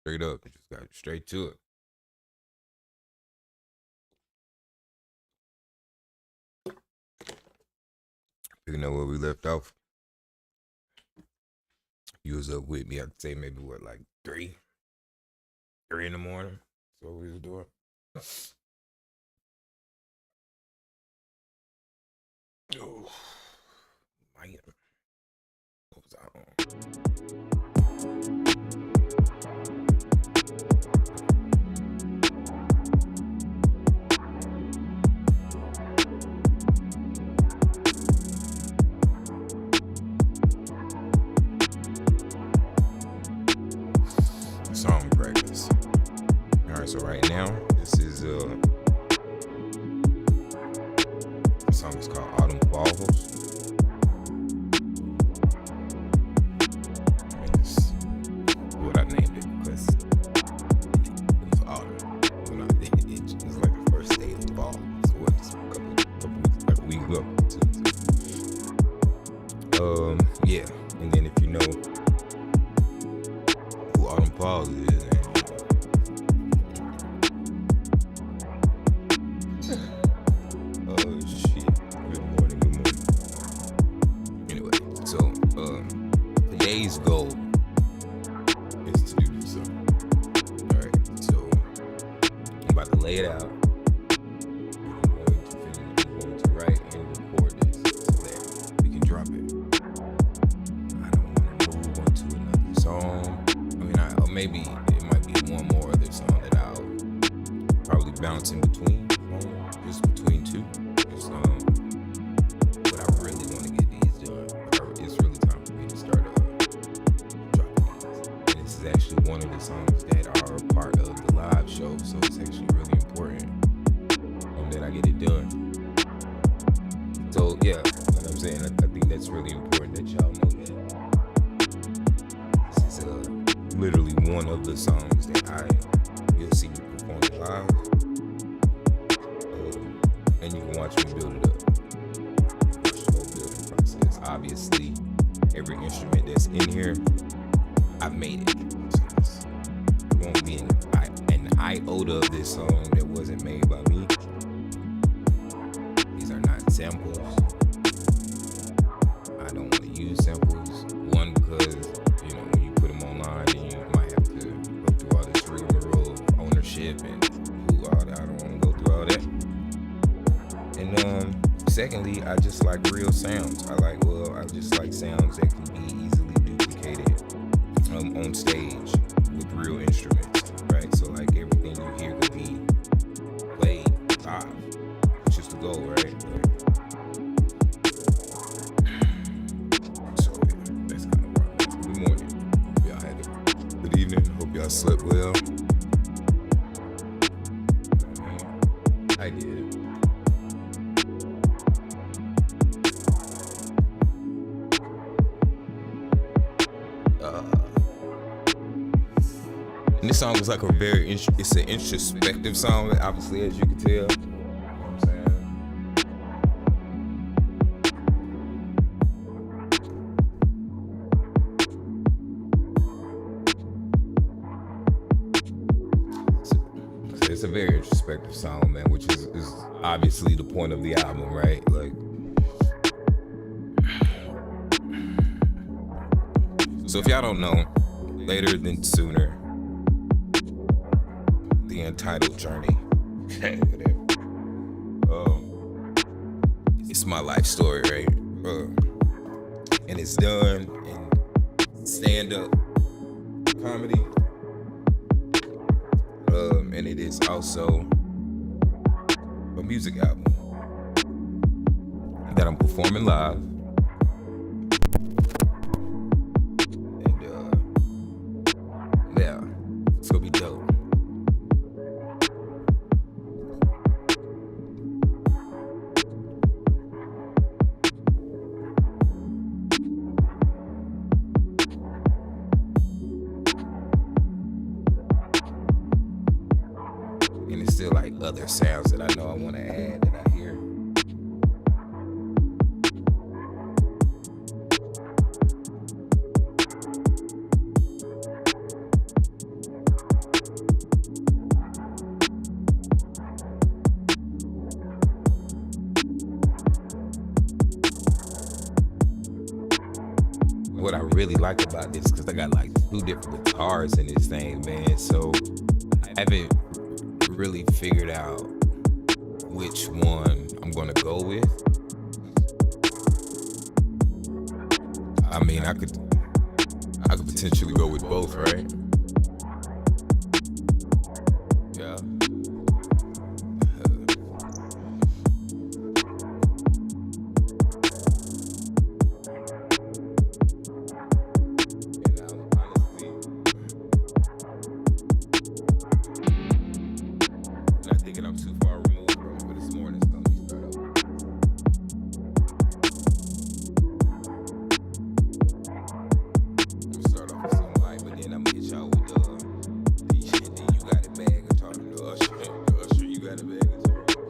Straight up. Just got straight to it. Picking up where we left off. You was up with me, I'd say maybe what, like 3 in the morning. That's what we was doing. Oh man. What was I on? Song practice. Alright, so right now, this is the song is called Autumn Falls. And it's what I named it because it was autumn. When it was like the first day of fall. So what, just a week ago. Yeah. And then if you know who Autumn Falls is, oh shit. Good morning. Anyway, so today's goal is to do this song. Alright, so I'm about to lay it out. I'm going to write and record this so that we can drop it. I don't want to move on to another song. I mean, or maybe it might be one more other song that I'll probably bounce in between, just between two. But I really want to get these done. It's really time for me to start dropping these. And this is actually one of the songs that are a part of the live show, so it's actually really important that I get it done. So yeah, like I'm saying, I think that's really important that y'all know that this is literally one of the songs that you'll see me perform live, and you can watch me build it up. Watch the whole building process. Obviously, every instrument that's in here, I've made it. So there won't be an iota of this song that wasn't made by me. These are not samples. I don't want to use samples. One, because when you put them online, then you might have to go through all this rigmarole of ownership and all that. I don't want to go through all that. And secondly, I just like real sounds. I just like sounds that can be easily duplicated on stage with real instruments, right? So like everything you hear could be played live. It's just the goal, right? So yeah, that's kind of where I'm at. Good morning. Hope y'all had a good evening. Hope y'all slept well. I did. And this song was like it's an introspective song, obviously, as you can tell. You know what I'm saying? So it's a very introspective song, man, which is obviously the point of the album, right? Like, so if y'all don't know, Later Than Sooner, the Untitled Journey. Okay, whatever. It's my life story, right? And it's done in stand-up comedy. And it is also a music album that I'm performing live. And yeah, it's gonna be dope. And it's still like other sounds that I know I want to add that I hear. really like about this, because I got like 2 different guitars in this thing, man. So I haven't really figured out which one I'm gonna go with. I mean, I could potentially go with both, right? Yeah. I'm too far removed from it, but it's morning, so let me start over. I'm gonna start off with some light, but then I'm gonna hit y'all with the shit. Then you got it bad guitar. The Usher, you got it bad guitar.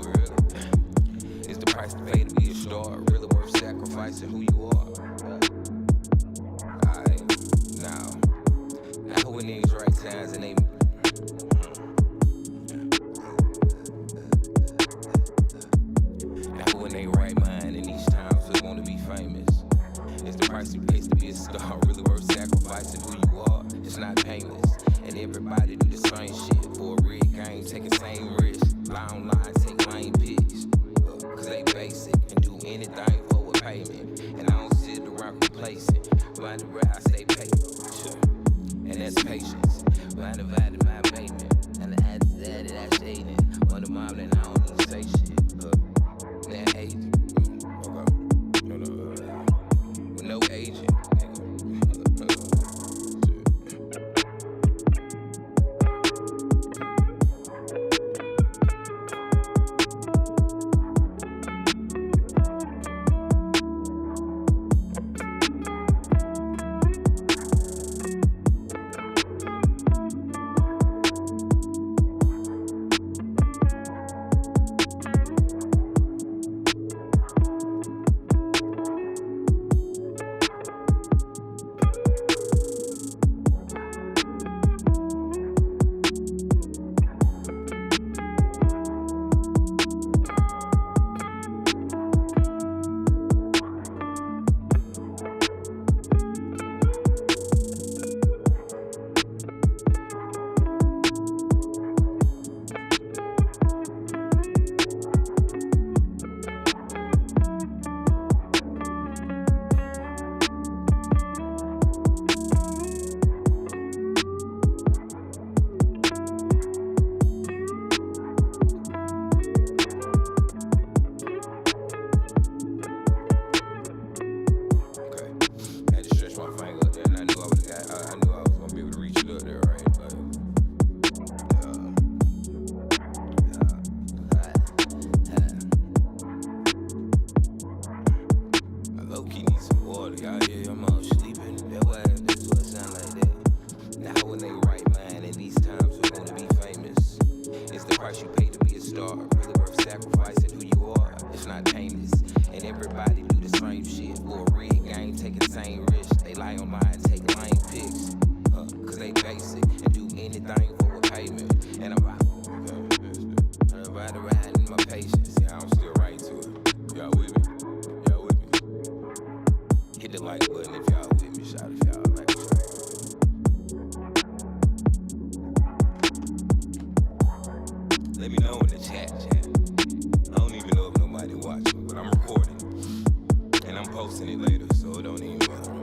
really. It's the price to pay to be a star. Really worth sacrificing who you are. Alright, now who in these right times and they now who in they right mind in these times we want to be famous. It's the price you pay to be a star. Really worth sacrificing who you are. It's not painless. And everybody do the same shit for a rig game, taking same risk. Lie online, take lame pics. Cause they basic and do anything for a payment. And I don't sit around complacent. Run around, I stay patient. And that's patience. Run divided my payment. And the ads that I shaded. On the mob, then I don't even say shit. That agent. With no agent. Let me know in the chat. I don't even know if nobody watching, but I'm recording. And I'm posting it later, so it don't even matter.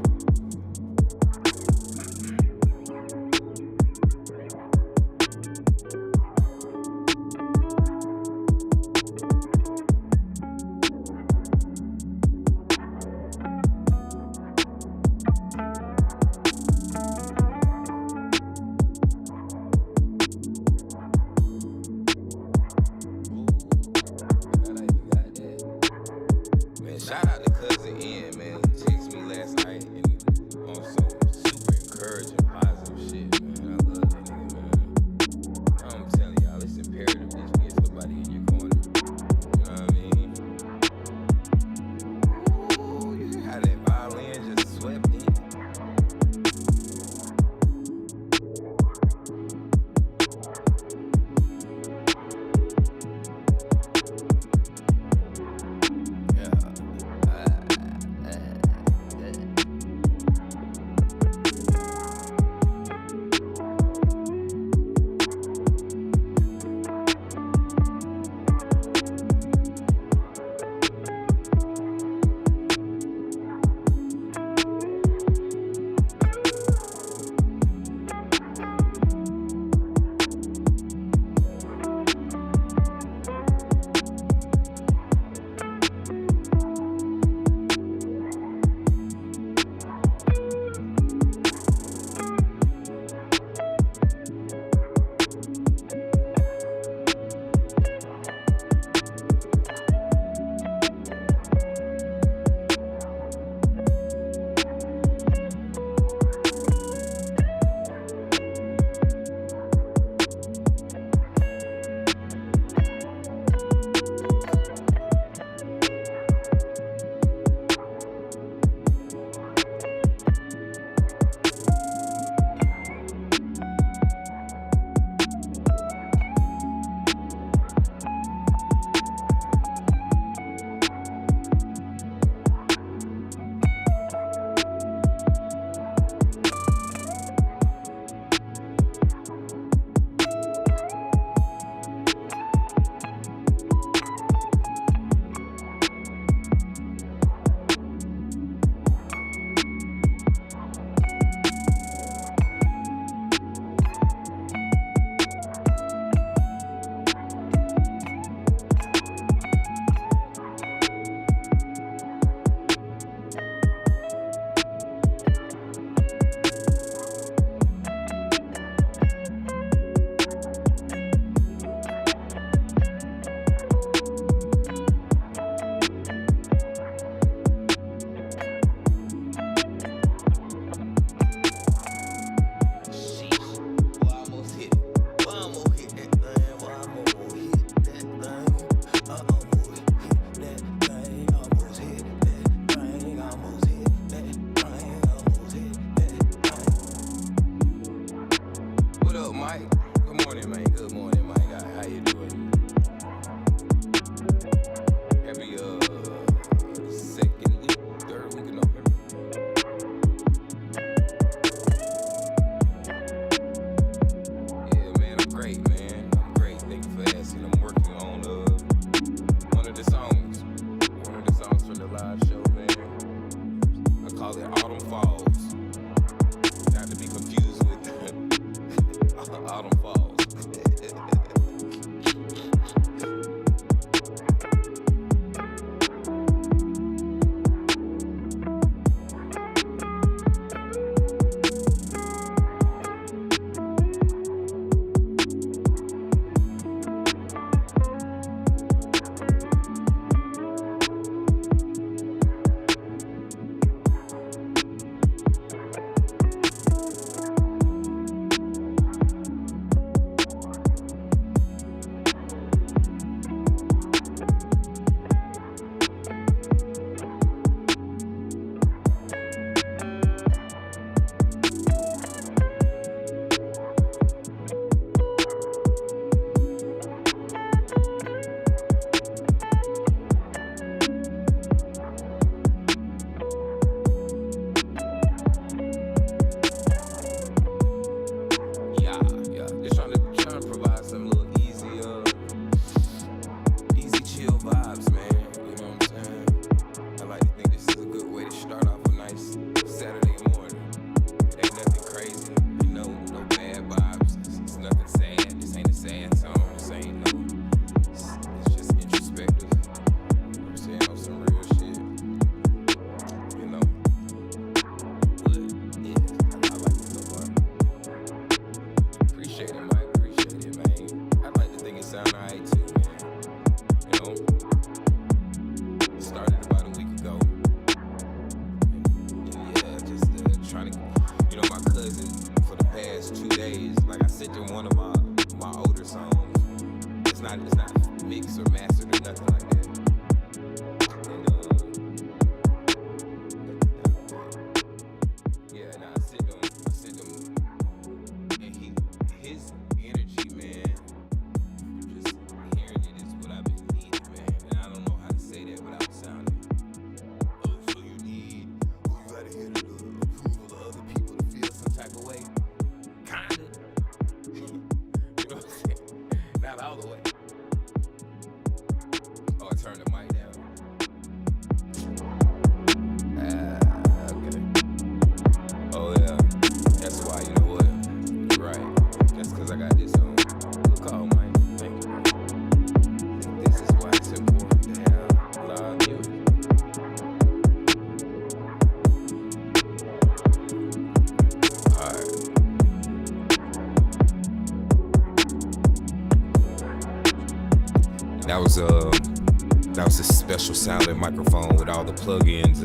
That was a special sounding microphone with all the plugins.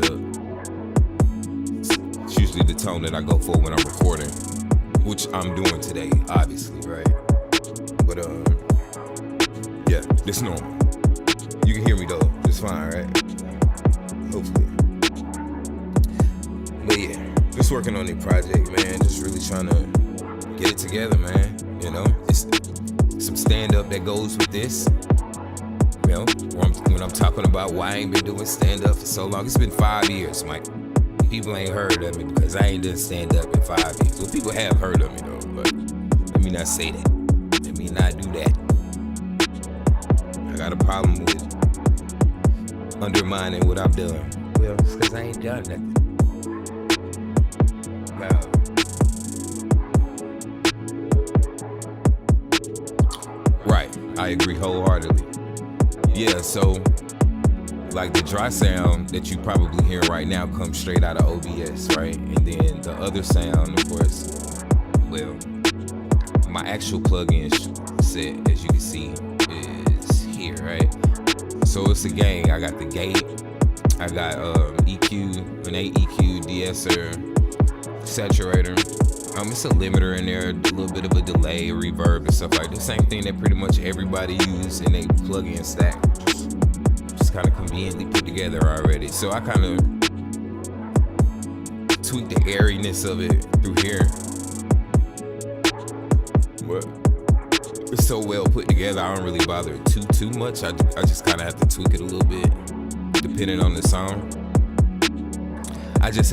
It's usually the tone that I go for when I'm recording, which I'm doing today, obviously, right? But yeah, it's normal. You can hear me though, it's fine, right? Hopefully. But yeah, just working on the project, man. Just really trying to get it together, man. You know, it's some stand-up that goes with this. You know, when I'm talking about why I ain't been doing stand-up for so long. It's been 5 years, Mike. People ain't heard of me because I ain't done stand-up in 5 years. Well, people have heard of me though, but let me not say that. Let me not do that. I got a problem with undermining what I've done. Well, it's because I ain't done nothing. Right, I agree wholeheartedly. Yeah, so like the dry sound that you probably hear right now comes straight out of OBS, right? And then the other sound, of course, well, my actual plugin set, as you can see, is here, right? So it's a gang. I got the gate, I got EQ, an AEQ, de-esser, saturator. It's a limiter in there, a little bit of a delay, reverb, and stuff like that. Same thing that pretty much everybody uses in a plugin stack. Just kind of conveniently put together already. So I kind of tweak the airiness of it through here. But it's so well put together, I don't really bother too much. I just kind of have to tweak it a little bit, depending on the song. I just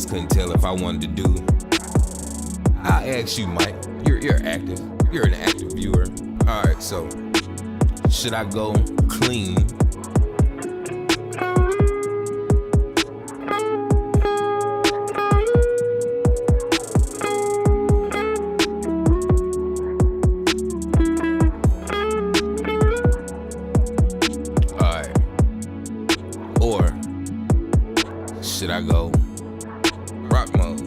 couldn't tell if I wanted to do. I'll ask you, Mike. You're active. You're an active viewer. All right, so should I go clean? All right. Or should I go rock mode?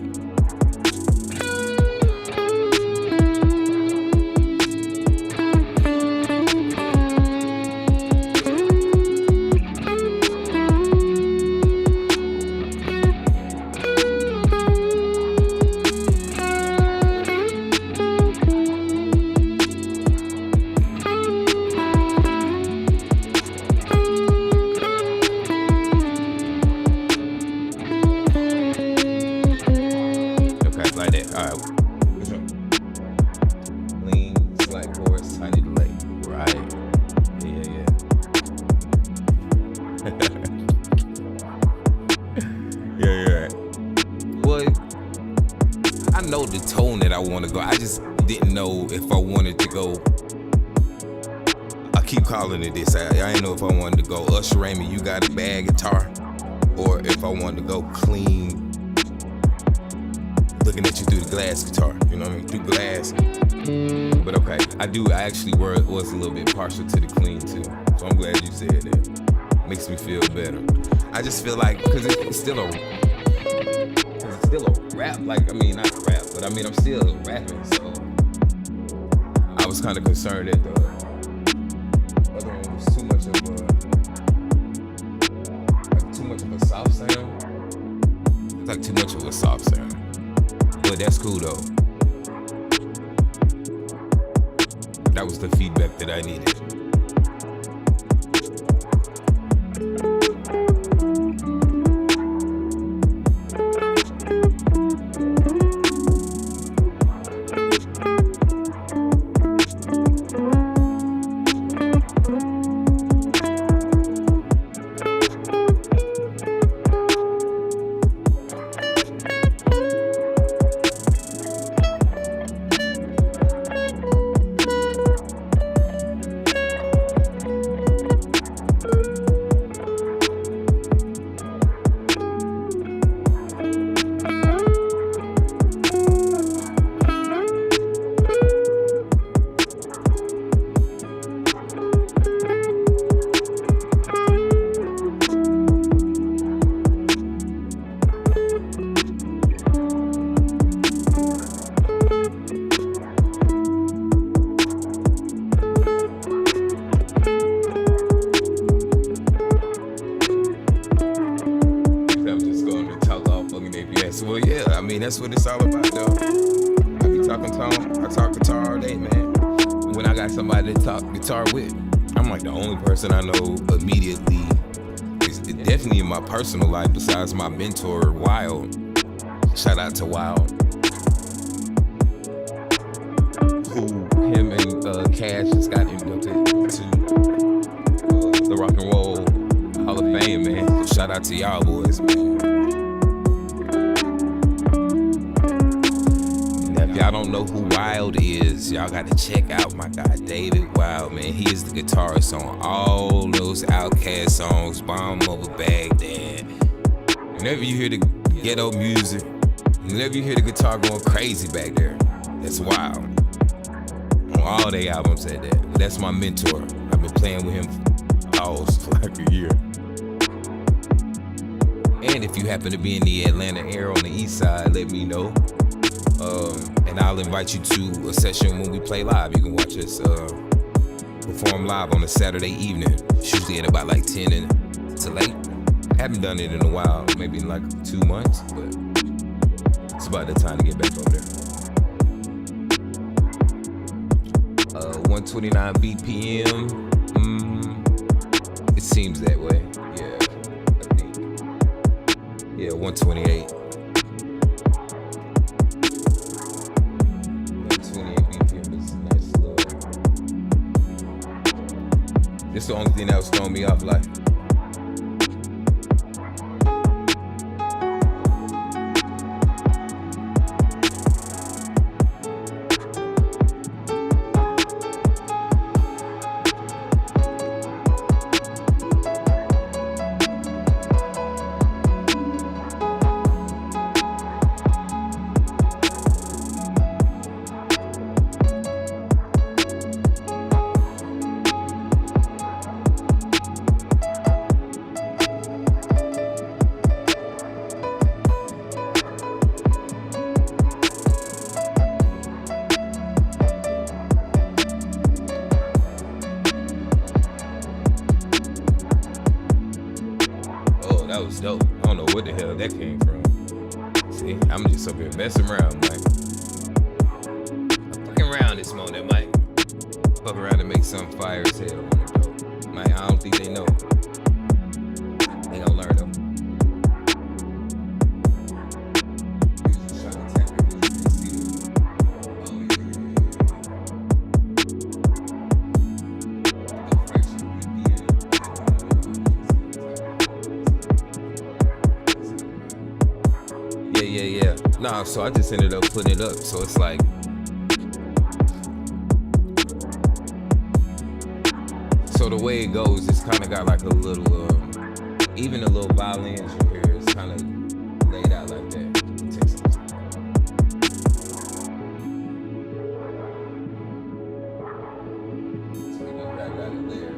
The tone that I want to go. I just didn't know if I wanted to go. I keep calling it this. I didn't know if I wanted to go Usher Raymond, you got a bad guitar, or if I wanted to go clean, looking at you through the glass guitar. You know what I mean? Through glass. But okay, I actually was a little bit partial to the clean too. So I'm glad you said that. Makes me feel better. I just feel like, because it's still a rap, like, I mean, not rap, but I mean, I'm still rapping, so I was kind of concerned that the other one was too much of a soft sound. It's like too much of a soft sound, but that's cool though. That was the feedback that I needed. that's what it's all about, though. I be talking tone. I talk guitar all day, man. When I got somebody to talk guitar with, I'm like the only person I know immediately. It's definitely in my personal life, besides my mentor, Wild. Shout out to Wild. Who, him and Cash just got inducted to the Rock and Roll Hall of Fame, man. So shout out to y'all boys, man. If y'all don't know who Wild is, y'all gotta check out my guy David Wild, man. He is the guitarist on all those Outkast songs, Bomb Over Baghdad. Whenever you hear the ghetto music, whenever you hear the guitar going crazy back there, that's Wild. On all their albums at that. That's my mentor. I've been playing with him for like a year. And if you happen to be in the Atlanta area on the east side, let me know. And I'll invite you to a session when we play live. You can watch us perform live on a Saturday evening. Usually at about like 10 to 8. Haven't done it in a while, maybe in like 2 months, but it's about the time to get back over there. 129 BPM. It seems that way. Yeah, I think. Yeah, 128. This the only thing that was throwing me off, like. That was dope. I don't know where the hell that came from. See, I'm just up here messing around, Mike. I'm fucking around this morning, Mike. Fuck around and make some fire as hell on the dope. Mike, I don't think they know. They gonna learn them. Yeah. Nah, so I just ended up putting it up. So it's like, so the way it goes, it's kind of got like a little, even a little violin you hear is kind of laid out like that. So we got it there.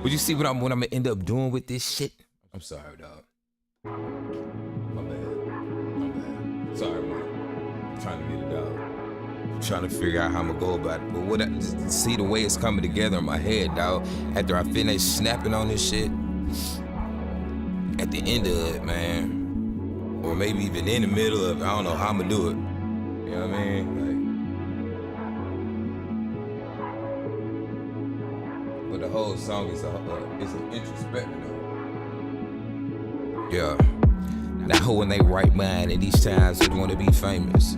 But you see what I'm gonna end up doing with this shit? I'm sorry, dog. My bad. Sorry, man. I'm trying to get it out. I'm trying to figure out how I'm gonna go about it. But what I just see the way it's coming together in my head, dog. After I finish snapping on this shit, at the end of it, man, or maybe even in the middle of it, I don't know how I'm gonna do it. You know what I mean? But the whole song is an introspective. Yeah. That hoe in they right mind, and these times they want to be famous.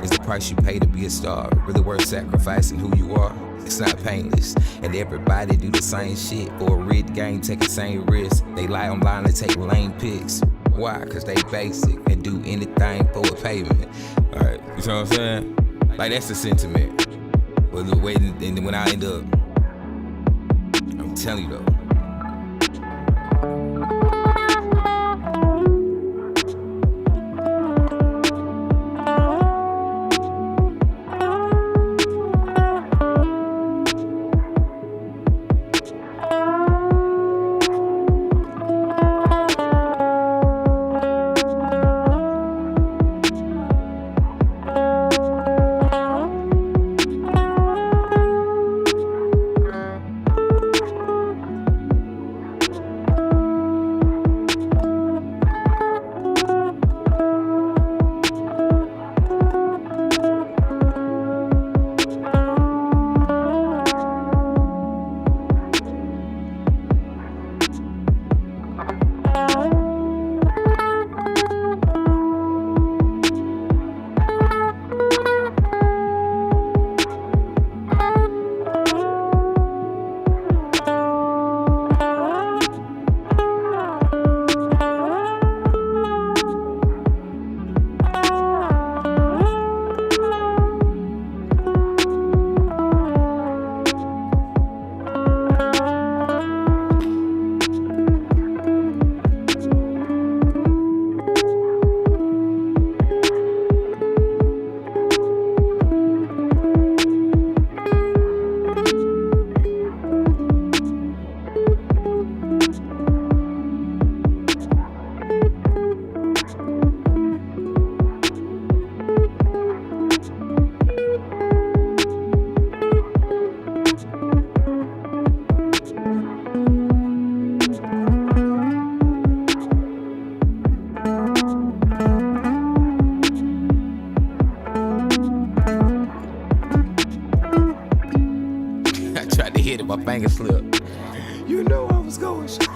Is the price you pay to be a star really worth sacrificing who you are? It's not painless, and everybody do the same shit for a rigged game, take the same risk. They lie online and take lame pics. Why? Cause they basic and do anything for a payment. Alright, you know what I'm saying? Like that's the sentiment. But the way, and when I end up, I'm telling you though. My finger slipped. You know I was going shit.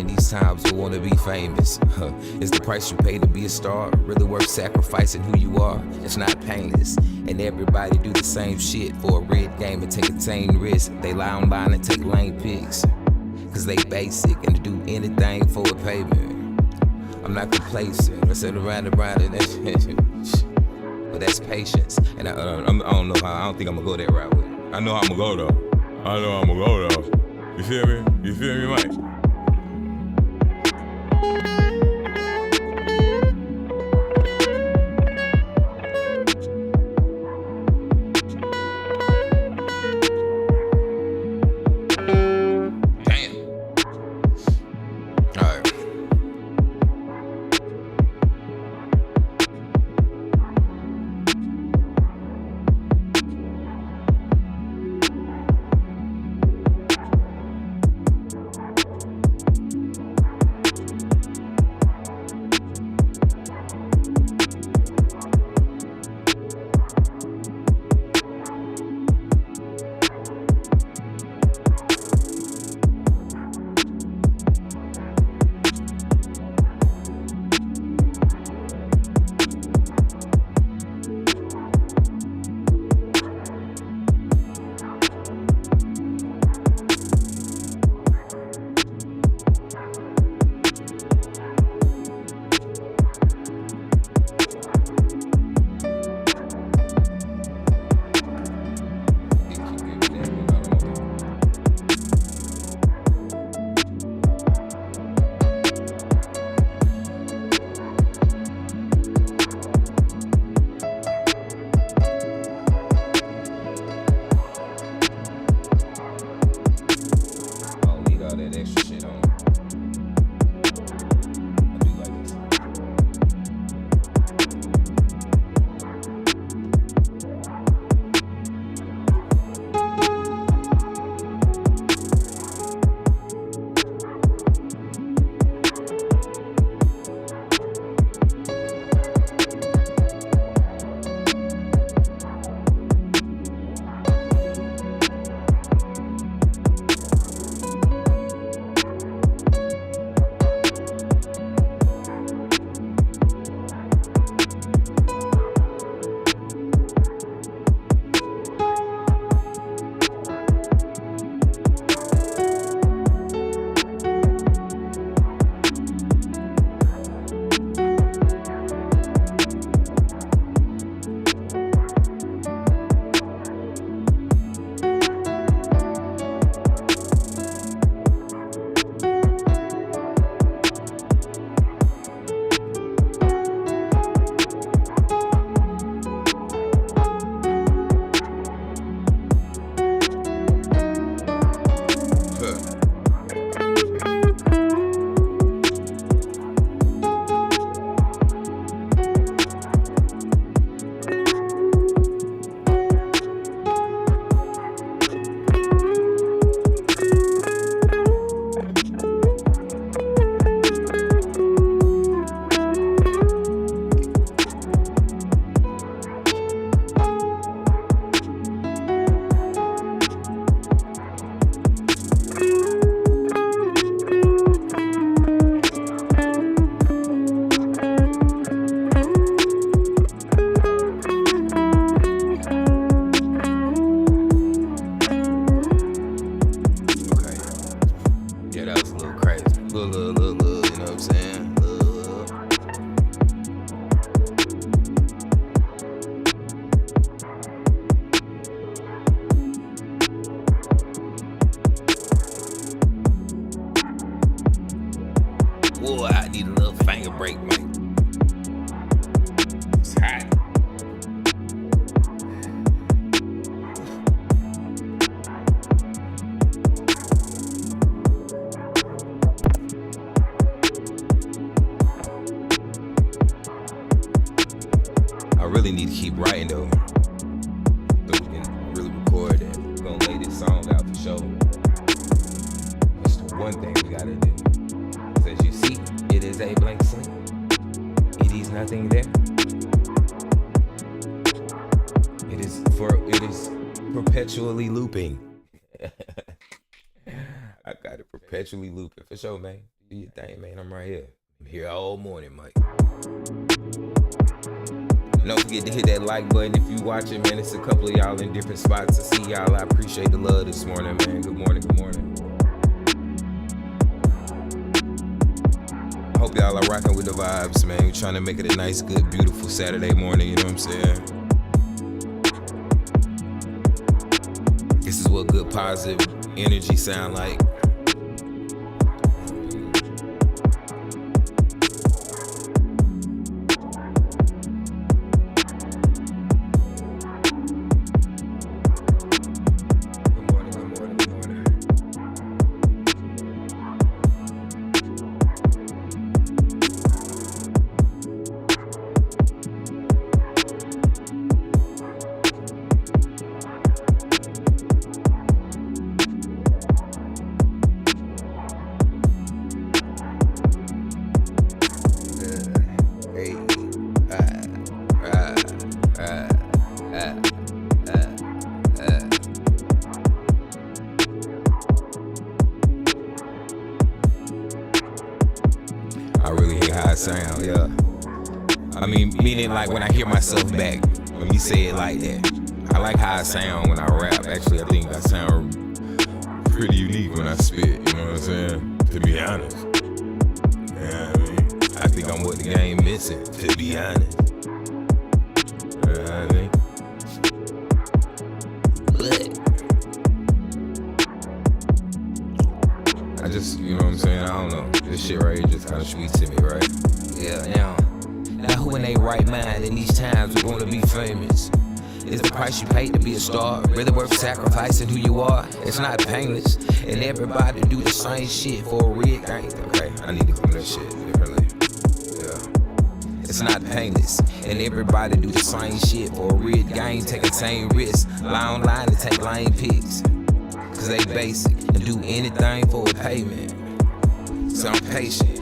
in these times who wanna be famous. Is the price you pay to be a star really worth sacrificing who you are? It's not painless, and everybody do the same shit for a red game and take a tame risk. They lie online and take lame pics, cause they basic and do anything for a payment. I'm not complacent, I said around and but that's patience, and I don't know how, I don't think I'm gonna go that route with it. I know I'm gonna go though. I know I'm gonna go though. You feel me? You feel me, Mike? Boy, I need a little finger break, man. It's hot. I really need to keep writing though, so we can really record it. We're gonna lay this song out for sure. That's the one thing we gotta do. As you see, it is a blank slate. It is nothing there. It is perpetually looping. I got it perpetually looping for sure, man. Do your thing, man. I'm right here. I'm here all morning, Mike. Don't forget to hit that like button if you watching, man. It's a couple of y'all in different spots. I see y'all. I appreciate the love this morning, man. Good morning, good morning. I hope y'all are rocking with the vibes, man. We're trying to make it a nice, good, beautiful Saturday morning, you know what I'm saying? This is what good, positive energy sound like. I really hate how I sound, yeah. I mean, meaning like when I hear myself back, let me say it like that. I like how I sound when I rap. Actually, I think I sound pretty unique when I spit, you know what I'm saying? To be honest. Yeah, I mean, I think I'm what the game missing, to be honest. You know what I mean? I just, you know what I'm saying? I don't know. This shit right here just kind of sweet to me, right? Yeah, now who in they right mind in these times are going to be famous? Is the price you pay to be a star really worth sacrificing who you are? It's not painless, and everybody do the same shit for a rig. Okay, I need to come that shit differently. Yeah. It's not painless, and everybody do the same shit for a rig game. Take the same risk, lie online and take lame pics. Cause they basic and do anything for a payment. So I'm patient.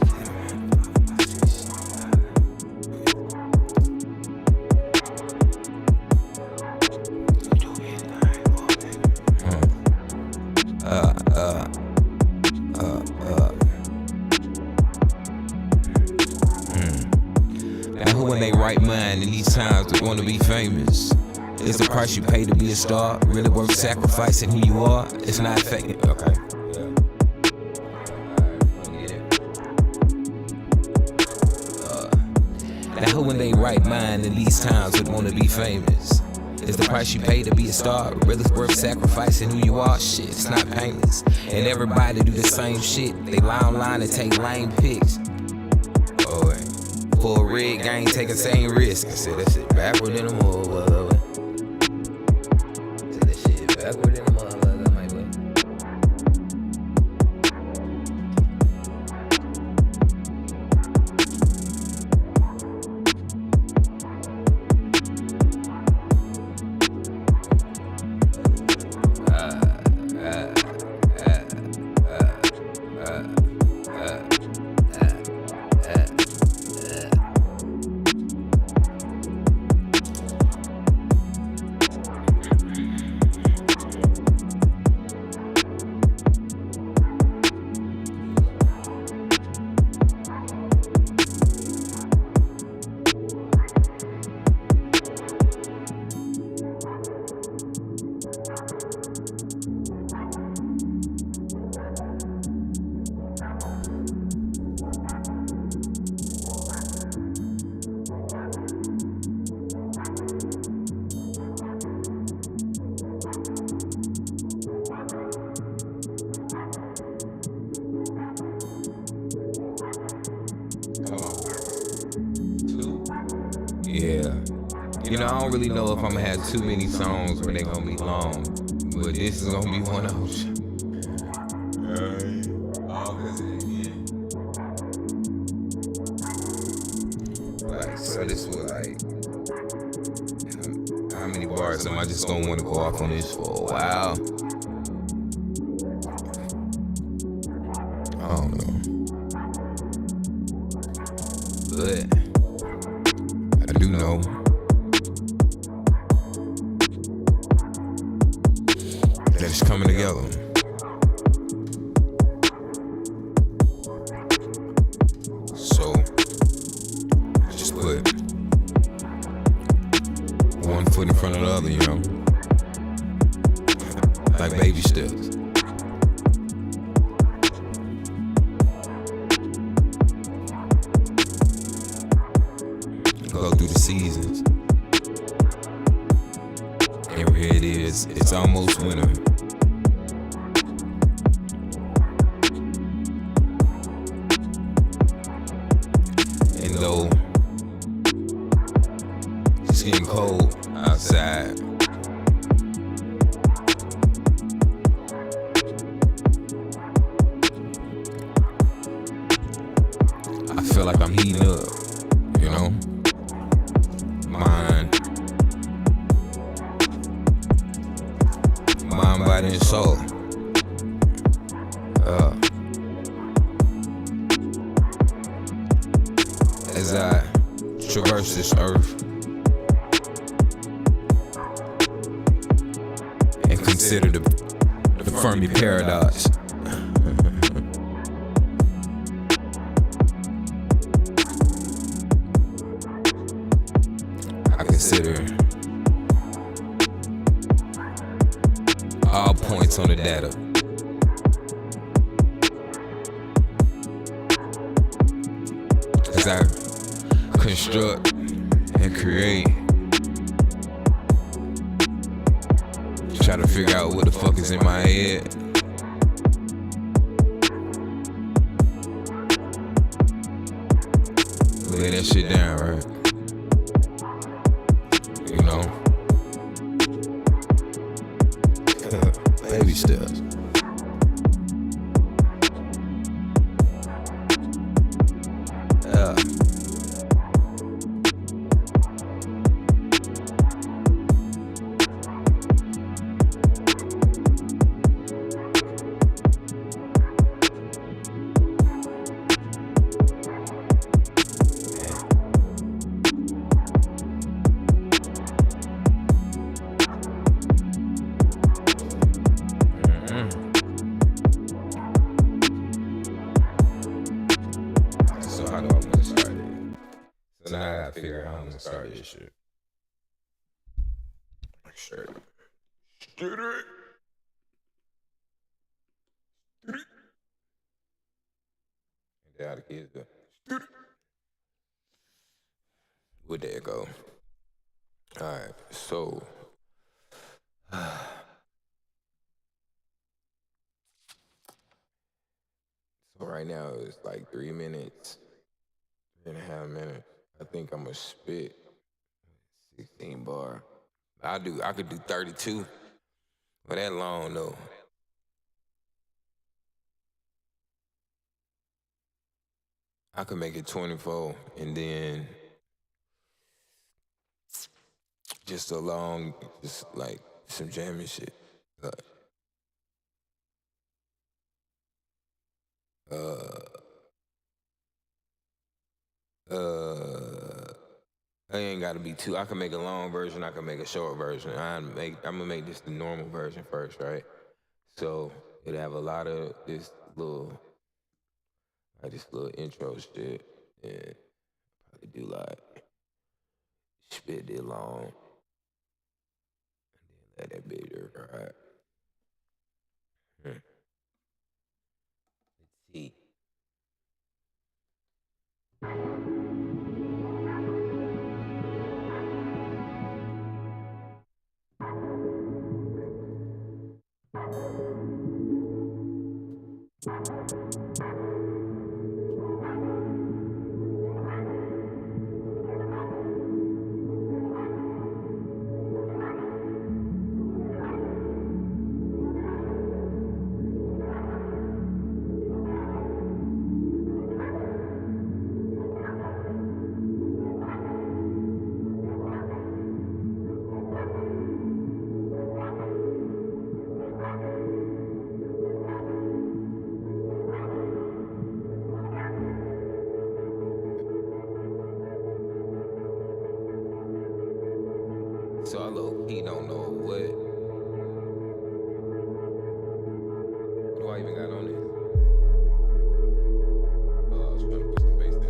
Now who in they right mind in these times are going to be famous? Is the price you pay to be a star really worth sacrificing who you are? It's not fake. Okay. Now who in they right mind in these times would want to be famous? Is the price you pay to be a star really worth sacrificing who you are? Shit, it's not painless. And everybody do the same shit. They lie online and take lame pics. Oh, for a rig game, take the same risk. I said that shit backward in the motherfucker. Said that shit backward in the motherfucker, my boy. Yeah. You know, I don't really know if I'm gonna have too many songs where they gonna be long, but this is gonna be one of those. Like, so this was like, how many bars am I just gonna wanna go off on this for a while? I don't know. But I do know that it's coming together. one foot in front of the other, you know? Like baby steps. Go through the seasons. And here it is, it's almost winter. And though it's getting cold outside, I feel like I'm heating up, you know? Mind, body, and soul. As I traverse this earth and consider the Fermi paradox. I consider all points on the data. As I construct and create, try to figure out what the fuck is in my head. Lay that shit down, right? You know? Baby steps. So how do I want to start it? So now I gotta figure out how I'm gonna start this shit. Straight. And how the kids go. Where'd that go? Alright, so right now it's like 3 minutes, 3.5 minutes. I think I'm gonna spit 16 bar. I could do 32, but that long though. I could make it 24 and then just a long, just like some jamming shit. I ain't gotta be too. I can make a long version. I can make a short version. I'm gonna make this the normal version first, right? So it'll have a lot of this little intro shit, and probably do like spit it long, and then let that be there, right? Let's see. So I low-key don't know what do I even got on this? I was trying to put some bass in.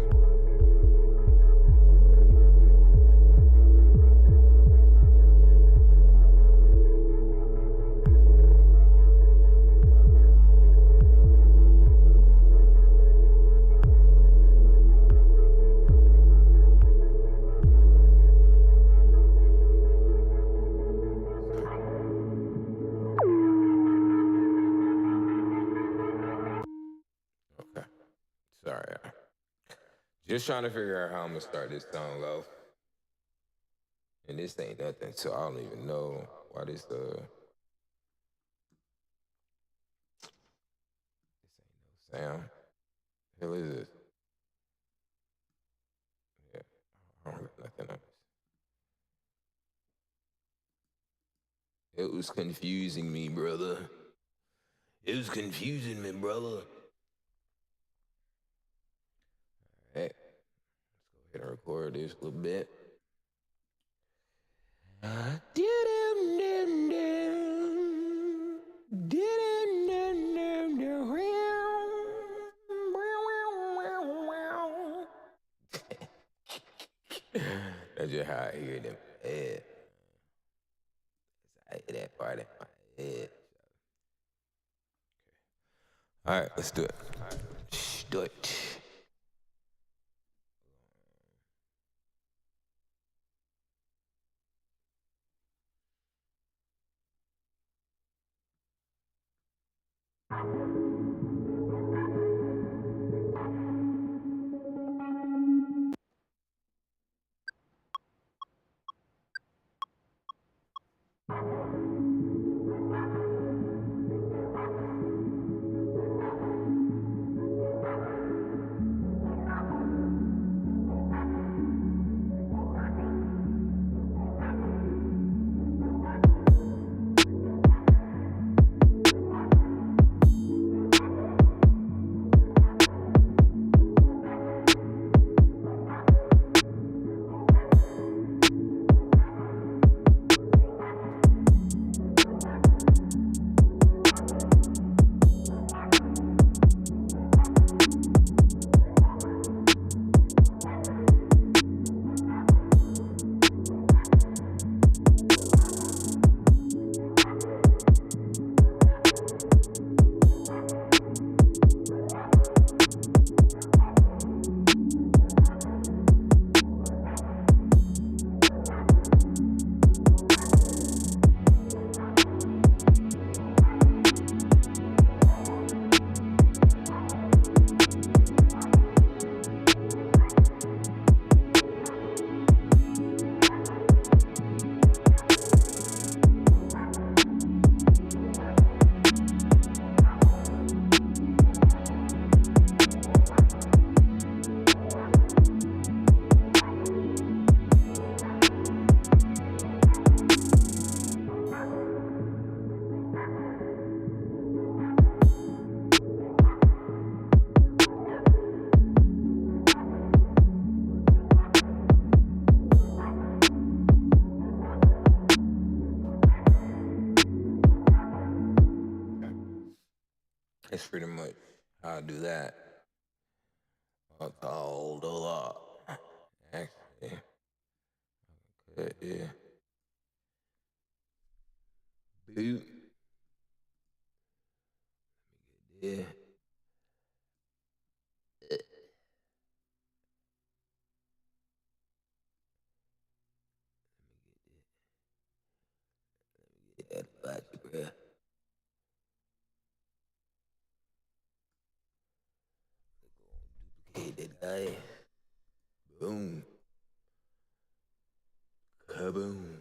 Just trying to figure out how I'm gonna start this song off. And this ain't nothing, so I don't even know why this ain't no sound. The hell is this? Yeah, I don't got nothing else. It was confusing me, brother. It was confusing me, brother. All right, let's go ahead and record this a little bit. That's just how I hear them. Yeah. I hear that part in my head. All right, let's do it. Let's do it. That's pretty much how I do that. I'll hold a lot. Actually, yeah. Boot. Yeah. That back, bruh. Duplicate that guy. Boom. Kaboom.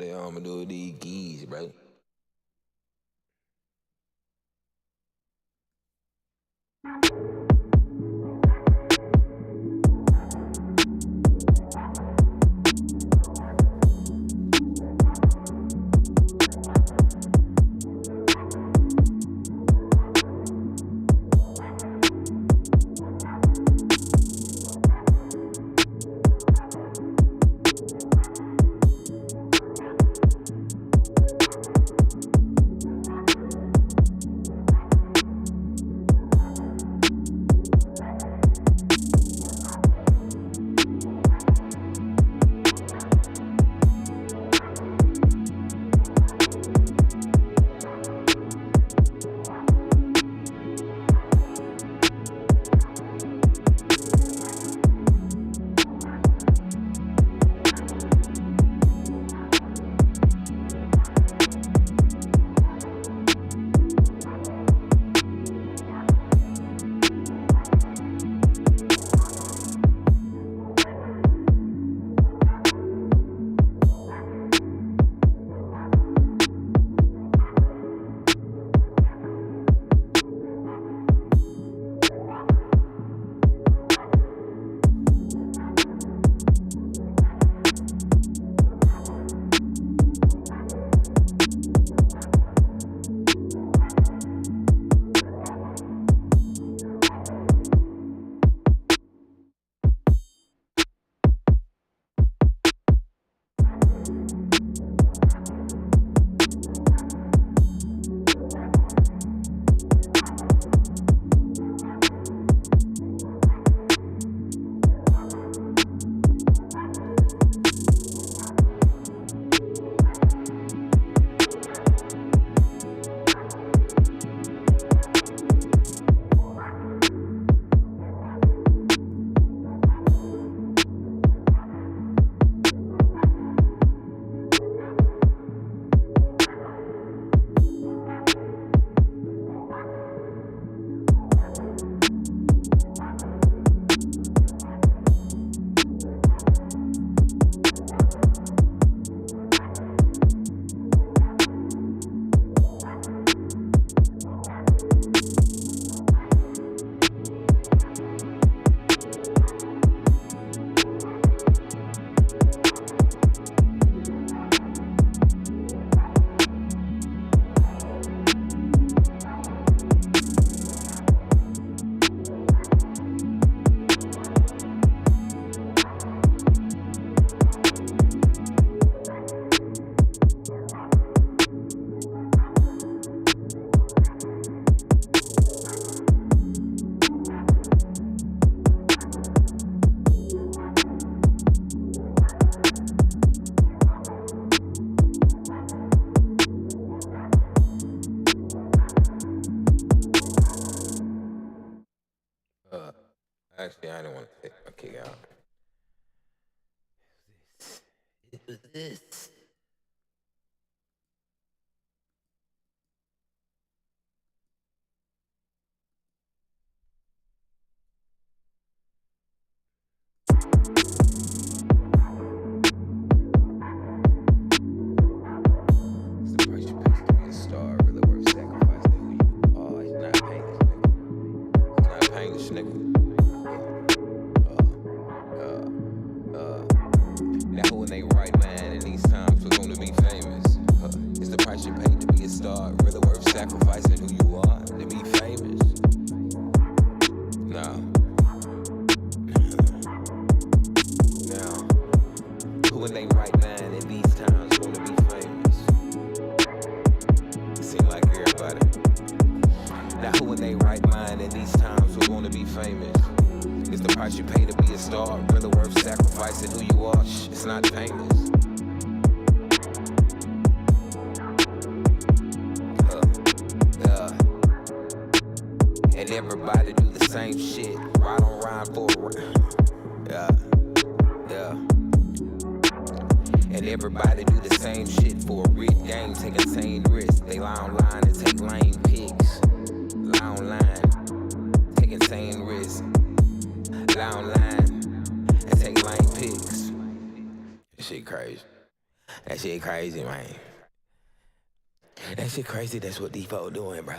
the hell I'ma do with these keys, bro? Actually, I didn't want to take my kick out. It was this. It's the price you pay to be a star, really worth sacrificing who you are. It's not painless, nigga. It's not painless, nigga. Now who in they right mind in these times we're gonna be famous? It's the price you pay to be a star, really worth sacrificing who you are to be famous? No. Now, who in they right mind in these times gonna be famous? It seem like everybody. Now who in they right mind in these times we're gonna be famous? It's the price you pay to be a star, really worth sacrificing who you are. It's not painless. And everybody do the same shit. Ride on rhyme for a rhyme. And everybody do the same shit for a rig game, take insane risks. They lie online and take lame pics. Lie online, take insane risks. Lie online and take lame pics. This shit crazy. That shit crazy, man. That shit crazy, that's what these folks doing, bro.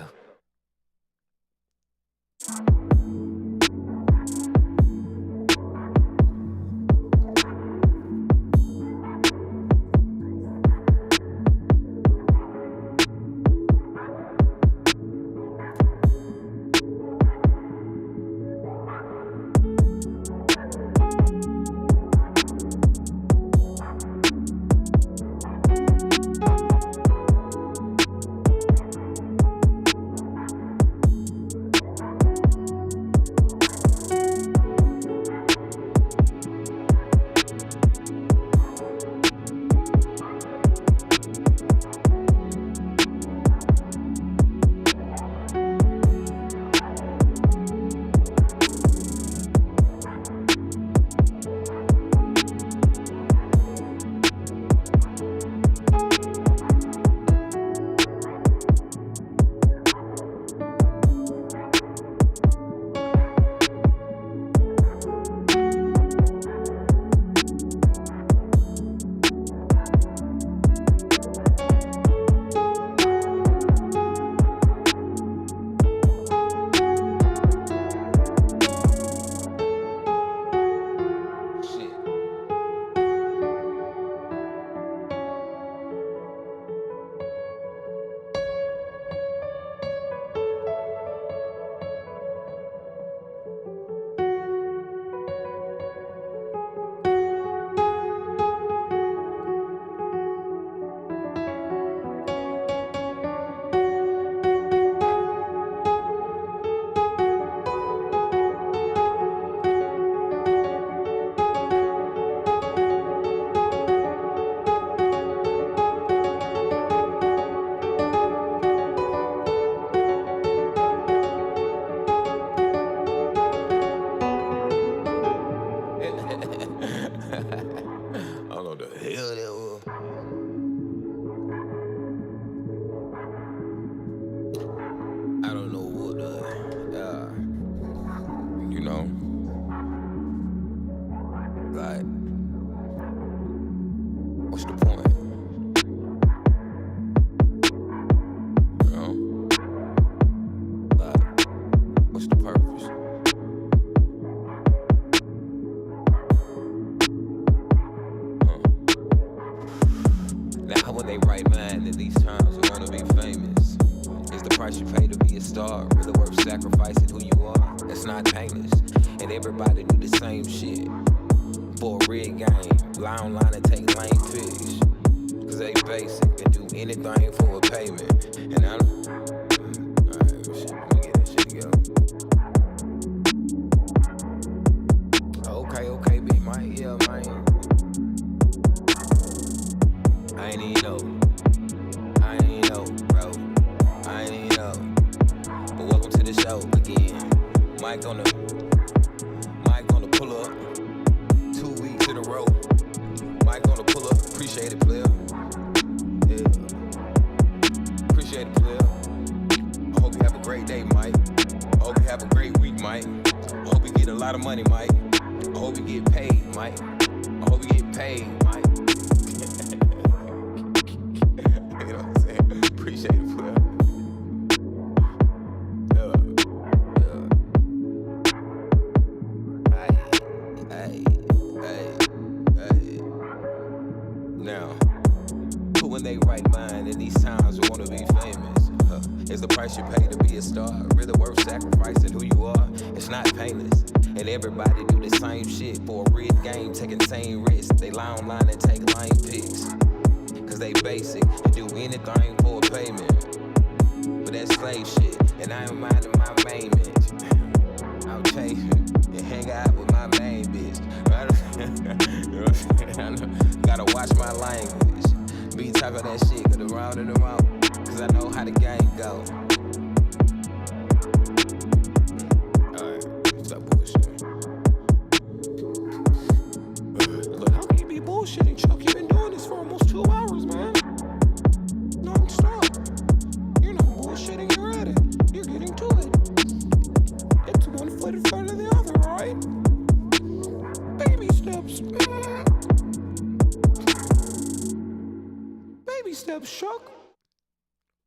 3 steps, Chuck.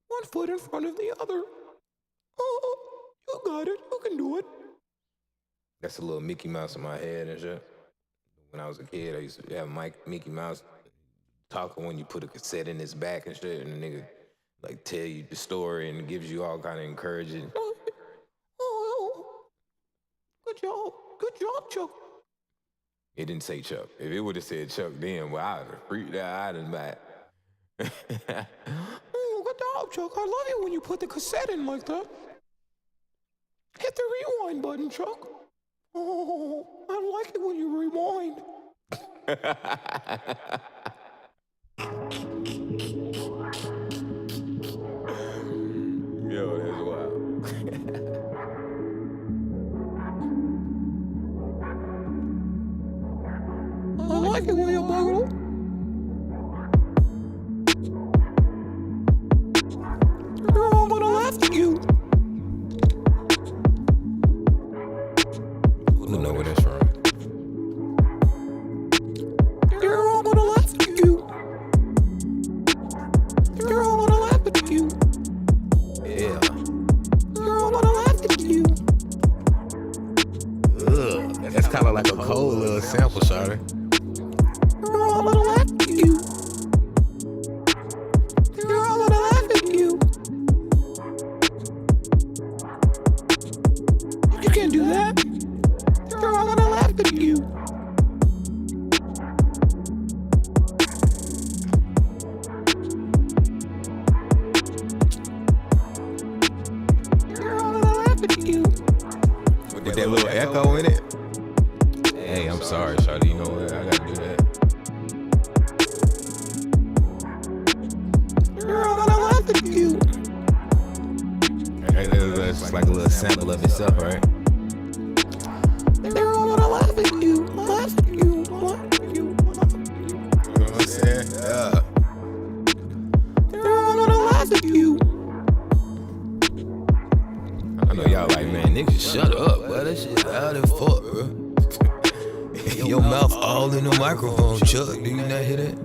1 foot in front of the other. Oh, you got it. You can do it. That's a little Mickey Mouse in my head and shit. When I was a kid, I used to have Mickey Mouse talking when you put a cassette in his back and shit, and the nigga like tell you the story and gives you all kind of encouraging. Oh, good job, Chuck. It didn't say Chuck. If it would have said Chuck then, well, I would have freaked out and back. Oh, good job, Chuck. I love it when you put the cassette in like that. Hit the rewind button, Chuck. Oh, I like it when you rewind. Yo, that's wild. I like it when you bubble. They're all gonna laugh at you. Who know where that's from? They're all gonna laugh at you. They're all gonna laugh at you. Yeah. They're all gonna laugh at you. Ugh, that's kind of like a cold little sample, shawty. They're all gonna laugh at you. They're all gonna laugh at you. You can't do that. They're all gonna laugh at you. They're all gonna laugh at you. With that little echo in it. Hey, I'm sorry, shawty. You know what? I gotta do that. They're all gonna laugh at you. Hey, that's like a little sample of itself, right? They're all gonna laugh at you, laugh at you, laugh at you, laugh at you. You know what I'm saying? Yeah. They're all gonna laugh at you. I know y'all like, man, niggas, shut up, bro. That shit loud as fuck, bro. Your mouth all in the microphone, Chuck. Do you not hear that?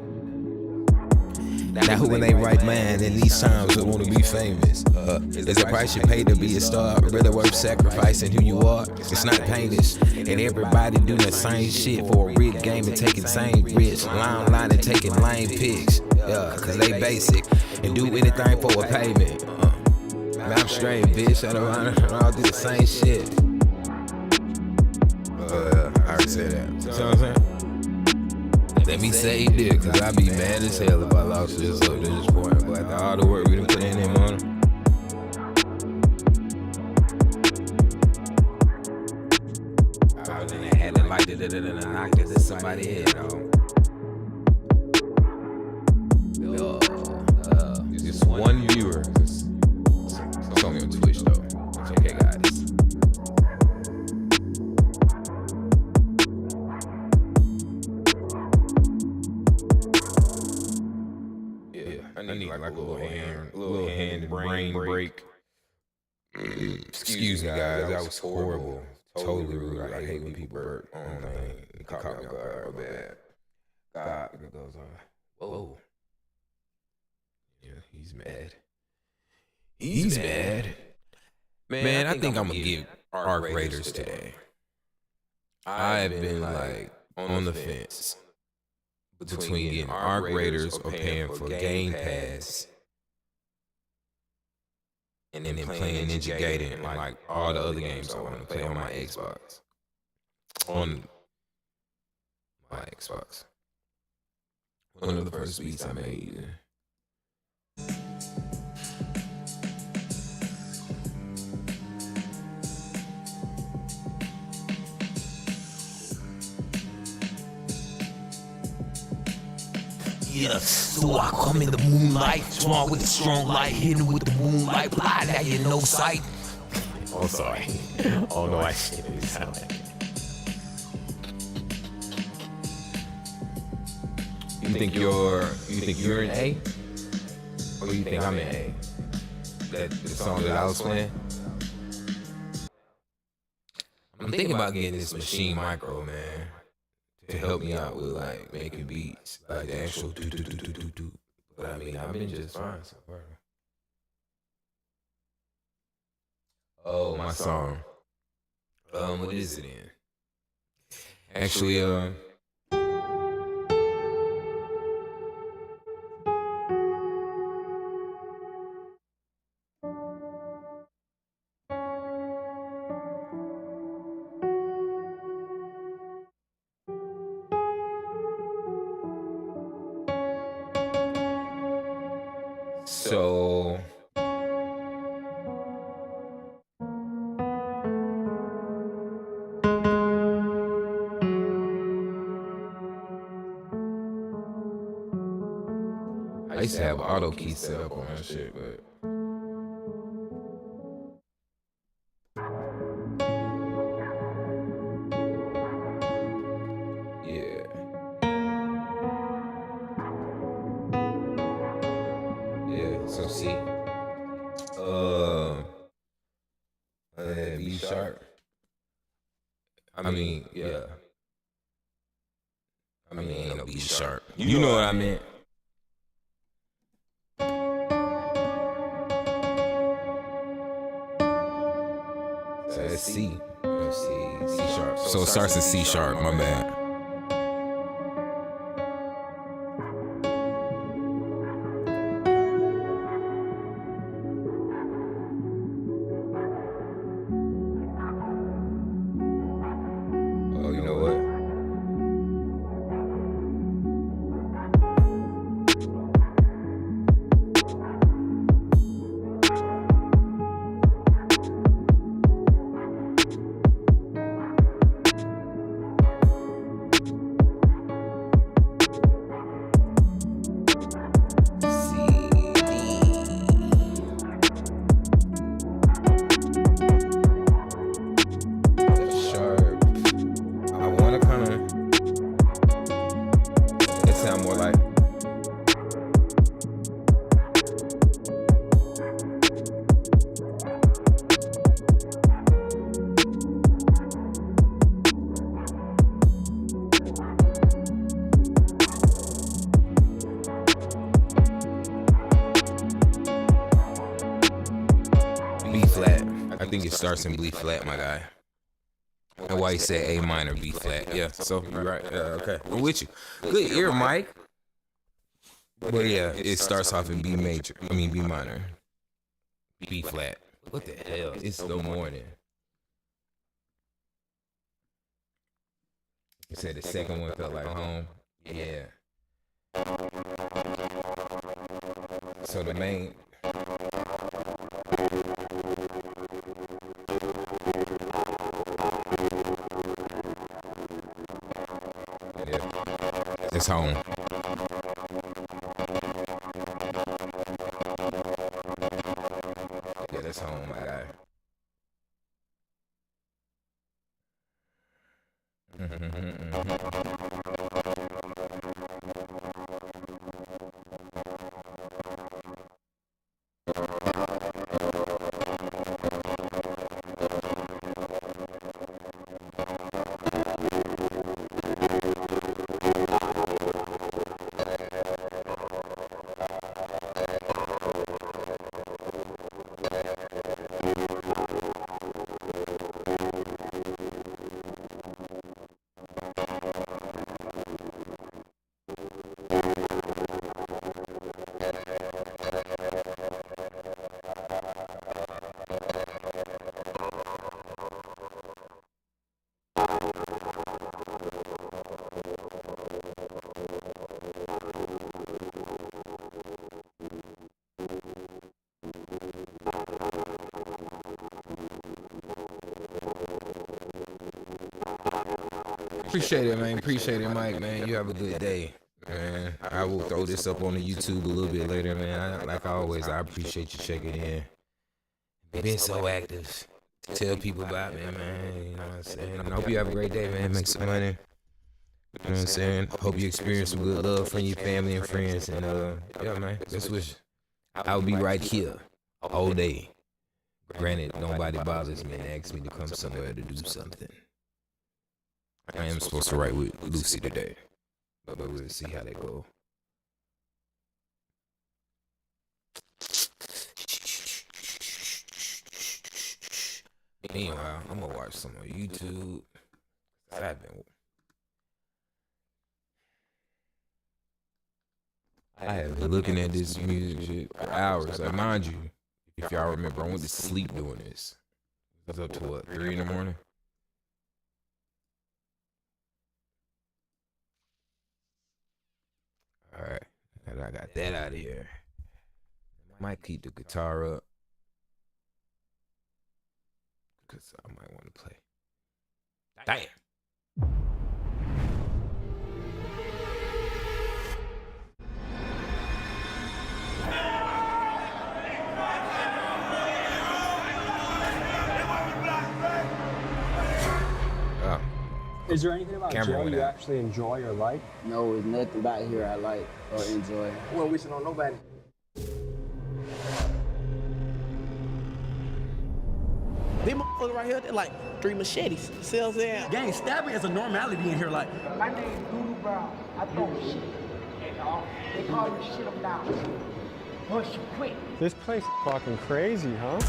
Now who ain't right man in these times who wanna be famous? Is the price you pay to be a star really worth sacrificing who you are? It's not painless, and everybody doing the same shit for a rigged game and taking same rich line and taking lame pics. Yeah, cause they basic and do anything for a payment. Man, I'm straight, bitch. I don't do the same shit. I already said that. You know what I'm saying? Let me say this, cause I be mad as hell if I lost this up to this point. But after all the work we done put in there, money. I then had to light it and knock it to somebody's head on. Just one viewer. It's only on Twitch though. It's okay, guys. I need like a little hand brain break. Excuse me, guys. That was horrible. Totally rude. I hate when people burp. It caught me off guard real bad. God, it goes on. Whoa. Yeah, he's mad. He's mad. Man, I think I'm gonna give arc raiders today. I've been like on the fence between getting arc raiders or paying for Game Pass and then playing Ninja Gaiden like all the other games I want to play on my Xbox. On my Xbox. One of the first beats I made. Yeah, so I come in the moonlight, strong with the strong light, hidden with the moonlight, blind at your no sight. Oh, sorry. Oh no, I shit it sound like it. You think you're an A? Or you think I'm an A? That the song that I was playing? I'm thinking about getting this Machine Micro, man, to help me out with like making beats, like the actual do. But I mean, I've been just fine so far. Oh, my song. What is it in? Actually, so I used to have auto key set up on my shit, but yeah, yeah. So C, B sharp. I mean, yeah. I mean, ain't no B sharp. You know what I meant. So that's C. C sharp. So it starts in C sharp. My bad. Oh, you know what? Sound more like B flat. I think it starts in B flat, my guy. That's why he said A minor, B flat. Yeah, so you're right. Okay, I'm with you. Good ear, Mike. But yeah, it starts off in B major. I mean B minor, B flat. What the hell? It's the morning. He said the second one felt like home. Yeah. So the main. Yeah. It's home. Yeah, that's home, my guy. Appreciate it, man. Appreciate it, Mike, man. You have a good day, man. I will throw this up on the YouTube a little bit later, man. Like always, I appreciate you checking in. Being so active. Tell people about me, man. You know what I'm saying? I hope you have a great day, man. Make some money. You know what I'm saying? Hope you experience some good love from your family and friends. And yeah, man. Best wishes. I'll be right here all day. Granted, nobody bothers me and asks me to come somewhere to do something. I am supposed to write with Lucy today, but we'll see how that goes. Meanwhile, I'm gonna watch some on YouTube. I have been looking at this music shit for hours. Like, mind you, if y'all remember, I went to sleep doing this. I was up to what, 3 in the morning? All right, and I got that out of here. Might keep the guitar up because I might want to play. Damn. Is there anything about jail you actually enjoy or like? No, there's nothing about here I like or enjoy. We don't wish it on nobody. These motherfuckers right here, they're like 3 machetes. See what I'm saying? Gang, stabbing is a normality in here. Like, my name's Doodoo Brown. I throw shit. And they call me shit up down. Push you quick. this place is fucking crazy, huh?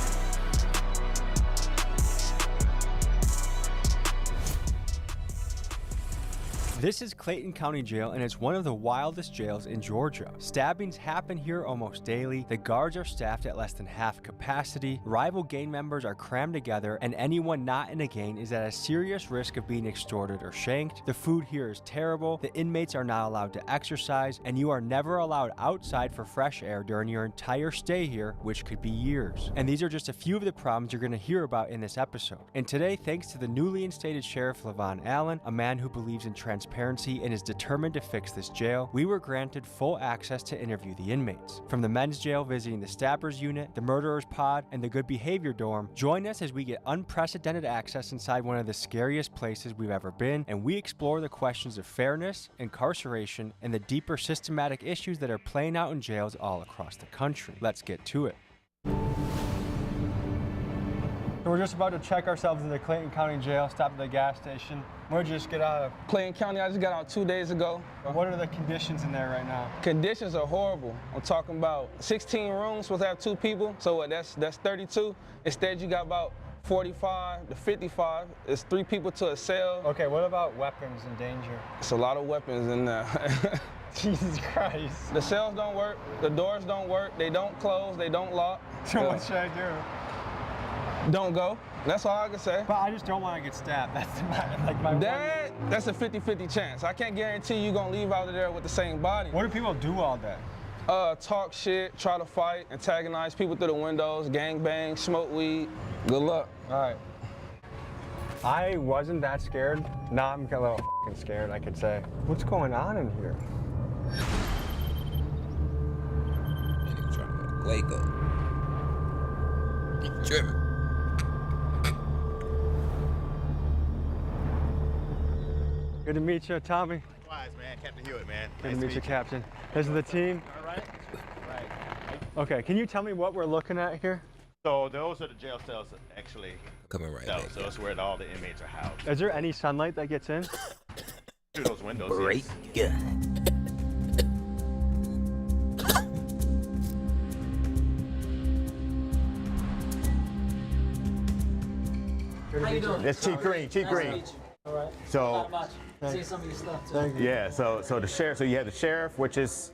This is Clayton County Jail, and it's one of the wildest jails in Georgia. Stabbings happen here almost daily. The guards are staffed at less than half capacity. Rival gang members are crammed together, and anyone not in a gang is at a serious risk of being extorted or shanked. The food here is terrible. The inmates are not allowed to exercise, and you are never allowed outside for fresh air during your entire stay here, which could be years. And these are just a few of the problems you're going to hear about in this episode. And today, thanks to the newly instated Sheriff Levon Allen, a man who believes in transparency and is determined to fix this jail, we were granted full access to interview the inmates. From the men's jail visiting the stabbers unit, the murderers pod, and the good behavior dorm, join us as we get unprecedented access inside one of the scariest places we've ever been, and we explore the questions of fairness, incarceration, and the deeper systematic issues that are playing out in jails all across the country. Let's get to it. So we're just about to check ourselves into Clayton County Jail, stop at the gas station. Where'd you just get out of? Clayton County, I just got out 2 days ago. What are the conditions in there right now? Conditions are horrible. I'm talking about 16 rooms, supposed to have 2 people, so what, that's 32. Instead, you got about 45 to 55. It's 3 people to a cell. Okay, what about weapons and danger? It's a lot of weapons in there. Jesus Christ. The cells don't work, the doors don't work, they don't close, they don't lock. So what should I do? Don't go. That's all I can say. But I just don't want to get stabbed. That's my That's a 50-50 chance. I can't guarantee you're gonna leave out of there with the same body. What do people do all day? Talk shit, try to fight, antagonize people through the windows, gang bang, smoke weed. Good luck. All right. I wasn't that scared. Now I'm a little fucking scared, I could say. What's going on in here? Nigga trying to wake up. Tripping. Good to meet you, Tommy. Likewise, man. Captain Hewitt, man. Good Nice to meet you, Captain. This is the team. All right. Right. Okay, can you tell me what we're looking at here? So those are the jail cells, actually. Coming right Cells. back. So it's where all the inmates are housed. Is there any sunlight that gets in? Through those windows. Break. Yes. How you doing? That's Chief Green. Chief Nice to Green. meet you. All right. So Not much. See some of your stuff too. Thank you. yeah. So the sheriff. So you have the sheriff, which is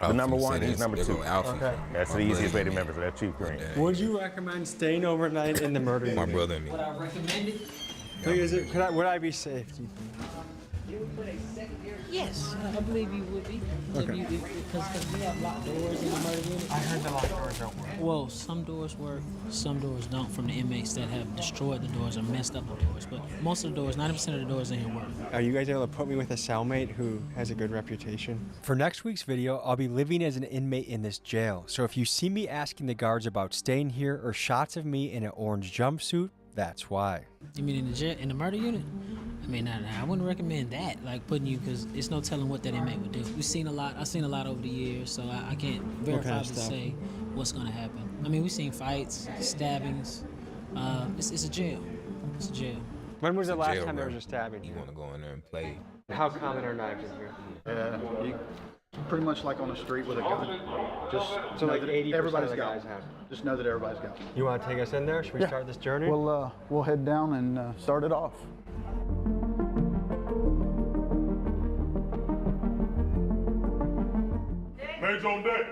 the number one. He's number 2. Okay. That's the easiest way to remember. So that's Chief Green. Would you recommend staying overnight in the murder My unit? brother and me. Would I recommend it? Would I be safe, do you think? Yes, I believe you would be. Okay. Because we have locked doors in the murder unit. I heard the locked doors don't work. Well, some doors work, some doors don't from the inmates that have destroyed the doors or messed up the doors. But most of the doors, 90% of the doors in here work. Are you guys able to put me with a cellmate who has a good reputation? For next week's video, I'll be living as an inmate in this jail. So if you see me asking the guards about staying here or shots of me in an orange jumpsuit, that's why. You mean in the jail, in the murder unit? I mean, I wouldn't recommend that, like putting you, because it's no telling what that inmate would do. I've seen a lot over the years, so I can't verify to say what's gonna happen. I mean, we've seen fights, stabbings. It's a jail. It's a jail. When was the last Jail, time there bro. was a stabbing You here? want to go in there and play? How common are knives in here? Pretty much like on the street with a gun. Just So know like that 80% everybody's of the got guys one. have. Just know that everybody's got one. You want to take us in there? Should we start this journey? We'll head down and start it off. Legs on deck.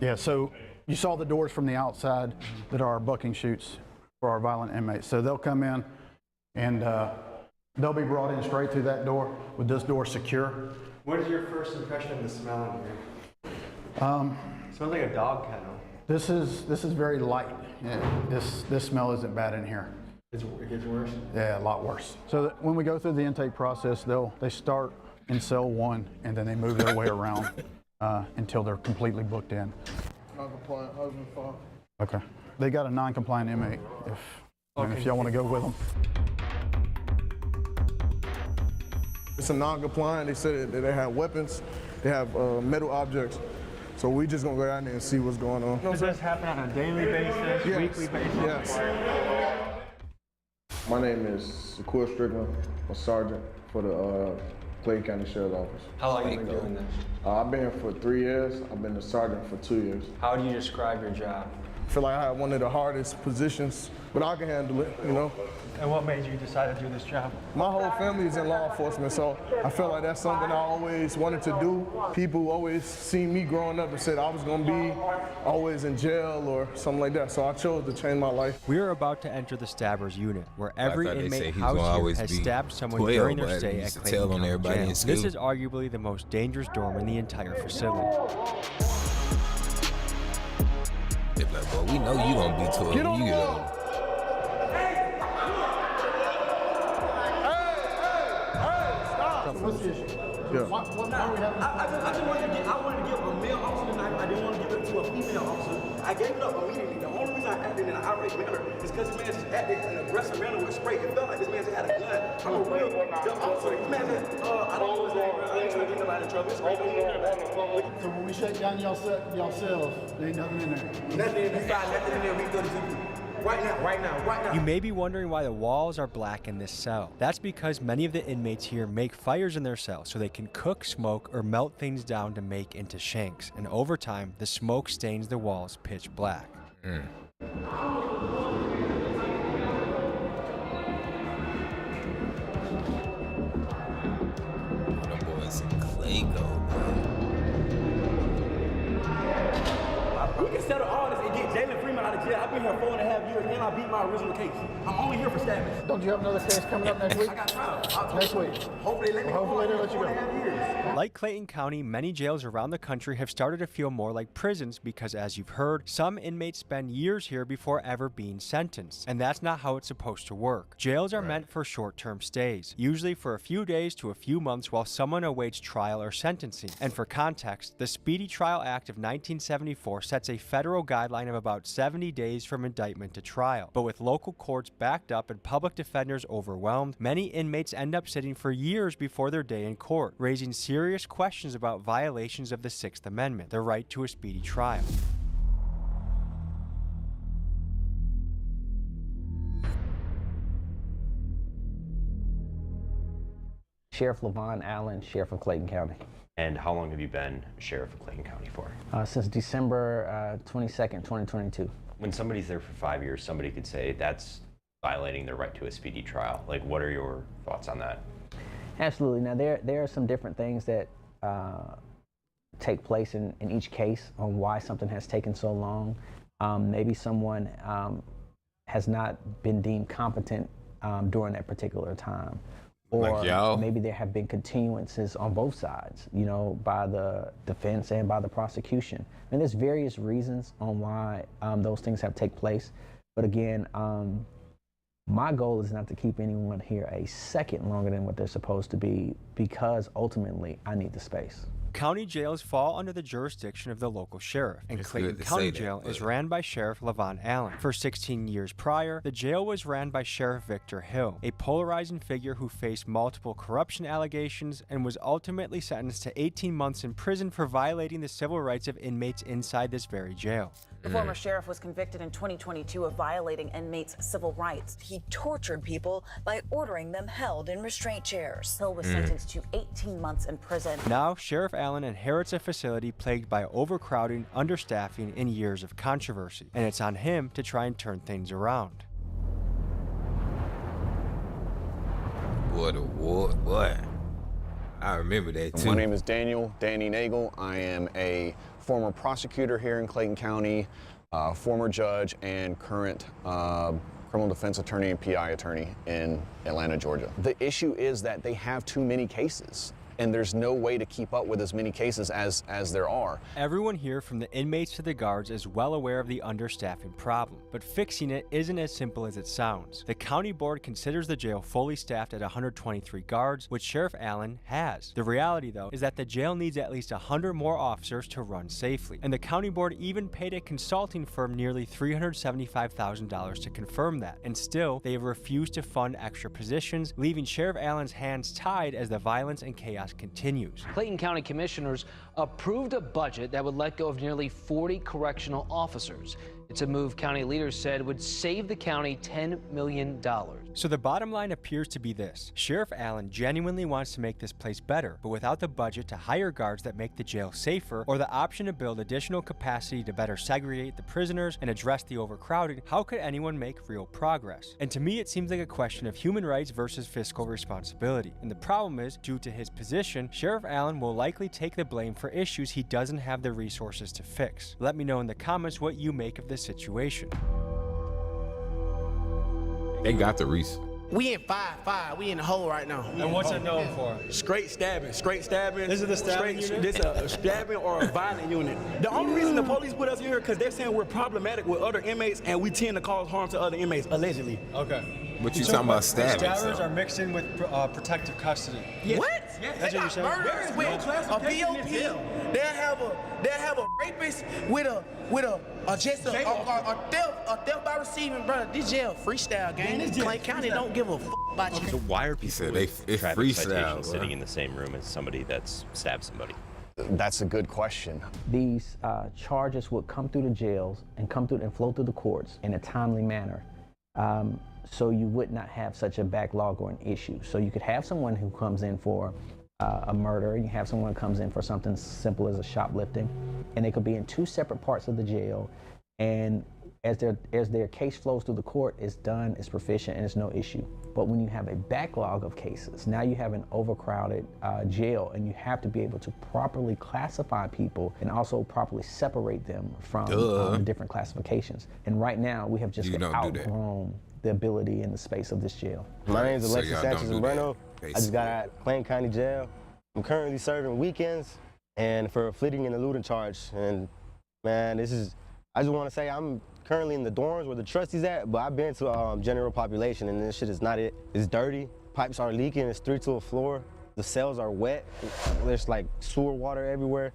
Yeah, so you saw the doors from the outside that are our bucking chutes for our violent inmates. So they'll come in and they'll be brought in straight through that door with this door secure. What is your first impression of the smell in here? It smells like a dog kennel. This is very light. Yeah, this smell isn't bad in here. It gets worse? Yeah, a lot worse. So that when we go through the intake process, they start in cell 1 and then they move their way around until they're completely booked in. Non-compliant husband, father. Okay. They got a non-compliant inmate if y'all want to go with them. It's a non-compliant. They said that they have weapons. They have metal objects. So we just gonna go down there and see what's going on. Does this happen on a daily basis, Yes. weekly basis? Yes. My name is Shakur Strickland. I'm a sergeant for the Clayton County Sheriff's Office. How long have you been doing this? I've been here for 3 years. I've been a sergeant for 2 years. How do you describe your job? I feel like I have one of the hardest positions, but I can handle it, you know. And what made you decide to do this job? My whole family is in law enforcement, so I feel like that's something I always wanted to do. People always seen me growing up and said I was gonna be always in jail or something like that, so I chose to change my life. We are about to enter the Stabbers unit, where every thought they said inmate he was housed gonna here always has be stabbed someone 12, during their but stay he at used to Clayton tell on County everybody Jail. in school. This is arguably the most dangerous dorm in the entire facility. They're like, well, we know you gonna be 12 when you get older. What's the issue? Yeah. Why are we having I just wanted to give a male officer the knife. I didn't want to give it to a female officer. I gave it up immediately. The only reason I acted in an irate manner is because this man just acted in an aggressive manner with spray. It felt like this man just had a gun. I'm a real dumb officer. This man said, I don't know his name, bro. I ain't trying to get nobody in trouble. It's great. So when we shut down y'all cells, there ain't nothing in there. Nothing in there. Nothing in there. We go to the right now. You may be wondering why the walls are black in this cell. That's because many of the inmates here make fires in their cells so they can cook, smoke, or melt things down to make into shanks. And over time, the smoke stains the walls pitch black. Mm. Them boys some Clayco, man. We can settle all this and get Jalen Freeman out of jail. I've been here 4.5 years and I beat my original case. I'm only here for stabbing. Don't you have another case coming up next week? I got trial. Next week. Hopefully they let me go. Hopefully they let you go. 4.5 years. Like Clayton County, many jails around the country have started to feel more like prisons because, as you've heard, some inmates spend years here before ever being sentenced. And that's not how it's supposed to work. Jails are meant for short-term stays, usually for a few days to a few months while someone awaits trial or sentencing. And for context, the Speedy Trial Act of 1974 sets a federal guideline of about 70 days from indictment to trial. But with local courts backed up and public defenders overwhelmed, many inmates end up sitting for years before their day in court, raising serious questions about violations of the Sixth Amendment, the right to a speedy trial. Sheriff Levon Allen, Sheriff of Clayton County. And how long have you been Sheriff of Clayton County for? Since December 22nd, 2022. When somebody's there for 5 years, somebody could say that's violating their right to a speedy trial. Like, what are your thoughts on that? Absolutely. Now, there are some different things that take place in each case on why something has taken so long. Maybe someone has not been deemed competent during that particular time. Or like maybe there have been continuances on both sides, you know, by the defense and by the prosecution. And there's various reasons on why those things have taken place. But again, my goal is not to keep anyone here a second longer than what they're supposed to be, because ultimately I need the space. County jails fall under the jurisdiction of the local sheriff, and It's Clayton good to County say that, Jail but- is ran by Sheriff Levon Allen. For 16 years prior, the jail was ran by Sheriff Victor Hill, a polarizing figure who faced multiple corruption allegations and was ultimately sentenced to 18 months in prison for violating the civil rights of inmates inside this very jail. The former sheriff was convicted in 2022 of violating inmates' civil rights. He tortured people by ordering them held in restraint chairs. Hill was sentenced to 18 months in prison. Now, Sheriff Allen inherits a facility plagued by overcrowding, understaffing, and years of controversy. And it's on him to try and turn things around. What? I remember that too. My name is Danny Nagel. I am a former prosecutor here in Clayton County, former judge, and current criminal defense attorney and PI attorney in Atlanta, Georgia. The issue is that they have too many cases, and there's no way to keep up with as many cases as there are. Everyone here, from the inmates to the guards, is well aware of the understaffing problem, but fixing it isn't as simple as it sounds. The county board considers the jail fully staffed at 123 guards, which Sheriff Allen has. The reality, though, is that the jail needs at least 100 more officers to run safely, and the county board even paid a consulting firm nearly $375,000 to confirm that, and still, they have refused to fund extra positions, leaving Sheriff Allen's hands tied as the violence and chaos continues. Clayton County commissioners approved a budget that would let go of nearly 40 correctional officers. It's a move county leaders said would save the county $10 million. So the bottom line appears to be this. Sheriff Allen genuinely wants to make this place better, but without the budget to hire guards that make the jail safer, or the option to build additional capacity to better segregate the prisoners and address the overcrowding, how could anyone make real progress? And to me, it seems like a question of human rights versus fiscal responsibility. And the problem is, due to his position, Sheriff Allen will likely take the blame for issues he doesn't have the resources to fix. Let me know in the comments what you make of this situation. They got the reason. We in 5-5. We in the hole right now. And what's it known for? Straight stabbing. This is the stabbing unit? This is a stabbing or a violent unit. The only reason the police put us here because they're saying we're problematic with other inmates and we tend to cause harm to other inmates, allegedly. Okay. But you talking about stabbing? Stabbers are mixed in with protective custody. Yes. What? Yes. That's what you're saying? Murderers with a BOP. They'll have a rapist with a theft by receiving, brother. This jail freestyle game. Clayton County don't give a f about you. So why are people said with it's traffic freestyle, citations bro. sitting in the same room as somebody that's stabbed somebody? That's a good question. These charges would come through the jails and flow through the courts in a timely manner. So you would not have such a backlog or an issue. So you could have someone who comes in for a murder, you have someone who comes in for something simple as a shoplifting, and they could be in two separate parts of the jail, and as their case flows through the court, it's done, it's proficient, and it's no issue. But when you have a backlog of cases, now you have an overcrowded jail, and you have to be able to properly classify people and also properly separate them from the different classifications. And right now, we have just outgrown the ability and the space of this jail. My name is Alexis Sanchez Breno. I just got out of Clayton County Jail. I'm currently serving weekends and for a fleeing and eluding charge. And man, I just want to say I'm currently in the dorms where the trustees at, but I've been to general population and this shit is not it. It's dirty, pipes are leaking, it's 3 to a floor. The cells are wet, there's like sewer water everywhere.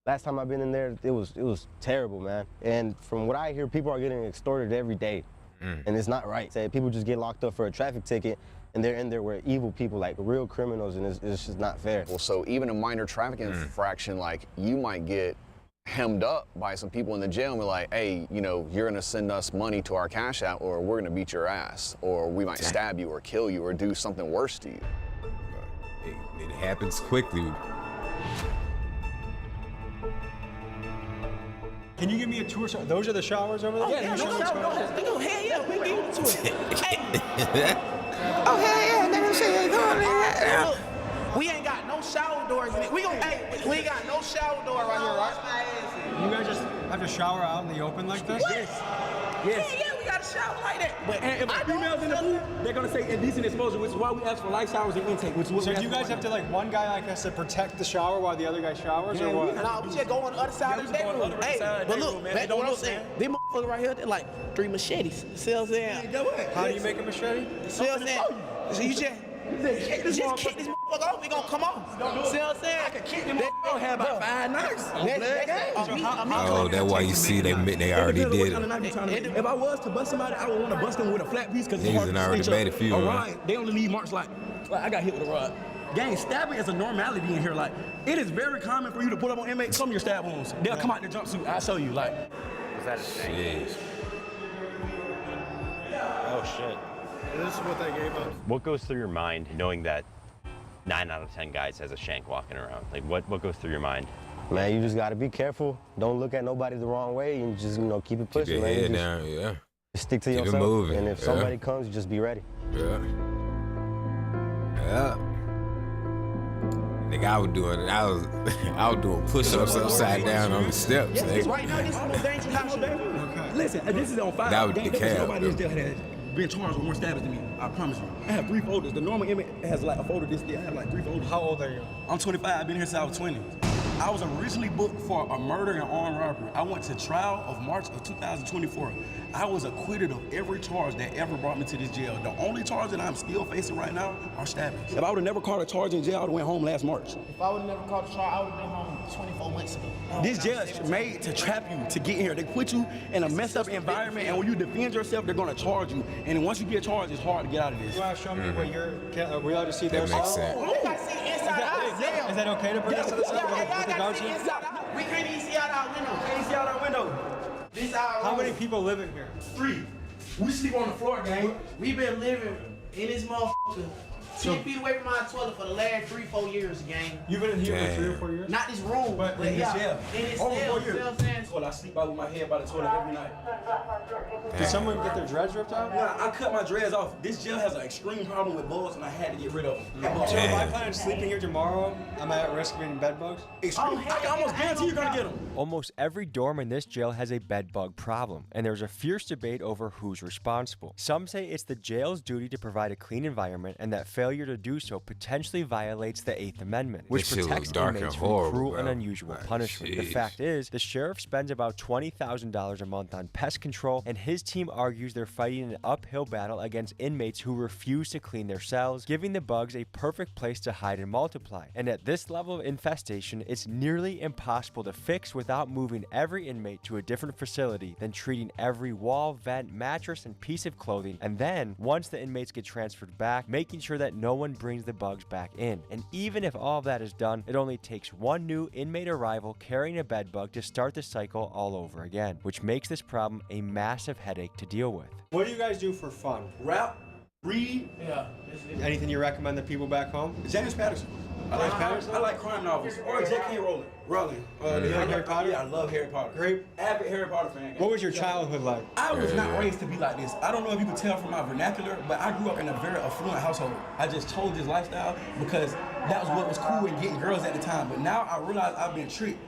Last time I've been in there, it was terrible, man. And from what I hear, people are getting extorted every day. And it's not right. Say people just get locked up for a traffic ticket and they're in there with evil people, like real criminals, and it's just not fair. Well, so even a minor traffic infraction, like you might get hemmed up by some people in the jail and be like, hey, you know, you're gonna send us money to our cash out or we're gonna beat your ass, or we might stab you or kill you or do something worse to you. It happens quickly. Can you give me a tour? Those are the showers over there? Yeah, no, hell yeah, we give it to it. Oh, hell yeah, let me see you going there. Look, we ain't got no shower doors in it. We ain't got no shower door right here, right? You guys just have to shower out in the open like this? Yes. Yeah, we got a shower like that. But And if a female's in the booth, they're gonna say indecent exposure, which is why we ask for light showers and intake. Which is what So we do you guys have to, like, one guy like us to protect the shower while the other guy showers, or what? Nah, we just go on the other side of the bedroom. Hey, but look, back to what I'm saying. These motherfuckers right here, they're like 3 machetes. See what I'm saying? How do you make a machete? See what I'm saying? So you just kick this motherfucker off, he gonna come off. See what I'm saying? I can kick him off. I don't have about 5 knives. Oh, that's why you see they already did it. If I was to bust somebody, I would want to bust them with a flat piece because it's Niggas hard done to already stitch made up. a few, A huh? rod, they only leave marks like I got hit with a rod. Gang, stabbing is a normality in here. Like, it is very common for you to pull up on inmates, some of your stab wounds. They'll come out in their jumpsuit. I'll show you. Like, Was that a shank? Jeez. Oh shit. This is what they gave us. What goes through your mind knowing that 9 out of 10 guys has a shank walking around? Like what goes through your mind? Man, you just gotta be careful. Don't look at nobody the wrong way and just, keep it pushing, Keep your man. head Just down, yeah. Just stick to Keep it yourself. moving, And if yeah. somebody comes, you just be ready. Yeah. Yeah. Nigga, I was doing push-ups upside down on the steps. Yes, Nigga. right now, this is the most dangerous house. Listen, this is on fire. That was the cab, Nobody in though. jail has been charged with more stabbings than me. I promise you. I have 3 folders. The normal inmate has like a folder this day. I have like 3 folders. How old are you? I'm 25. I've been here since I was 20. I was originally booked for a murder and armed robbery. I went to trial of March of 2024. I was acquitted of every charge that ever brought me to this jail. The only charge that I'm still facing right now are stabbings. If I would have never caught a charge in jail, I would have went home last March. If I would have never caught a charge, I would have been home 24 months ago. This jail is made to trap you to get in here. They put you in a messed up environment, and when you defend yourself, they're gonna charge you. And then once you get charged, it's hard to get out of this. You want to show me what you're? Are we allowed to see their makes cell? sense. We got to see inside our cell. Is that okay to bring us to the cell with the guards here? We can't even see out our window. Can't see out our window. This our How room. many people live in here? 3. We sleep on the floor, gang. We been living in this motherfucker 10 feet away from our toilet for the last 3-4 years, gang. You've been in here for 3 or 4 years? Not this room, but in this yeah, jail. in this Over cell. 4 You know years. what I'm saying? Well, I sleep out with my head by the toilet every night. Did someone get their dreads ripped out? Nah, I cut my dreads off. This jail has an extreme problem with bugs, and I had to get rid of them. So if I plan on sleeping here tomorrow, am I at risk of getting bed bugs? Extreme. I can almost guarantee you're gonna get them. Almost every dorm in this jail has a bed bug problem, and there's a fierce debate over who's responsible. Some say it's the jail's duty to provide a clean environment, and that failure to do so potentially violates the 8th Amendment, which This shit protects look dark inmates and from horrible, cruel and bro. unusual Like, punishment. The jeez. fact is, the sheriff spends about $20,000 a month on pest control, and his team argues they're fighting an uphill battle against inmates who refuse to clean their cells, giving the bugs a perfect place to hide and multiply. And at this level of infestation, it's nearly impossible to fix without moving every inmate to a different facility, then treating every wall, vent, mattress, and piece of clothing, and then, once the inmates get transferred back, making sure that no one brings the bugs back in. And even if all of that is done, it only takes one new inmate arrival carrying a bed bug to start the cycle all over again, which makes this problem a massive headache to deal with. What do you guys do for fun? Rap, read. Yeah. Anything you recommend the people back home? James Patterson. I like crime novels. Or J.K. Rowling. You like Harry Potter? Yeah, I love Harry Potter. Great. Avid Harry Potter fan. What was your childhood like? I was not raised to be like this. I don't know if you can tell from my vernacular, but I grew up in a very affluent household. I just chose this lifestyle because that was what was cool in getting girls at the time. But now I realize I've been tricked.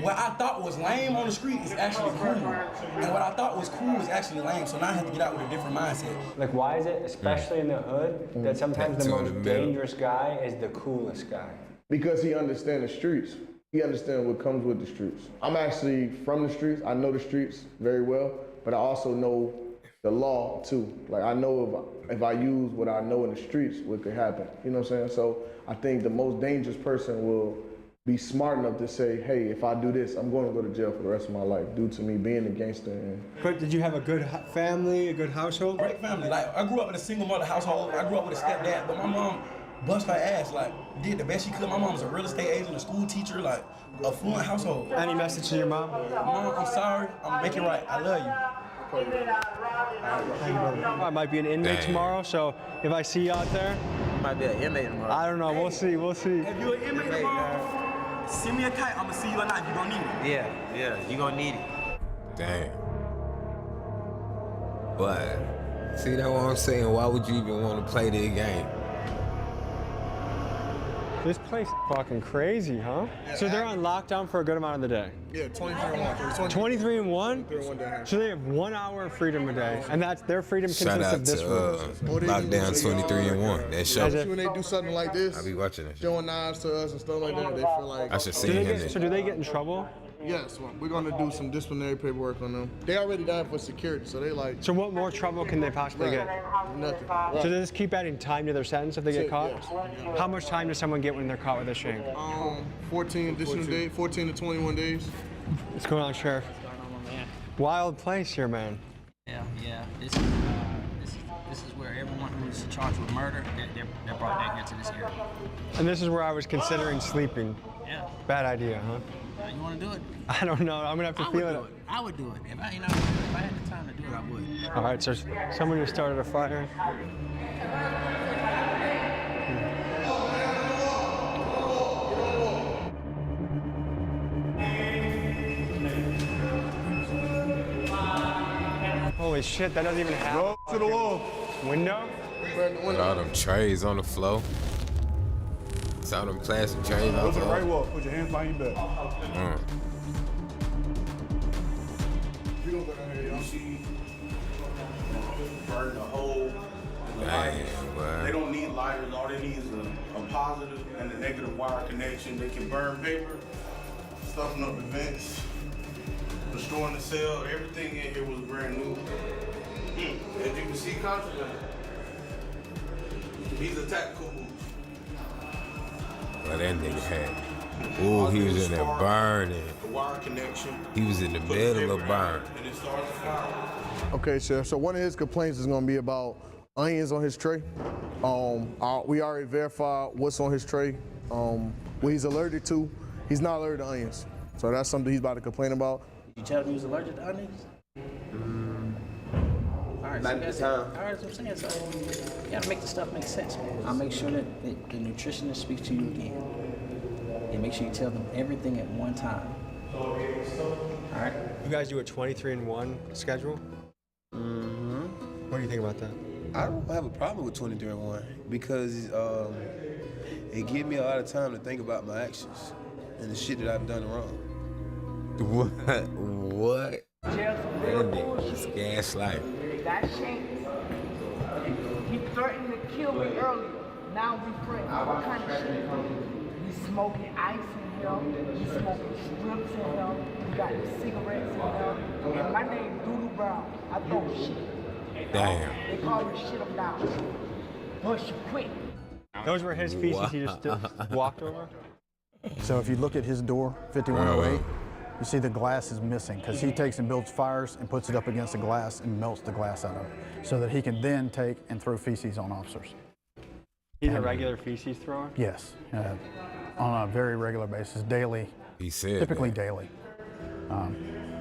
What I thought was lame on the street is actually cool. And what I thought was cool is actually lame. So now I have to get out with a different mindset. Like, why is it, especially in the hood, that sometimes the most dangerous guy is the coolest guy? Because he understands the streets. He understands what comes with the streets. I'm actually from the streets. I know the streets very well, but I also know the law too. Like, I know if I use what I know in the streets, what could happen. You know what I'm saying? So I think the most dangerous person will be smart enough to say, hey, if I do this, I'm going to go to jail for the rest of my life due to me being a gangster. But did you have a good family, a good household? Great family. Like, I grew up in a single mother household. I grew up with a stepdad, but my mom bust her ass, like, did the best she could. My mom's a real estate agent, a school teacher, like, affluent household. Any message to your mom? Mom, I'm sorry. I'm making it right. I love you. I might be an inmate tomorrow, so if I see you out there, might be an inmate tomorrow. I don't know. We'll see. We'll see. If you're an inmate tomorrow, send me a kite. I'm gonna see you at night. You gonna need it. Yeah, you gonna need it. Damn. But see, that's what I'm saying. Why would you even want to play this game? This place is fucking crazy, huh? Yeah, So they're on lockdown for a good amount of the day. Yeah, 23 and 1. 23 and 1? 23 and 1 down. So they have 1 hour of freedom a day, and that's their freedom Shout consists out of this room. to Lockdown 23 and 1. That show. When they do something like this, I be watching that shit. showing knives to us and stuff like that, they feel like I should see him. So do they get in trouble? Yes, well, we're gonna do some disciplinary paperwork on them. They already died for security, so they like. So what more trouble can they possibly Right. get? Nothing. So they just keep adding time to their sentence if they get caught? Yes. How much time does someone get when they're caught with a shank? 14 additional days, 14 to 21 days. What's going on, Sheriff? Wild place here, man. Yeah. This This is where everyone who's charged with murder, they're brought down here to this area. And this is where I was considering sleeping. Yeah. Bad idea, huh? You want to do it? I don't know. I'm gonna have to feel it. I would do it. If I had the time to do it, I would. All right, so someone who started a fire. Holy shit, that doesn't even have Go to the wall. Window? All them trays on the floor. Saw them plastic trays on Go the to the floor. right wall. Put your hands behind your back. You don't go down here, y'all. See, burn the hole. They don't need lighters. All they need is a positive and a negative wire connection. They can burn paper, stuffing up the vents, destroying the cell. Everything in here was brand new. As you can see, confident. These are tactical moves. Well, that nigga had. Ooh, he was in there burning. The wire connection. He was in the middle of burn. And it starts to fire. Okay, Sheriff. So one of his complaints is going to be about onions on his tray. We already verified what's on his tray. What he's allergic to. He's not allergic to onions. So that's something he's about to complain about. You tell me he was allergic to onions? All right, Not at the time. All right, that's what I'm saying. So you gotta make the stuff make sense, man. I'll make sure that the nutritionist speaks to you again. And make sure you tell them everything at one time. All right? You guys do a 23-in-1 schedule? Mm-hmm. What do you think about that? I don't have a problem with 23-in-1 because it gives me a lot of time to think about my actions and the shit that I've done wrong. What? That nigga was gaslight. That shit. He threatened to kill me earlier. Now we friends. What kind of shit? We smoking ice in here. We smoking strips in here. We got the cigarettes in here. And my name Doodoo Brown. I throw shit. Damn. They call me shit them down. Push quick. Those were his feces he just walked over? So if you look at his door, 5108, you see the glass is missing because he takes and builds fires and puts it up against the glass and melts the glass out of it so that he can then take and throw feces on officers. He's a regular feces thrower? Yes, on a very regular basis, daily. He said typically daily.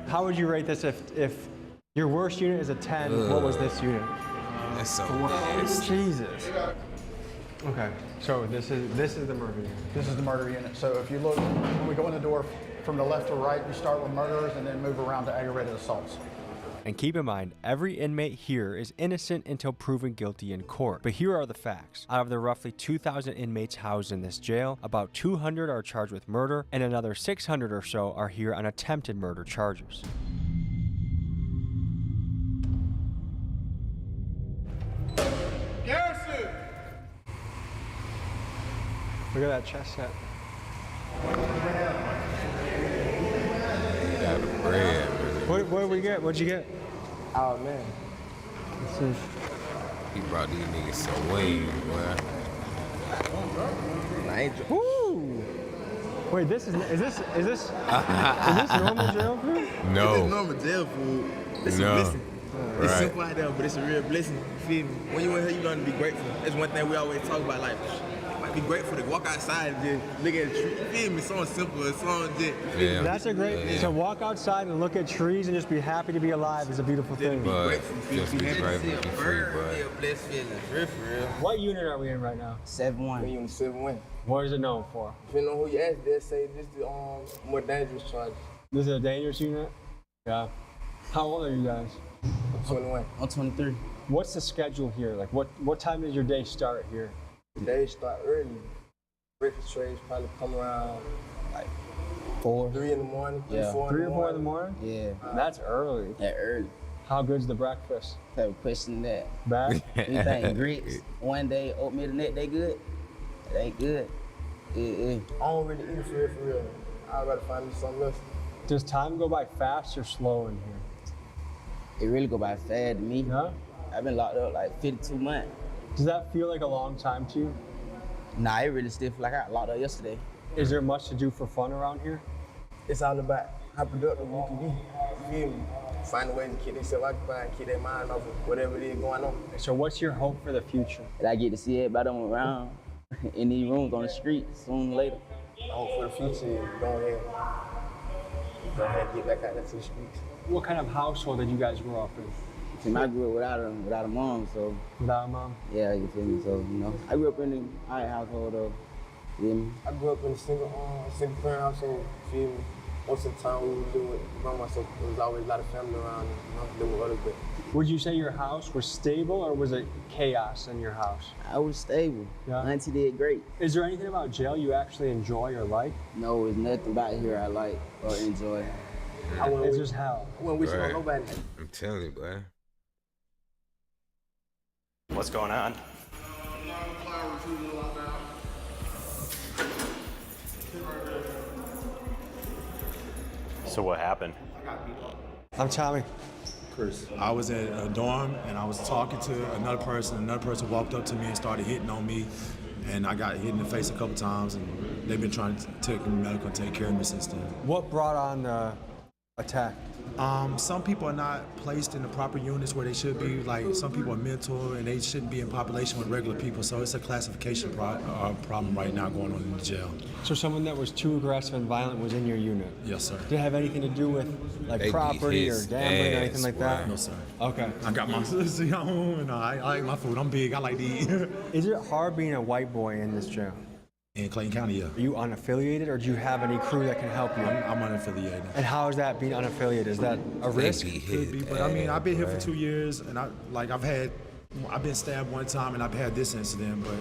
How would you rate this if your worst unit is a 10? What was this unit? That's so nasty. Jesus. Okay, so this is the murder unit. This is the murder unit. So if you look, when we go in the door from the left to right, you start with murderers and then move around to aggravated assaults. And keep in mind, every inmate here is innocent until proven guilty in court. But here are the facts. Out of the roughly 2,000 inmates housed in this jail, about 200 are charged with murder, and another 600 or so are here on attempted murder charges. Garrison! Look at that chest set. Got the bread. What did we get? What'd you get? Oh, man. He brought these niggas some wings, boy. Woo! Wait, this is this normal jail food? No. This is normal jail food. It's a blessing. It's simple out there, but it's a real blessing. You feel me? When you in here, you learn to be grateful. That's one thing we always talk about. Like, be grateful to walk outside and just look at a tree. You feel me? Something simple, something just. Yeah. That's a great. To walk outside and look at trees and just be happy to be alive is a beautiful thing. But just be grateful to be free, but. Blessed feeling, for real. What unit are we in right now? 7-1. We on 7-1. What is it known for? Depending on who you ask, they'll say this is the more dangerous charge. This is a dangerous unit? Yeah. How old are you guys? 21. I'm 23. What's the schedule here? Like, what time does your day start here? The day start early. Breakfast trays probably come around like 3 in the morning, 3 or 4 in the morning? Yeah. That's early. That early. How good's the breakfast? Type of question that. Bad? Anything grits, one day oatmeal the next day good. It ain't good. I don't really eat for real. I'd rather find me something else. Does time go by fast or slow in here? It really go by fast to me. Huh? I've been locked up like 52 months. Does that feel like a long time to you? Nah, it really still feel like I got locked up yesterday. Is there much to do for fun around here? It's all about how productive you can be. You feel me? find a way to keep themselves occupied, keep their mind off of whatever it is going on. So what's your hope for the future? That I get to see everybody I'm around in these rooms on the street sooner or later. I hope for the future is go ahead and get back out there to the streets. What kind of household did you guys grow up in? See, I grew up without a mom, so. Without a mom? Yeah, you feel me? So, you know, I grew up in an alright household, though. You feel me? I grew up in a single parent household, you feel me? Most of the time we would do it by myself. There was always a lot of family around, you know, dealing with others, but. Would you say your house was stable or was it chaos in your house? I was stable. Yeah. Auntie did great. Is there anything about jail you actually enjoy or like? No, there's nothing about here I like or enjoy. It's just hell. I wouldn't wish it on Right. nobody. I'm telling you, boy. What's going on? So what happened? I'm Tommy. Chris. I was at a dorm and I was talking to another person. Another person walked up to me and started hitting on me. And I got hit in the face a couple times and they've been trying to take me medical and take care of me since then. What brought on the attack? Some people are not placed in the proper units where they should be. Like some people are mental and they shouldn't be in population with regular people. So it's a classification problem right now going on in the jail. So someone that was too aggressive and violent was in your unit? Yes, sir. Did it have anything to do with like They beat property or his gambling or anything ass, like that? No, sir. Okay. I got my sister home and I like my food. I'm big. I like to eat. Is it hard being a white boy in this jail? In Clayton County, yeah. Are you unaffiliated or do you have any crew that can help you? I'm unaffiliated. And how is that being unaffiliated? Is that a risk? Could be, but I mean, I've been here for 2 years, and I've been stabbed one time, and I've had this incident. But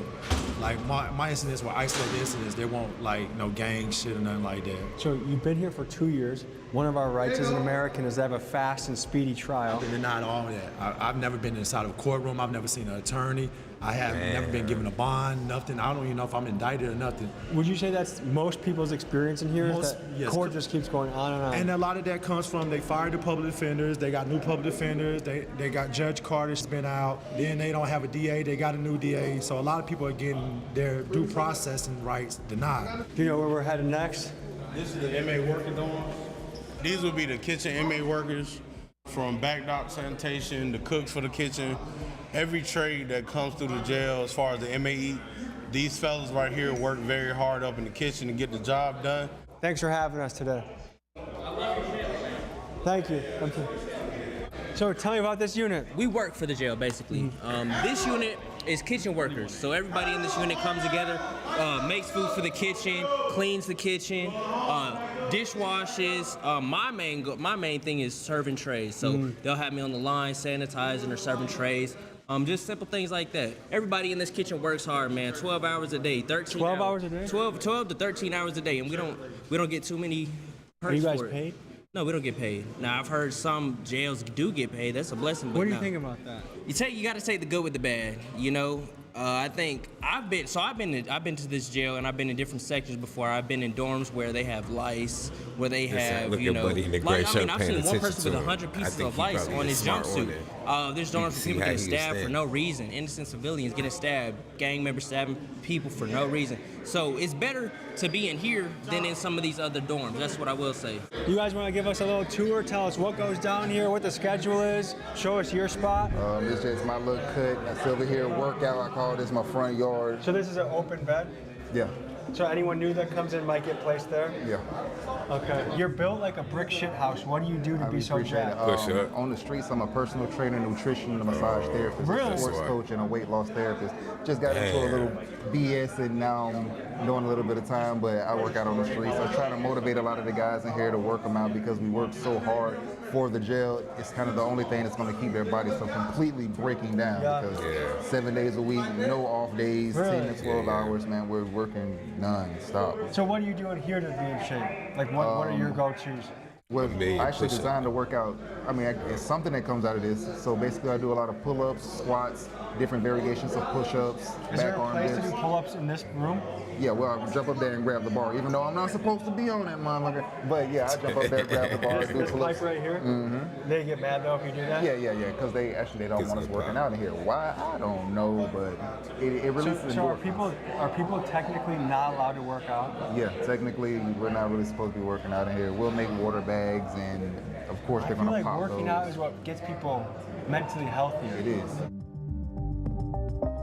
like my incidents were isolated incidents. They won't like no gang shit or nothing like that. So you've been here for 2 years. One of our rights as an American is to have a fast and speedy trial. They're not all that. I've never been inside of a courtroom. I've never seen an attorney. I have never been given a bond, nothing. I don't even know if I'm indicted or nothing. Would you say that's most people's experience in here? Is that yes. court just keeps going on and on? And a lot of that comes from they fired the public defenders. They got new public defenders. They got Judge Carter's been out. Then they don't have a DA. They got a new DA. So a lot of people are getting their due processing rights denied. Do you know where we're headed next? This is the inmate working dorm. These will be the kitchen inmate workers, from back dock sanitation, the cooks for the kitchen, every trade that comes through the jail as far as the inmate eat. These fellas right here work very hard up in the kitchen to get the job done. Thanks for having us today. Thank you. So tell me about this unit. We work for the jail, basically. This unit is kitchen workers. So everybody in this unit comes together, makes food for the kitchen, cleans the kitchen, dishwashes. My main thing is serving trays. So they'll have me on the line, sanitizing or serving trays. Just simple things like that. Everybody in this kitchen works hard, man. 12 hours a day, 13 12 hours a day? 12 to 13 hours a day, and we don't get too many perks. Are you guys for it. paid? No, we don't get paid. Now I've heard some jails do get paid. That's a blessing. But What do you no. think about that? You got to take the good with the bad. You know, I think I've been to this jail and I've been in different sections before. I've been in dorms where they have lice, where they have look at Buddy in the gray shirt I've paying seen one attention person to with him. 100 I pieces think of he lice probably on is his smart on jumpsuit. There's You dorms can where see people how getting he was stabbed for standing. no reason. Innocent civilians getting stabbed, gang members stabbing people for no reason. So it's better to be in here than in some of these other dorms. That's what I will say. You guys want to give us a little tour? Tell us what goes down here, what the schedule is. Show us your spot. This is my little cut. I sit over here, workout. I call this my front yard. So this is an open bed? Yeah. So anyone new that comes in might get placed there? Yeah. Okay. You're built like a brick shit house. What do you do to be so jacked? On the streets, I'm a personal trainer, nutrition, and massage therapist, Really? a sports coach, and a weight loss therapist. Just got into a little BS, and now I'm doing a little bit of time, but I work out on the streets. I try to motivate a lot of the guys in here to work them out because we work so hard for the jail. It's kind of the only thing that's going to keep their bodies from completely breaking down because 7 days a week, no off days, Really? 10 to 12 hours, man. We're working non-stop. So what are you doing here to be in shape? Like what are your go-tos? Well, I actually designed to work out. I mean, it's something that comes out of this. So basically, I do a lot of pull-ups, squats, different variations of push-ups, Is there back a arm place to dips. do pull-ups in this room? Yeah, well, I jump up there and grab the bar, even though I'm not supposed to be on that motherfucker. But yeah, I jump up there, grab the bar, do This pull-ups. pipe right here? They get mad though if you do that? Yeah, because they don't want us working out in here. Why? I don't know, but it releases So are endorphins. people technically not allowed to work out? Yeah, technically, we're not really supposed to be working out in here. We'll make water bags and of course they're I feel gonna like pop working those. out is what gets people mentally healthier. It is.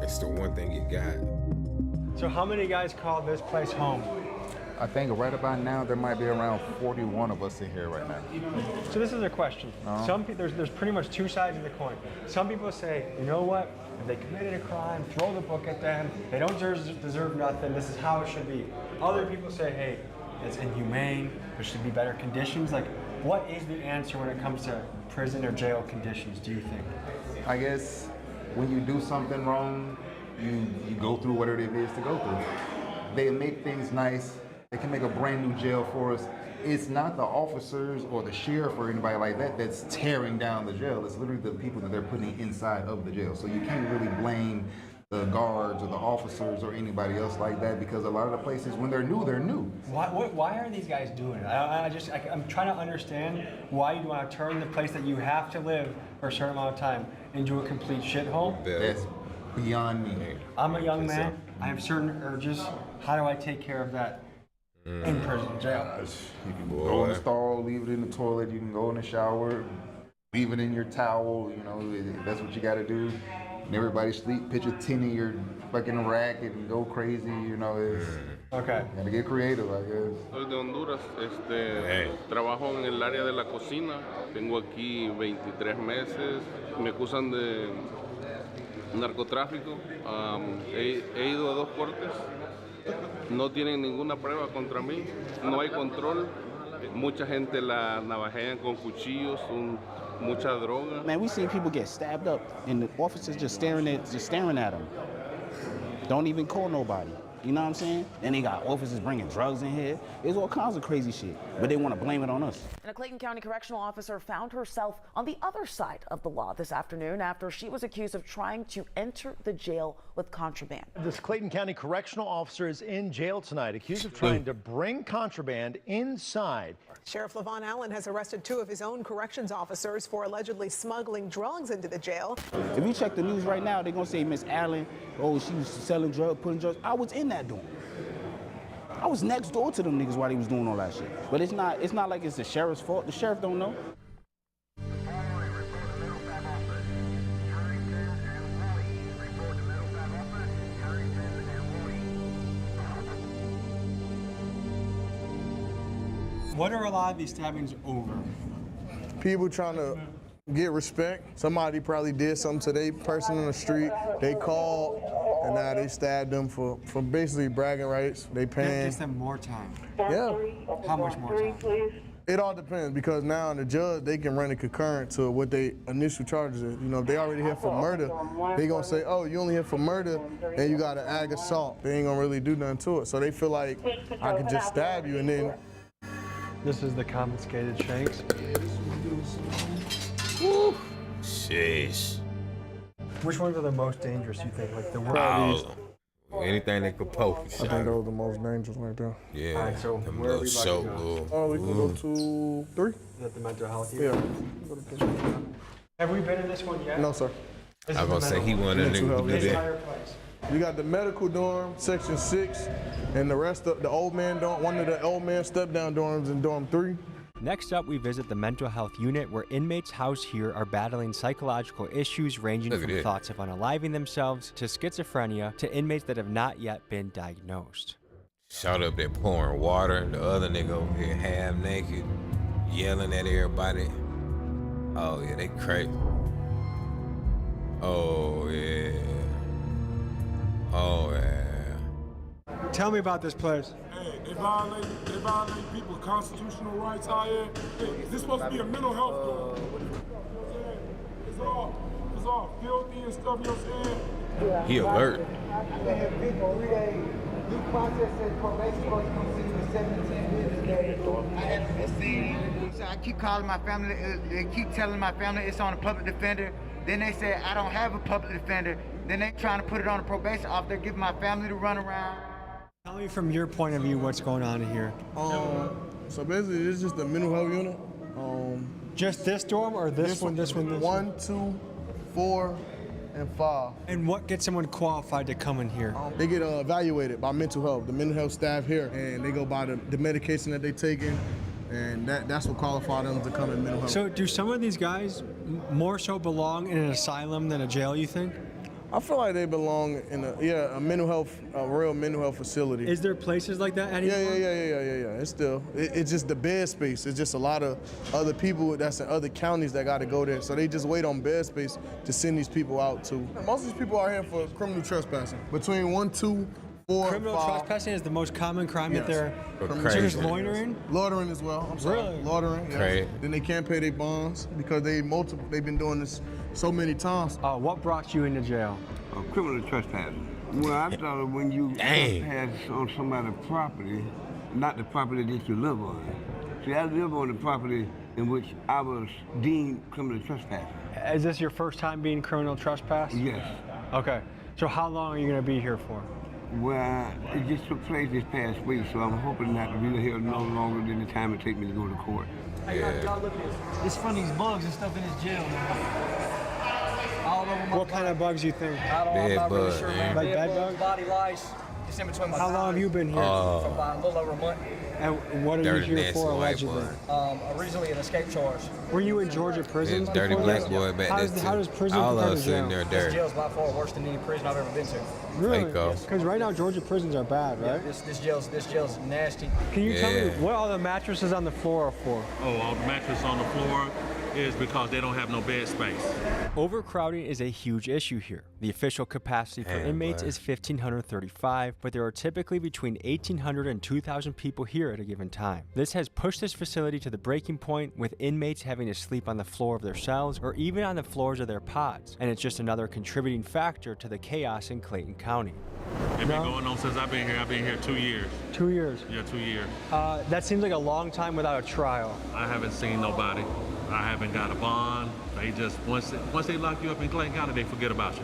It's the one thing you got. So how many guys call this place home? I think right about now there might be around 41 of us in here right now. So this is a question. Some there's pretty much two sides of the coin. Some people say, you know what? If they committed a crime, throw the book at them. They don't deserve nothing. This is how it should be. Other people say, hey, it's inhumane. There should be better conditions. Like, what is the answer when it comes to prison or jail conditions, do you think? I guess when you do something wrong, you go through whatever it is to go through. They make things nice. They can make a brand new jail for us. It's not the officers or the sheriff or anybody like that that's tearing down the jail. It's literally the people that they're putting inside of the jail. So you can't really blame the guards or the officers or anybody else like that, because a lot of the places, when they're new, they're new. Why are these guys doing it? I'm trying to understand why you want to turn the place that you have to live for a certain amount of time into a complete shithole. That's beyond me. I'm a young man. I have certain urges. How do I take care of that in prison, jail? You can go in the stall, leave it in the toilet. You can go in the shower, leave it in your towel. You know, if that's what you got to do. And everybody sleep, pitch a tin in your fucking rack and go crazy. You know, it's gotta get creative, I guess. Soy de Honduras, trabajo en el área de la cocina, tengo aquí 23 meses, me acusan de narcotráfico, he ido a 2 cortes, no tienen ninguna prueba contra mí, no hay control, mucha gente la navajean con cuchillos, mucha droga. Man, we seen people get stabbed up and the officers just staring at them. Don't even call nobody. You know what I'm saying? Then they got officers bringing drugs in here. There's all kinds of crazy shit, but they want to blame it on us. And a Clayton County correctional officer found herself on the other side of the law this afternoon after she was accused of trying to enter the jail with contraband. This Clayton County correctional officer is in jail tonight, accused of trying to bring contraband inside. Sheriff Levon Allen has arrested 2 of his own corrections officers for allegedly smuggling drugs into the jail. If you check the news right now, they're gonna say Miss Allen, oh, she was selling drugs, putting drugs. I was in that dorm. I was next door to them niggas while they was doing all that shit. But it's not like it's the sheriff's fault. The sheriff don't know. What are a lot of these stabbings over? People trying to get respect. Somebody probably did something to their person on the street. They called, and now they stabbed them for basically bragging rights. They paying. That gives them more time. Yeah. How much more time? It all depends, because now the judge, they can run it concurrent to what they initial charges is. You know, if they already here for murder, they gonna say, oh, you only here for murder, and you got an ag assault. They ain't gonna really do nothing to it. So they feel like I could just stab you and then. This is the confiscated shanks. Woo. Sheesh. Which ones are the most dangerous, you think? Like the Anything that could poke. I think those are the most dangerous right there. Yeah. All right, so them where are little we about soap to go? little. Oh, we can go to 3. Is that the mental health Yeah. unit? Have we been in this one yet? No, sir. This I is was the gonna say he mental wanted Mental to health. do This that. entire place. You got the medical dorm, section 6, and the rest of the old man dorm, one of the old man step-down dorms in dorm 3. Next up, we visit the mental health unit where inmates housed here are battling psychological issues ranging Look at from it. thoughts of unaliving themselves to schizophrenia to inmates that have not yet been diagnosed. Shot up there pouring water, the other nigga over here half naked, yelling at everybody. Oh yeah, they crazy. Oh yeah. Oh yeah. Tell me about this place. Hey, they violate people's constitutional rights out here. Hey, is this supposed to be a mental health door? It's all filthy and stuff, you know what I'm saying? He alert. They have been 3-day due process and probation supposed to come see you in 17 business days. I haven't been seen. So I keep calling my family. They keep telling my family it's on a public defender. Then they say I don't have a public defender. Then they trying to put it on a probation officer. They're giving my family to run around. Tell me from your point of view what's going on here. So basically, it's just a mental health unit. Just this dorm or this one, this one, this one? 1, 2, 4, and 5. And what gets someone qualified to come in here? They get evaluated by mental health, the mental health staff here, and they go by the medication that they taking, and that's what qualified them to come in mental health. So do some of these guys more so belong in an asylum than a jail, you think? I feel like they belong in a real mental health facility. Is there places like that anymore? Yeah. It's just the bed space. It's just a lot of other people that's in other counties that got to go there. So they just wait on bed space to send these people out too. Most of these people are here for criminal trespassing. Between 1, 2, 4, Criminal 5. trespassing is the most common crime that they're. Criminal So just trespassing. loitering? Loitering as well. I'm sorry. Really? Loitering. Yes. Crazy. Then they can't pay their bonds because they've been doing this so many times. What brought you into jail? Criminal trespassing. Well, I thought of when you trespass on somebody's property, not the property that you live on. See, I live on the property in which I was deemed criminal trespassing. Is this your first time being criminal trespass? Yes. Okay. So how long are you going to be here for? Well, it just took place this past week, so I'm hoping not to be here no longer than the time it takes me to go to court. Hey, y'all look at this. It's from these bugs and stuff in this jail, man. All over my What kind of bugs you think? I'm not really sure, man. Like bed bugs, bugs? body lice. It's in between my How long have you been here? For about a little over a month. And what are you here for allegedly? Originally an escape charge. Were you in Georgia prisons? Dirty before black this? boy back How there does, too. how does prison All compare of to us in jail? there This dirty. jail's by far worse than any prison I've ever been to. Really? Waco. Because right now Georgia prisons are bad, right? Yeah, this jail's nasty. Can you tell me what all the mattresses on the floor are for? Oh, all the mattress on the floor is because they don't have no bed space. Overcrowding is a huge issue here. The official capacity for inmates is 1,535, but there are typically between 1,800 and 2,000 people here at a given time. This has pushed this facility to the breaking point, with inmates having to sleep on the floor of their cells or even on the floors of their pods, and it's just another contributing factor to the chaos in Clayton County. It's been going on since I've been here. I've been here 2 years. 2 years? Yeah, 2 years. That seems like a long time without a trial. I haven't seen nobody. I haven't got a bond. They just, once they lock you up in Clayton County, they forget about you.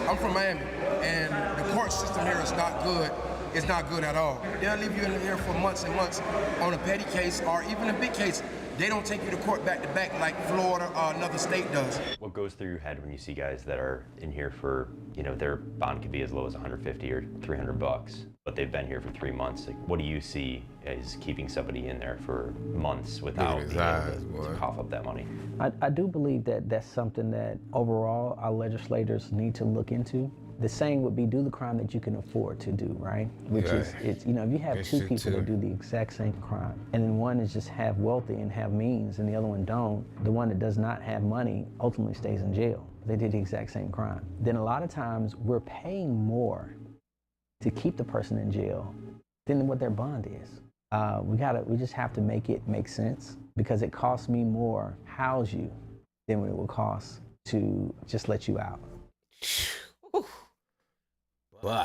I'm from Miami, and the court system here is not good. It's not good at all. They'll leave you in here for months and months on a petty case or even a big case. They don't take you to court back to back like Florida or another state does. What goes through your head when you see guys that are in here for, their bond could be as low as 150 or 300 bucks, but they've been here for 3 months? Like, what do you see as keeping somebody in there for months without being able to cough up that money? I do believe that that's something that overall our legislators need to look into. The saying would be, do the crime that you can afford to do, right? Which is, if you have two people that do the exact same crime, and then one is just half wealthy and have means, and the other one don't, the one that does not have money ultimately stays in jail. They did the exact same crime. Then a lot of times we're paying more to keep the person in jail than what their bond is. We just have to make it make sense, because it costs me more to house you than what it would cost to just let you out. Boy,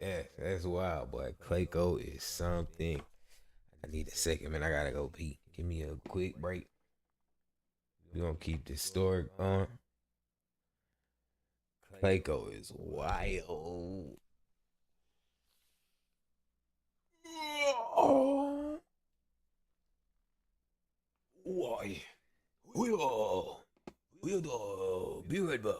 that's wild, boy. Clayco is something. I need a second, man. I gotta go pee. Give me a quick break. We're gonna keep this story going. Clayco is wild. Oh. Why? We'll be right back.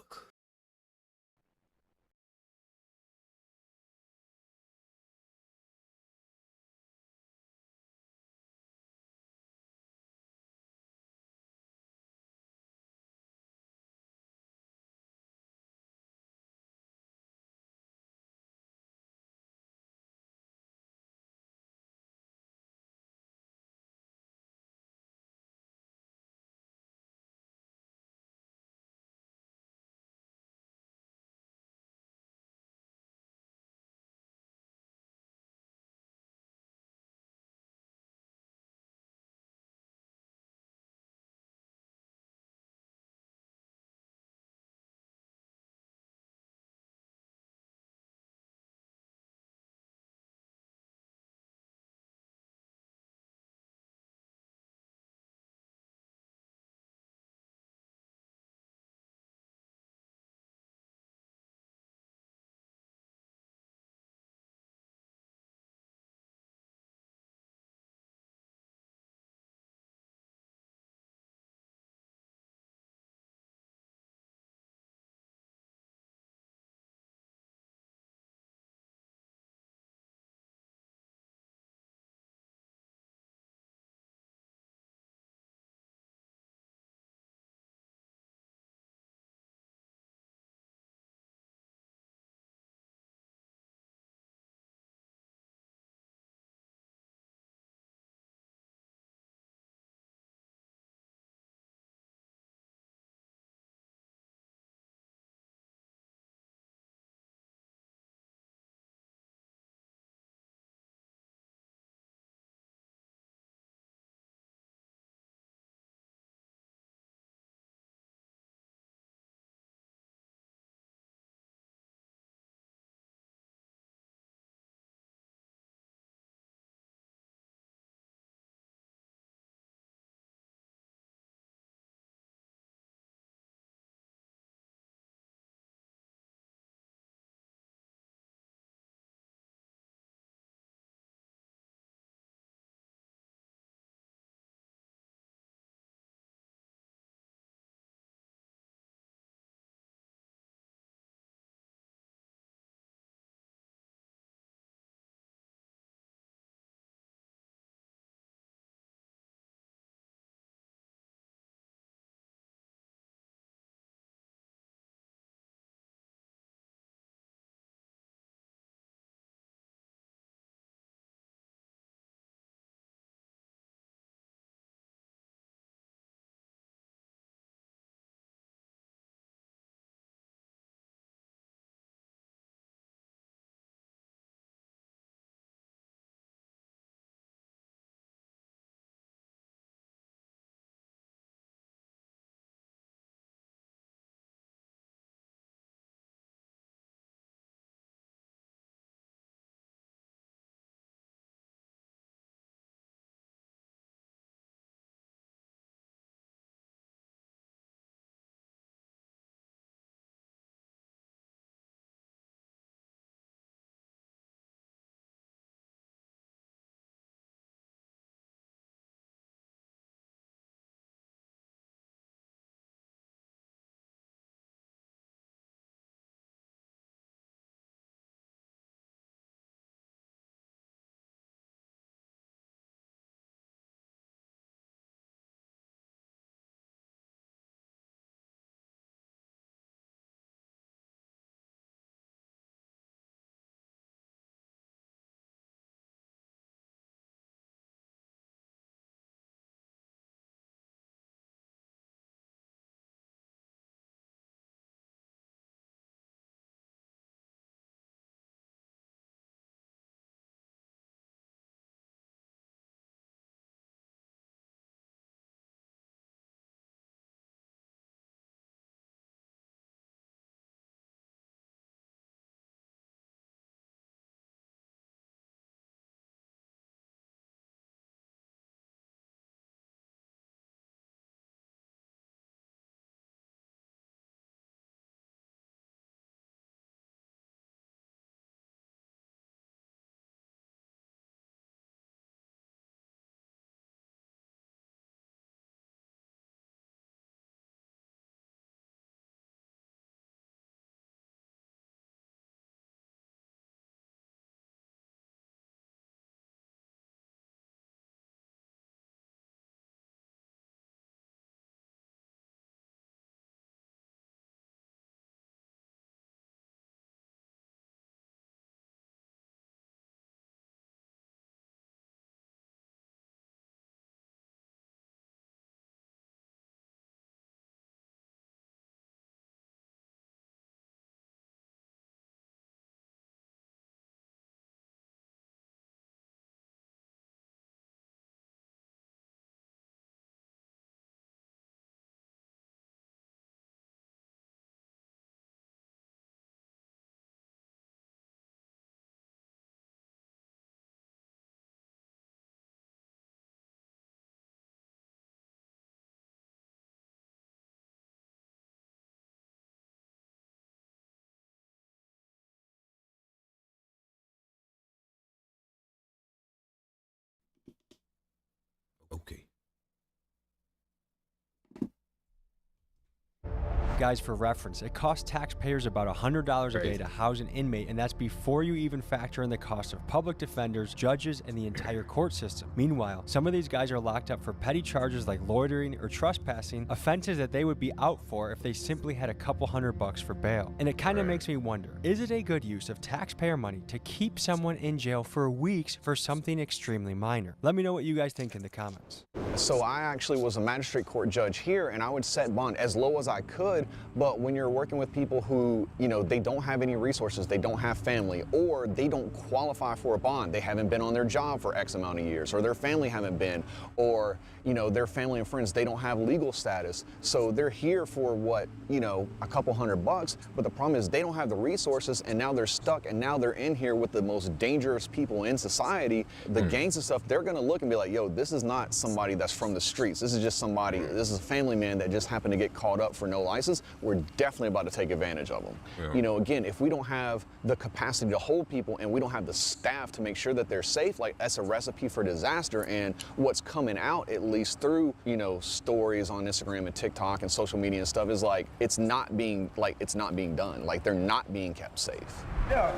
Guys, for reference, it costs taxpayers about $100 a day to house an inmate, and that's before you even factor in the cost of public defenders, judges, and the entire court system. Meanwhile, some of these guys are locked up for petty charges like loitering or trespassing, offenses that they would be out for if they simply had a couple $100 for bail. And it kind of makes me wonder, is it a good use of taxpayer money to keep someone in jail for weeks for something extremely minor? Let me know what you guys think in the comments. So I actually was a magistrate court judge here, and I would set bond as low as I could, but when you're working with people who, you know, they don't have any resources, they don't have family, or they don't qualify for a bond, they haven't been on their job for X amount of years, or their family haven't been, or, you know, their family and friends, they don't have legal status, so they're here for what, you know, a couple $100, but the problem is they don't have the resources, and now they're stuck, and now they're in here with the most dangerous people in society. The gangs and stuff, they're gonna look and be like, yo, this is not somebody that's from the streets. This is just somebody, this is a family man that just happened to get caught up for no license. We're definitely about to take advantage of them. Yeah. You know, again, if we don't have the capacity to hold people and we don't have the staff to make sure that they're safe, like that's a recipe for disaster. And what's coming out, at least through, you know, stories on Instagram and TikTok and social media and stuff, is like, it's not being done. Like, they're not being kept safe. Yeah,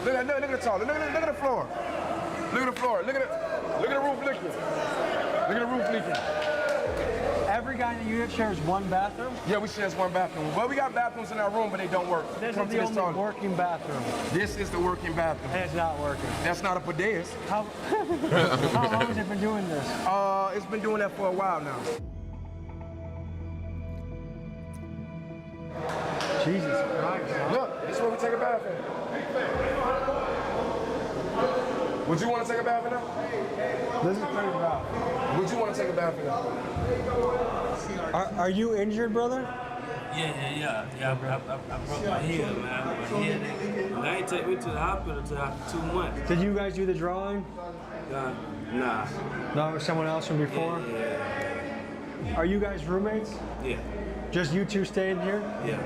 look at the toilet, look at the floor. Look at the floor, look at the roof leaking. Look at the roof leaking. Every guy in the unit shares one bathroom? Yeah, we share one bathroom. Well, we got bathrooms in our room, but they don't work. This is the only working bathroom. This is the working bathroom. And it's not working. That's not a bidet. How long has it been doing this? It's been doing that for a while now. Jesus Christ. Look, this is where we take a bath in. Would you want to take a bath in there? This is pretty rough. Would you want to take a bath in there? Are you injured, brother? Yeah. I broke my heel, man. My head. And they ain't take me to the hospital until after 2 months. Did you guys do the drawing? Nah. No, it was someone else from before? Yeah. Are you guys roommates? Yeah. Just you two staying here? Yeah.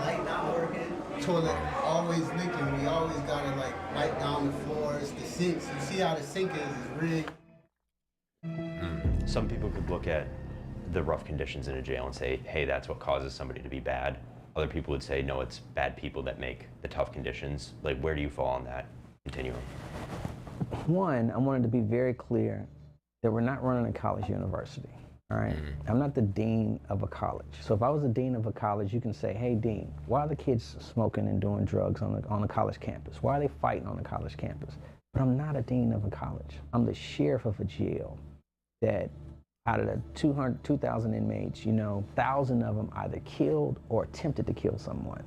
Light not working, toilet always leaking. We always gotta like wipe down the floors, the sinks. You see how the sink is rigged. Some people could look at the rough conditions in a jail and say, hey, that's what causes somebody to be bad. Other people would say, no, it's bad people that make the tough conditions. Like, where do you fall on that continuum? One, I wanted to be very clear that we're not running a college university. All right, I'm not the dean of a college. So if I was the dean of a college, you can say, hey, dean, why are the kids smoking and doing drugs on a college campus? Why are they fighting on a college campus? But I'm not a dean of a college. I'm the sheriff of a jail that out of the 2,000 inmates, you know, 1,000 of them either killed or attempted to kill someone.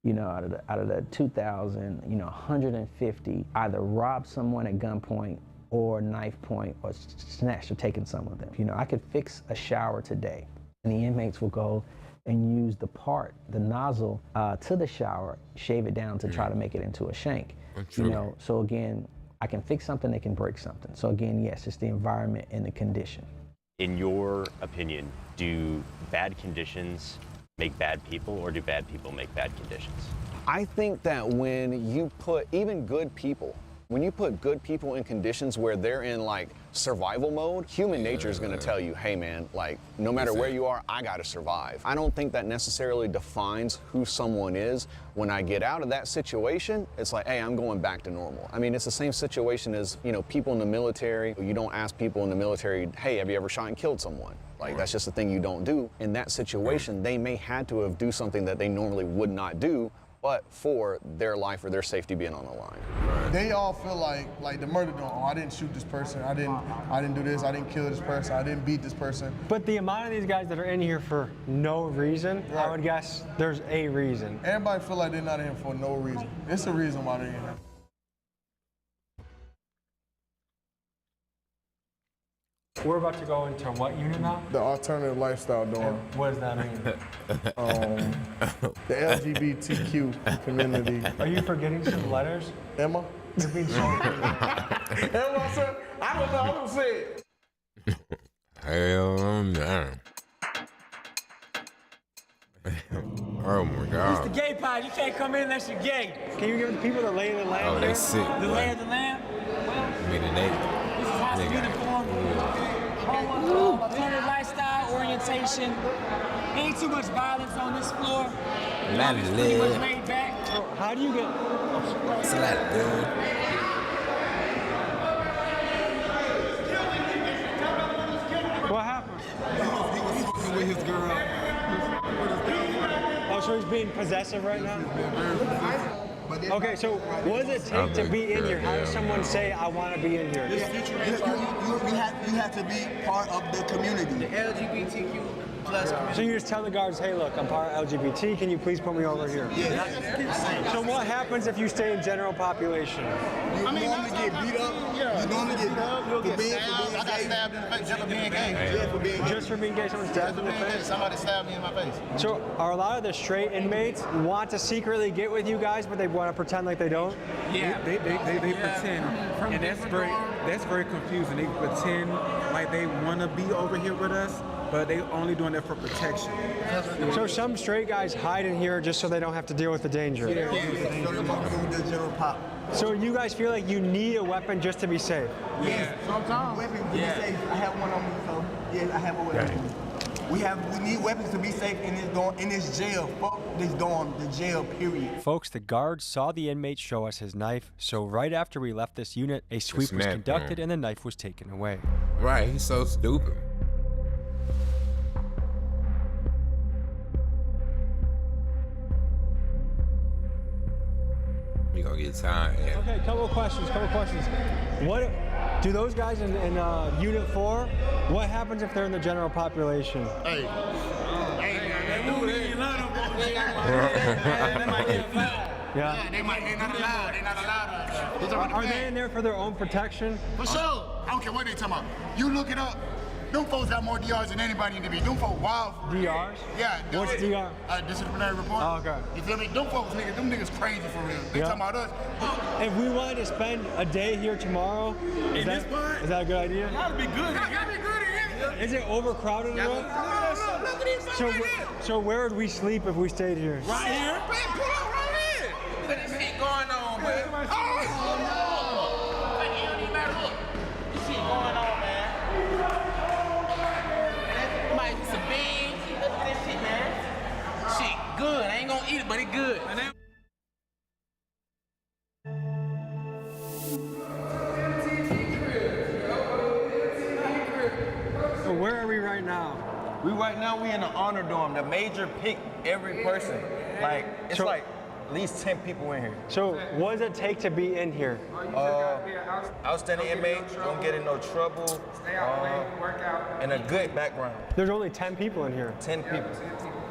You know, out of the 2,000, you know, 150 either robbed someone at gunpoint or knife point, or snatched or taken some of them. You know, I could fix a shower today, and the inmates will go and use the nozzle to the shower, shave it down to try to make it into a shank. You know, so again, I can fix something, they can break something. So again, yes, it's the environment and the condition. In your opinion, do bad conditions make bad people, or do bad people make bad conditions? I think that when you put even good people, when you put good people in conditions where they're in like survival mode, human nature is gonna tell you, hey man, like no matter where you are, I gotta survive. I don't think that necessarily defines who someone is. When I get out of that situation, it's like, hey, I'm going back to normal. I mean, it's the same situation as, you know, people in the military. You don't ask people in the military, hey, have you ever shot and killed someone? Like, that's just a thing you don't do. In that situation, they may had to have do something that they normally would not do, but for their life or their safety being on the line. They all feel like the murder don't. Oh, I didn't shoot this person. I didn't do this. I didn't kill this person. I didn't beat this person. But the amount of these guys that are in here for no reason, I would guess there's a reason. Everybody feel like they're not in here for no reason. It's a reason why they're in here. We're about to go into what unit now? The alternative lifestyle dorm. What does that mean? The LGBTQ community. Are you forgetting some letters? Emma? You're being so Emma, sir, I don't know how to say it. Hell no. Oh my God. It's the gay pod. You can't come in unless you're gay. Can you give the people the lay of the land? Oh, they sick. The lay of the land? I mean, This is house uniform. Alternative lifestyle, orientation. Ain't too much violence on this floor. Lot of It's pretty much love. laid back. How do you get? It's a lot of good. What happened? He was fucking with his girl. Oh, so he's being possessive right now? Okay, so what does it take to be in here? How does someone say, I want to be in here? You have to be part of the community. The LGBTQ plus community. So you just tell the guards, hey, look, I'm part of LGBT. Can you please put me over here? Yeah. So what happens if you stay in general population? You normally get beat up. You normally get beat up. You'll get stabbed. I got stabbed in the face just for being gay. Yeah, for being gay. Just for being gay, someone stabbed in the face? Somebody stabbed me in my face. So are a lot of the straight inmates want to secretly get with you guys, but they want to pretend like they don't? Yeah, they pretend, and that's very confusing. They pretend like they want to be over here with us, but they only doing that for protection. So some straight guys hide in here just so they don't have to deal with the danger. So you guys feel like you need a weapon just to be safe? Yeah. Sometimes. Weapons to be safe. I have one on me, so yes, I have a weapon. We need weapons to be safe in this jail. Fuck this dorm, the jail, period. Folks, the guards saw the inmate show us his knife, so right after we left this unit, a sweep was conducted and the knife was taken away. Right, he's so stupid. You gonna get time, yeah. Okay, couple of questions. What do those guys in Unit 4, what happens if they're in the general population? Hey. Yeah. They're not allowed. They're not allowed. Are they in there for their own protection? For sure. I don't care what they talking about. You look it up. Them folks got more DRs than anybody need to be. Them folks wild. DRs? Yeah. What's DR? Disciplinary report. Oh, okay. You feel me? Them folks, them niggas crazy for real. They talking about us. If we wanted to spend a day here tomorrow, is that a good idea? That'd be good. That'd be good in here. Is it overcrowded enough? Look at these folks right here. So where would we sleep if we stayed here? Right here. Man, pull up right here. Look at this shit going on, man. Oh, no. It don't even matter. Look. This shit going on, man. Might be some beans. Look at this shit, man. Shit good. I ain't gonna eat it, but it good. So where are we right now? We in the honor dorm. The major pick every person. Like, it's like at least 10 people in here. So what does it take to be in here? Outstanding inmate, don't get in no trouble, and a good background. There's only 10 people in here. 10 people.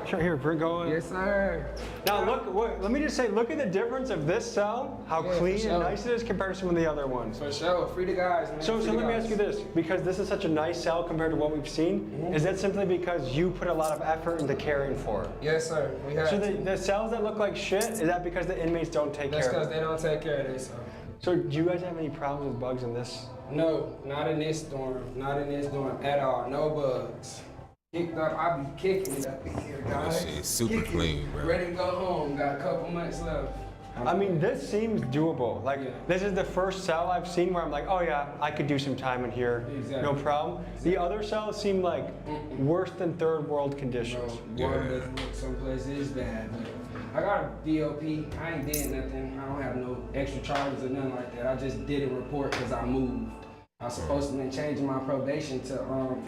Sure, here, bring going. Yes, sir. Now let me just say, look at the difference of this cell, how clean and nice it is compared to some of the other ones. For sure, free the guys, man. So let me ask you this, because this is such a nice cell compared to what we've seen, is that simply because you put a lot of effort into caring for it? Yes, sir. We have So the cells that look like shit, is that because the inmates don't take care of it? That's because they don't take care of this. So do you guys have any problems with bugs in this? No, not in this dorm. Not in this dorm at all. No bugs. Kicked up, I be kicking it up in here, guys. That shit's super clean, bro. Ready to go home. Got a couple months left. I mean, this seems doable. Like, this is the first cell I've seen where I'm like, oh yeah, I could do some time in here, no problem. The other cells seem like worse than third world conditions. Water doesn't look someplace is bad. I got a DOP. I ain't did nothing. I don't have no extra charges or nothing like that. I just did a report because I moved. I was supposed to be changing my probation to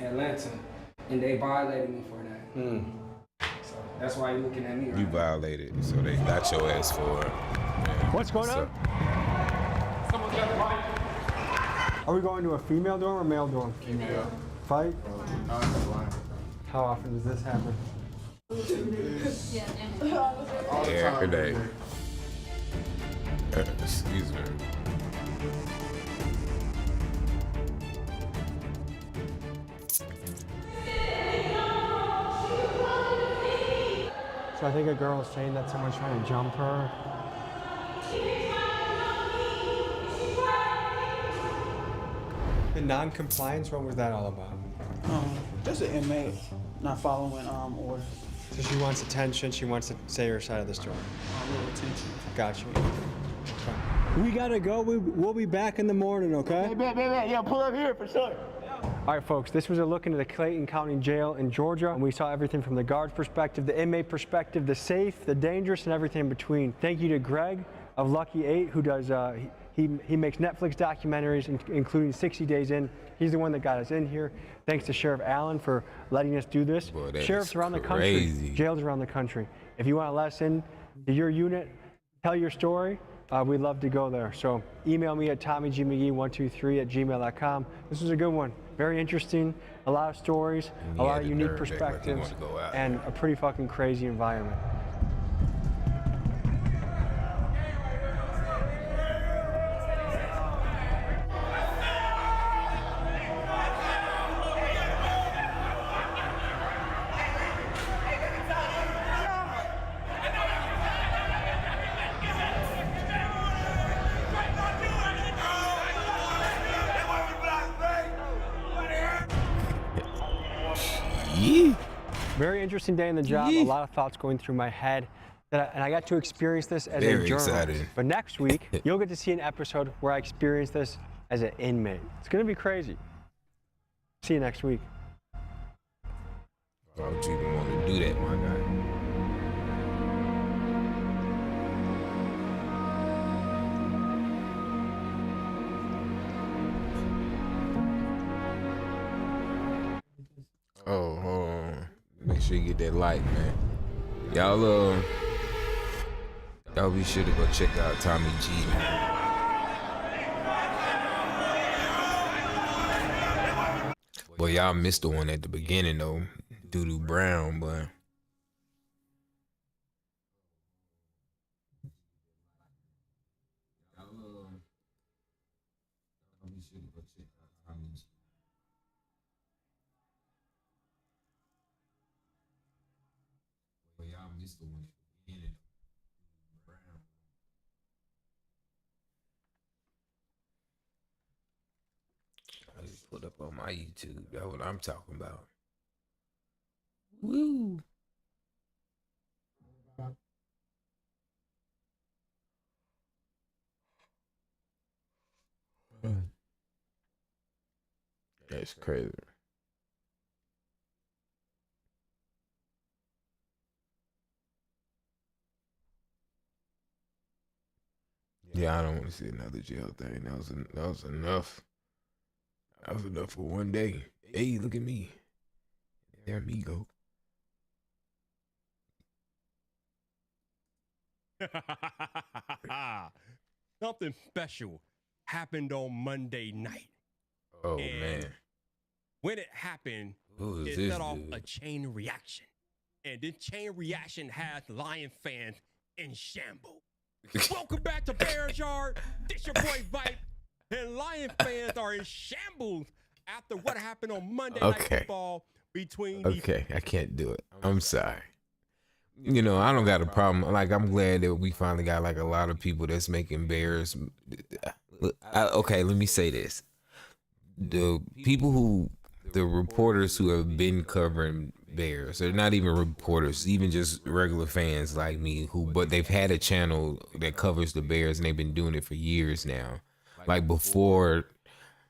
Atlanta, and they violated me for that. So that's why you're looking at me right You violated, so they got your ass for it. Yeah. What's going on? Someone's got the mic. Are we going to a female dorm or male dorm? Female. Fight? How often does this happen? Every day. Excuse me. So I think a girl is saying that someone's trying to jump her. The non-compliance, what was that all about? Just an inmate not following orders. So she wants attention, she wants to say her side of the story. A little attention. Got you. Okay. We gotta go, we'll be back in the morning, okay? Hey, yeah, pull up here for sure. All right, folks, this was a look into the Clayton County Jail in Georgia, and we saw everything from the guard's perspective, the inmate perspective, the safe, the dangerous, and everything in between. Thank you to Greg of Lucky 8, who does, he makes Netflix documentaries, including 60 Days In. He's the one that got us in here. Thanks to Sheriff Allen for letting us do this. Boy, Sheriffs around the country, jails around the country. If you want to let us in to your unit, tell your story, we'd love to go there. So email me at TommyGMcGee123@gmail.com. This was a good one. Very interesting, a lot of stories, a lot of unique perspectives, and a pretty fucking crazy environment. Very interesting day in the job. A lot of thoughts going through my head. And I got to experience this as a journalist. Excited. But next week, you'll get to see an episode where I experience this as an inmate. It's going to be crazy. See you next week. I don't even want to do that, my guy. Oh, hold on. Make sure you get that like, man. Y'all be sure to go check out Tommy G, man. Well, y'all missed the one at the beginning, though. Doodoo Brown, but... I just put up on my YouTube. That's what I'm talking about. Woo! That's crazy. Yeah, I don't want to see another jail thing. That was enough. That was enough for one day. Hey, look at me. There me go. Something special happened on Monday night. Oh, man. When it happened, it set off a chain reaction. And this chain reaction has Lion fans in shambles. Welcome back to Bears Yard. This your boy Vipe. And Lion fans are in shambles after what happened on Monday Night Football between Okay, I can't do it. I'm sorry. You know, I don't got a problem. Like, I'm glad that we finally got, like, a lot of people that's making Bears. Okay, let me say this. The reporters who have been covering Bears, they're not even reporters, even just regular fans like me, but they've had a channel that covers the Bears, and they've been doing it for years now. Like, before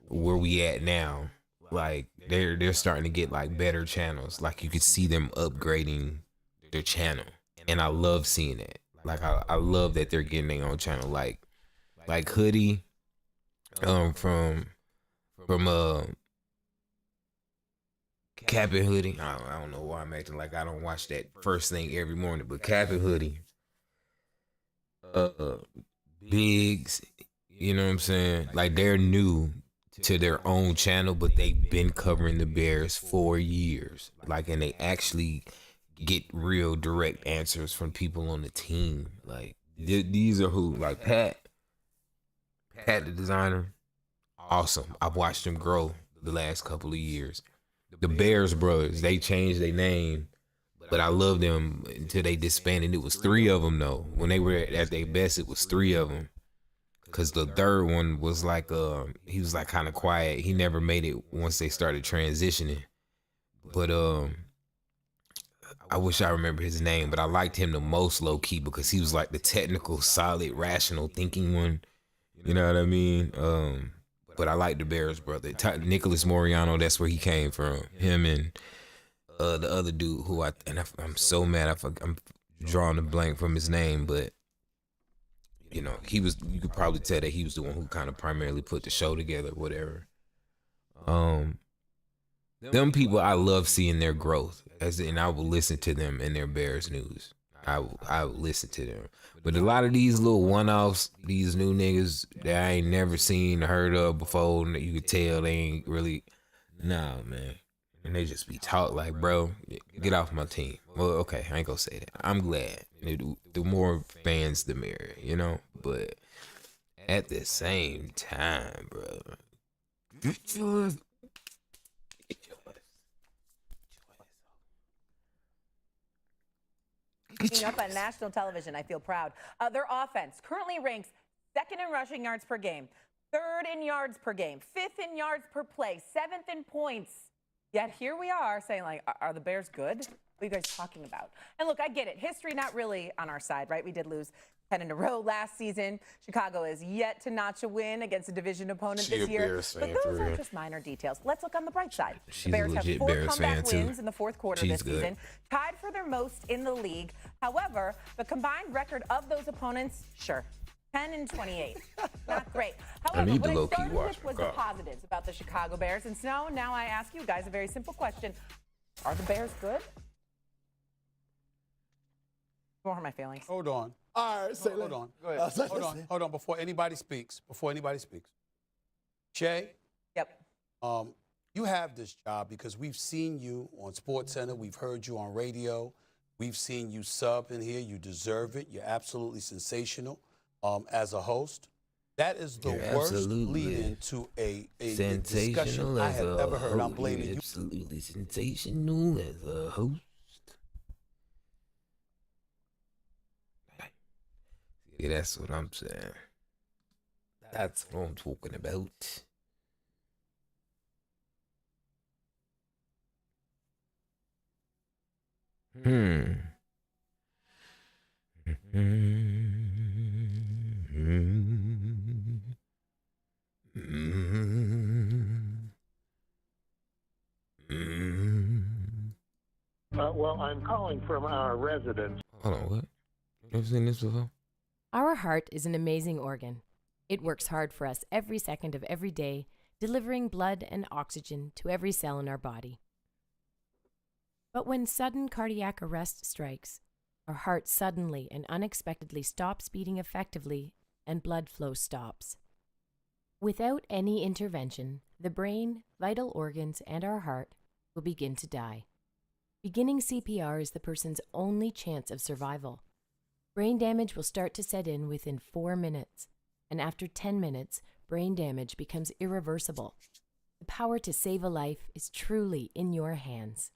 where we at now, like, they're starting to get, like, better channels. Like, you could see them upgrading their channel, and I love seeing that. Like, I love that they're getting their own channel. Like Hoodie, from Cap and Hoodie. I don't know why I'm acting like I don't watch that first thing every morning, but Cap and Hoodie, Biggs, you know what I'm saying? Like, they're new to their own channel, but they've been covering the Bears for years. Like, and they actually get real direct answers from people on the team. Like, these are who? Like Pat the designer, awesome. I've watched him grow the last couple of years. The Bears brothers, they changed their name, but I loved them until they disbanded. It was 3 of them, though. When they were at their best, it was 3 of them. Because the third one was like, he was like kind of quiet. He never made it once they started transitioning. But I wish I remember his name, but I liked him the most low key because he was like the technical, solid, rational thinking one. You know what I mean? But I like the Bears brother, Nicholas Moriano. That's where he came from. Him and the other dude who I'm so mad I'm drawing a blank from his name, but you know, you could probably tell that he was the one who kind of primarily put the show together, whatever. Them people, I love seeing their growth, and I will listen to them in their Bears news. I will listen to them. But a lot of these little one-offs, these new niggas that I ain't never seen or heard of before, and you could tell they ain't really, nah, man. And they just be taught like, bro, get off my team. Well, okay, I ain't gonna say that. I'm glad. The more fans, the merrier, you know? But at the same time, bro, Up on national television, I feel proud. Their offense currently ranks second in rushing yards per game, third in yards per game, fifth in yards per play, seventh in points. Yet here we are saying, like, are the Bears good? What are you guys talking about? And look, I get it. History not really on our side, right? We did lose 10 in a row last season. Chicago is yet to notch a win against a division opponent this year. But those are just minor details. Let's look on the bright side. The Bears have 4 comeback wins in the fourth quarter this season, tied for their most in the league. However, the combined record of those opponents, sure, 10 and 28. Not great. However, what I started with was the positives about the Chicago Bears. And so now I ask you guys a very simple question. Are the Bears good? Don't hurt my feelings. Hold on. All right, hold on. Go ahead. Hold on. Before anybody speaks. Shay? Yep. You have this job because we've seen you on SportsCenter. We've heard you on radio. We've seen you sub in here. You deserve it. You're absolutely sensational as a host. That is the worst lead-in to a discussion I have ever heard. I'm blaming you. Absolutely sensational as a host. Yeah, that's what I'm saying. That's what I'm talking about. Well, I'm calling from our residence. Hold on, what? You ever seen this before? Our heart is an amazing organ. It works hard for us every second of every day, delivering blood and oxygen to every cell in our body. But when sudden cardiac arrest strikes, our heart suddenly and unexpectedly stops beating effectively and blood flow stops. Without any intervention, the brain, vital organs, and our heart will begin to die. Beginning CPR is the person's only chance of survival. Brain damage will start to set in within 4 minutes, and after 10 minutes, brain damage becomes irreversible. The power to save a life is truly in your hands.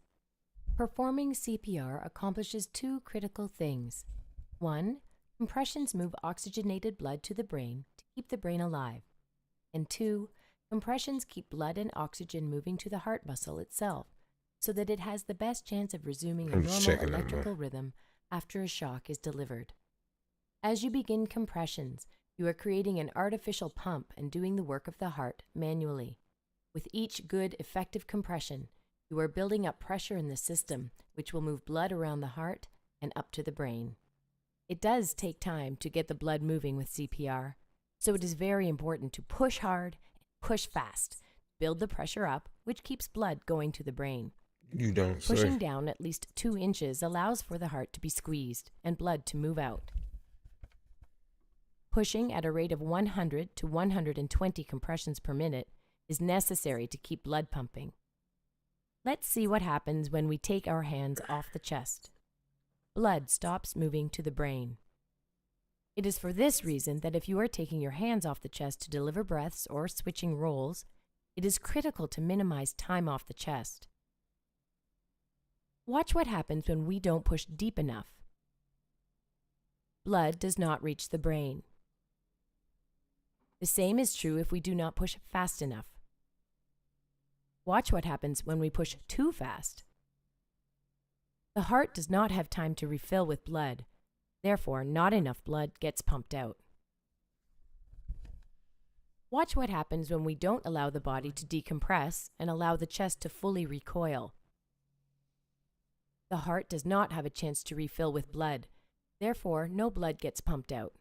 Performing CPR accomplishes 2 critical things. 1, compressions move oxygenated blood to the brain to keep the brain alive. And 2, compressions keep blood and oxygen moving to the heart muscle itself, so that it has the best chance of resuming a normal electrical rhythm after a shock is delivered. As you begin compressions, you are creating an artificial pump and doing the work of the heart manually. With each good, effective compression, you are building up pressure in the system, which will move blood around the heart and up to the brain. It does take time to get the blood moving with CPR, so it is very important to push hard and push fast. Build the pressure up, which keeps blood going to the brain. You don't say. Pushing down at least 2 inches allows for the heart to be squeezed and blood to move out. Pushing at a rate of 100 to 120 compressions per minute is necessary to keep blood pumping. Let's see what happens when we take our hands off the chest. Blood stops moving to the brain. It is for this reason that if you are taking your hands off the chest to deliver breaths or switching roles, it is critical to minimize time off the chest. Watch what happens when we don't push deep enough. Blood does not reach the brain. The same is true if we do not push fast enough. Watch what happens when we push too fast. The heart does not have time to refill with blood. Therefore, not enough blood gets pumped out. Watch what happens when we don't allow the body to decompress and allow the chest to fully recoil. The heart does not have a chance to refill with blood. Therefore, no blood gets pumped out.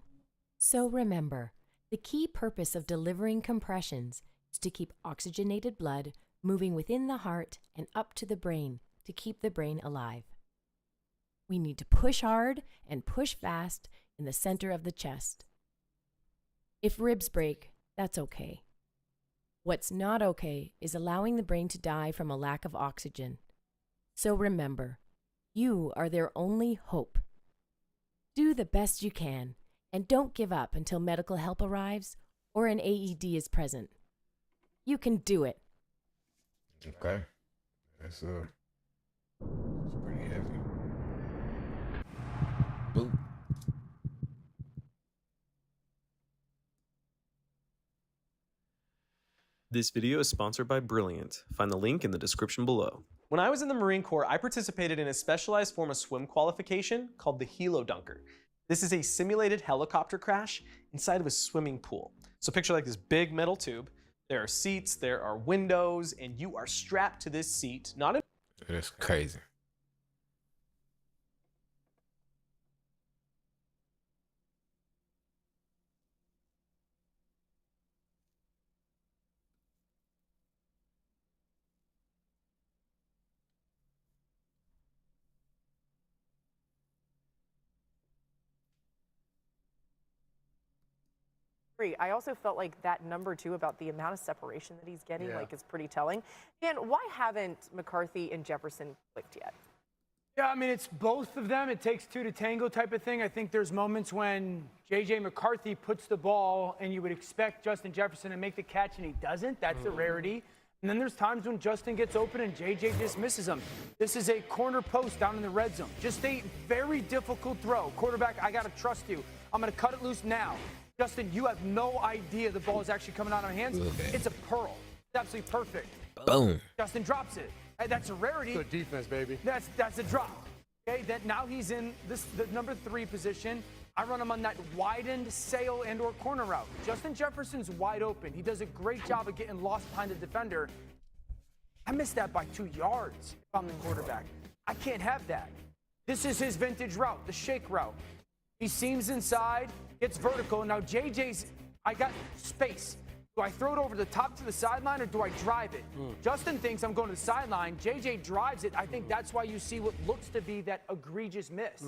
So remember, the key purpose of delivering compressions is to keep oxygenated blood moving within the heart and up to the brain to keep the brain alive. We need to push hard and push fast in the center of the chest. If ribs break, that's okay. What's not okay is allowing the brain to die from a lack of oxygen. So remember, you are their only hope. Do the best you can, and don't give up until medical help arrives or an AED is present. You can do it. Okay. That's pretty heavy. Boop. This video is sponsored by Brilliant. Find the link in the description below. When I was in the Marine Corps, I participated in a specialized form of swim qualification called the Helo Dunker. This is a simulated helicopter crash inside of a swimming pool. So picture like this big metal tube. There are seats, there are windows, and you are strapped to this seat. That's crazy. I also felt like that number two about the amount of separation that he's getting, Yeah. like, is pretty telling. And why haven't McCarthy and Jefferson clicked yet? Yeah, I mean, it's both of them. It takes two to tango type of thing. I think there's moments when J.J. McCarthy puts the ball and you would expect Justin Jefferson to make the catch and he doesn't. That's a rarity. And then there's times when Justin gets open and J.J. just misses him. This is a corner post down in the red zone. Just a very difficult throw. Quarterback, I got to trust you. I'm going to cut it loose now. Justin, you have no idea the ball is actually coming out of my hands. It's a pearl. It's absolutely perfect. Boom. Justin drops it. Hey, that's a rarity. Good defense, baby. That's a drop. Okay, that now he's in the number 3 position. I run him on that widened sail and or corner route. Justin Jefferson's wide open. He does a great job of getting lost behind the defender. I missed that by 2 yards if I'm the quarterback. I can't have that. This is his vintage route, the shake route. He seams inside, gets vertical, and now I got space. Do I throw it over the top to the sideline or do I drive it? Justin thinks I'm going to the sideline. JJ drives it. I think that's why you see what looks to be that egregious miss.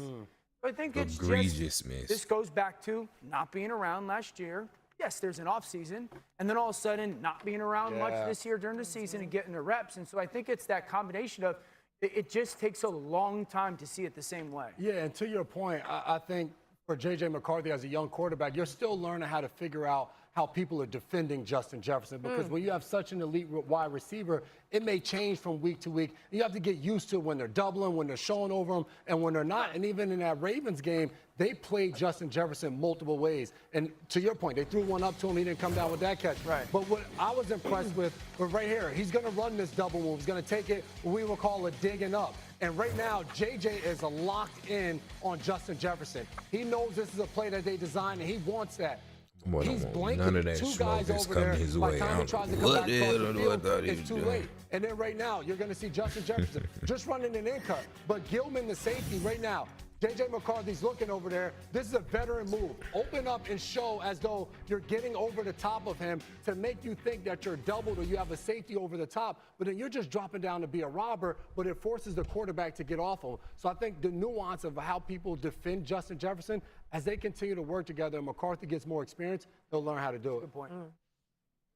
I think it's egregious miss. This goes back to not being around last year. Yes, there's an off season, and then all of a sudden not being around much this year during the season and getting the reps. And so I think it's that combination of it just takes a long time to see it the same way. Yeah, and to your point, I think for J.J. McCarthy as a young quarterback, you're still learning how to figure out how people are defending Justin Jefferson, because when you have such an elite wide receiver, it may change from week to week. You have to get used to when they're doubling, when they're showing over them, and when they're not. And even in that Ravens game, they played Justin Jefferson multiple ways. And to your point, they threw one up to him. He didn't come down with that catch. Right. But what I was impressed with right here, he's going to run this double move. He's going to take it what we will call a digging up. And right now, JJ is locked in on Justin Jefferson. He knows this is a play that they designed, and he wants that. Boy, He's blanking none of that 2 smoke guys is over coming there. his By way. the time he I tries to don't come know back what across the the hell field, I thought he it's was too doing. late. And then right now, you're going to see Justin Jefferson just running an in cut. But Gilman, the safety, right now, J.J. McCarthy's looking over there. This is a veteran move. Open up and show as though you're getting over the top of him to make you think that you're doubled or you have a safety over the top, but then you're just dropping down to be a robber, but it forces the quarterback to get off him. So I think the nuance of how people defend Justin Jefferson, as they continue to work together and McCarthy gets more experience, they'll learn how to do it. Good point.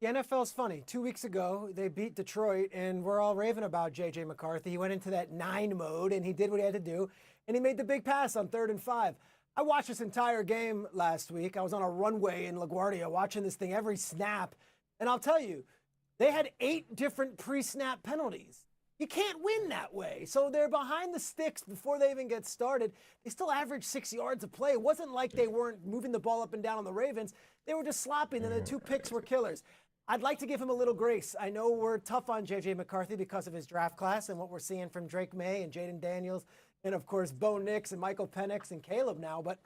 The NFL's funny. 2 weeks ago, they beat Detroit, and we're all raving about J.J. McCarthy. He went into that 9 mode, and he did what he had to do, and he made the big pass on 3rd and 5. I watched this entire game last week. I was on a runway in LaGuardia watching this thing every snap, and I'll tell you, they had 8 different pre-snap penalties. You can't win that way. So they're behind the sticks before they even get started. They still averaged 6 yards a play. It wasn't like they weren't moving the ball up and down on the Ravens. They were just sloppy, and then the 2 picks were killers. I'd like to give him a little grace. I know we're tough on J.J. McCarthy because of his draft class and what we're seeing from Drake May and Jaden Daniels and, of course, Bo Nix and Michael Penix and Caleb now. But,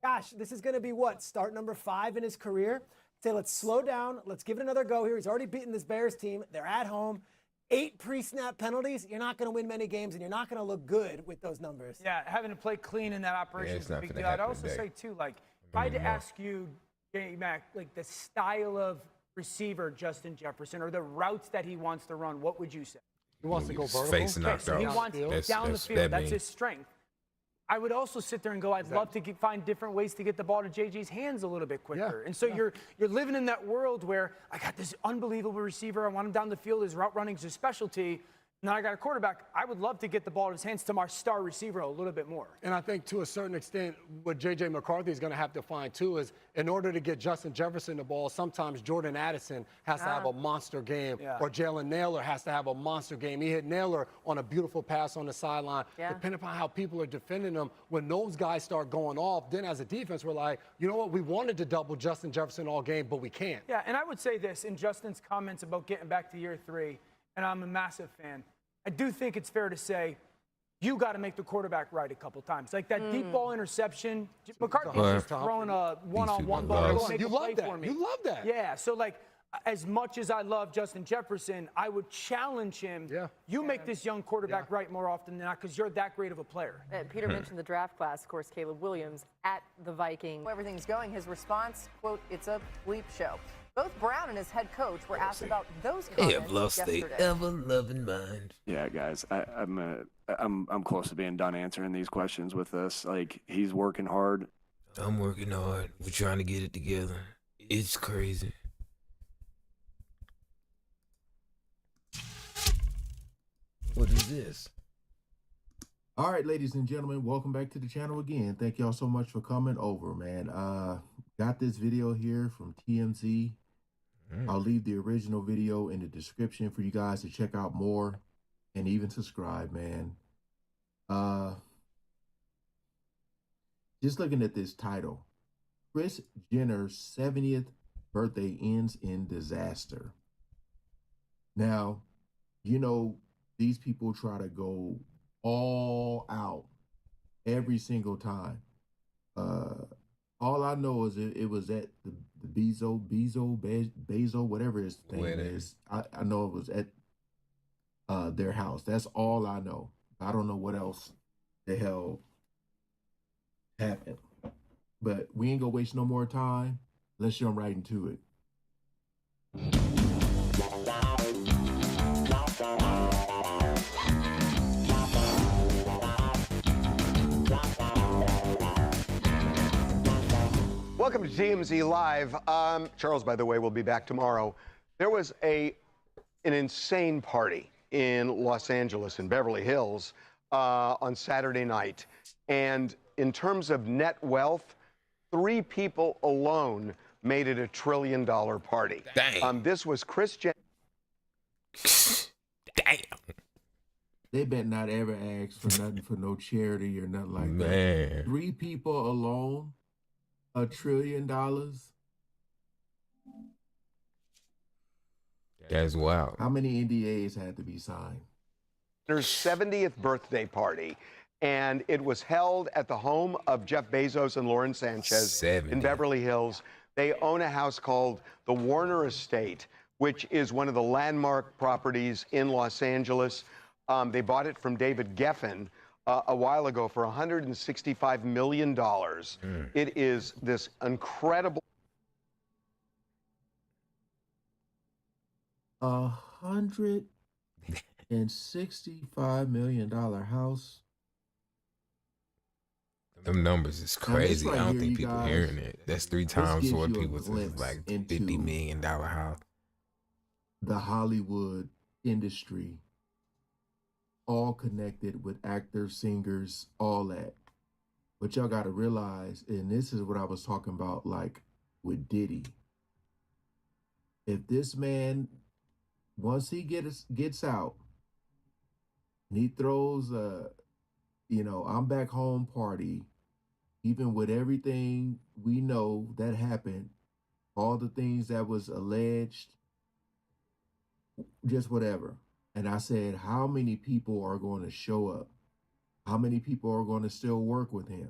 gosh, this is going to be what, start number 5 in his career? say, let's slow down. Let's give it another go here. He's already beaten this Bears team. They're at home. 8 pre-snap penalties. You're not going to win many games, and you're not going to look good with those numbers. Yeah, having to play clean in that operation is a big deal. I'd also say, too, like, if I had to ask you, J-Mac, like the style of receiver Justin Jefferson or the routes that he wants to run, what would you say? He wants to go vertical. Face knocked out. He wants down the field. That's his strength. I would also sit there and go, I'd love to find different ways to get the ball to JJ's hands a little bit quicker. And so you're living in that world where I got this unbelievable receiver. I want him down the field. His route running is his specialty. Now I got a quarterback. I would love to get the ball in his hands to my star receiver a little bit more. And I think to a certain extent, what J.J. McCarthy is going to have to find, too, is in order to get Justin Jefferson the ball, sometimes Jordan Addison has to have a monster game, or Jalen Naylor has to have a monster game. He hit Naylor on a beautiful pass on the sideline. Depending upon how people are defending him, when those guys start going off, then as a defense, we're like, you know what, we wanted to double Justin Jefferson all game, but we can't. Yeah, and I would say this, in Justin's comments about getting back to year 3, and I'm a massive fan, I do think it's fair to say you got to make the quarterback right a couple times. Like that deep ball interception, McCarthy's just throwing a one-on-one ball. You love that. You love that. Yeah, so like as much as I love Justin Jefferson, I would challenge him. You make this young quarterback right more often than not because you're that great of a player. Peter mentioned the draft class, of course, Caleb Williams at the Vikings. Everything's going. His response, quote, "It's a bleep show." Both Brown and his head coach were asked about those comments They have lost yesterday. their ever-loving mind. Yeah, guys, I'm close to being done answering these questions with us. Like, he's working hard. I'm working hard. We're trying to get it together. It's crazy. What is this? All right, ladies and gentlemen, welcome back to the channel again. Thank y'all so much for coming over, man. Got this video here from TMZ. I'll leave the original video in the description for you guys to check out more and even subscribe, man. Just looking at this title, Kris Jenner's 70th birthday ends in disaster. Now, you know, these people try to go all out every single time. All I know is it was at the Bezo, whatever his thing is. I know it was at their house. That's all I know. I don't know what else the hell happened. But we ain't gonna waste no more time. Let's jump right into it. Welcome to TMZ Live. Charles, by the way, will be back tomorrow. There was an insane party in Los Angeles, in Beverly Hills, on Saturday night. And in terms of net wealth, 3 people alone made it $1 trillion party. Dang. This was Kris Jenner. Damn. They bet not ever ask for nothing for no charity or nothing like that. Man. 3 people alone, $1 trillion. That's wild. How many NDAs had to be signed? Jenner's 70th birthday party, and it was held at the home of Jeff Bezos and Lauren Sanchez in Beverly Hills. They own a house called the Warner Estate, which is one of the landmark properties in Los Angeles. They bought it from David Geffen a while ago for $165 million. It is this incredible. $165 million house. Them numbers is crazy. right I don't here, think you people guys, hearing it. That's 3 this times gives what you a people say, glimpse like into $50 million house. The Hollywood industry, all connected with actors, singers, all that. But y'all got to realize, and this is what I was talking about, like with Diddy. If this man, once he gets out, and he throws a, I'm back home party, even with everything we know that happened, all the things that was alleged, just whatever. And I said, how many people are going to show up? How many people are going to still work with him?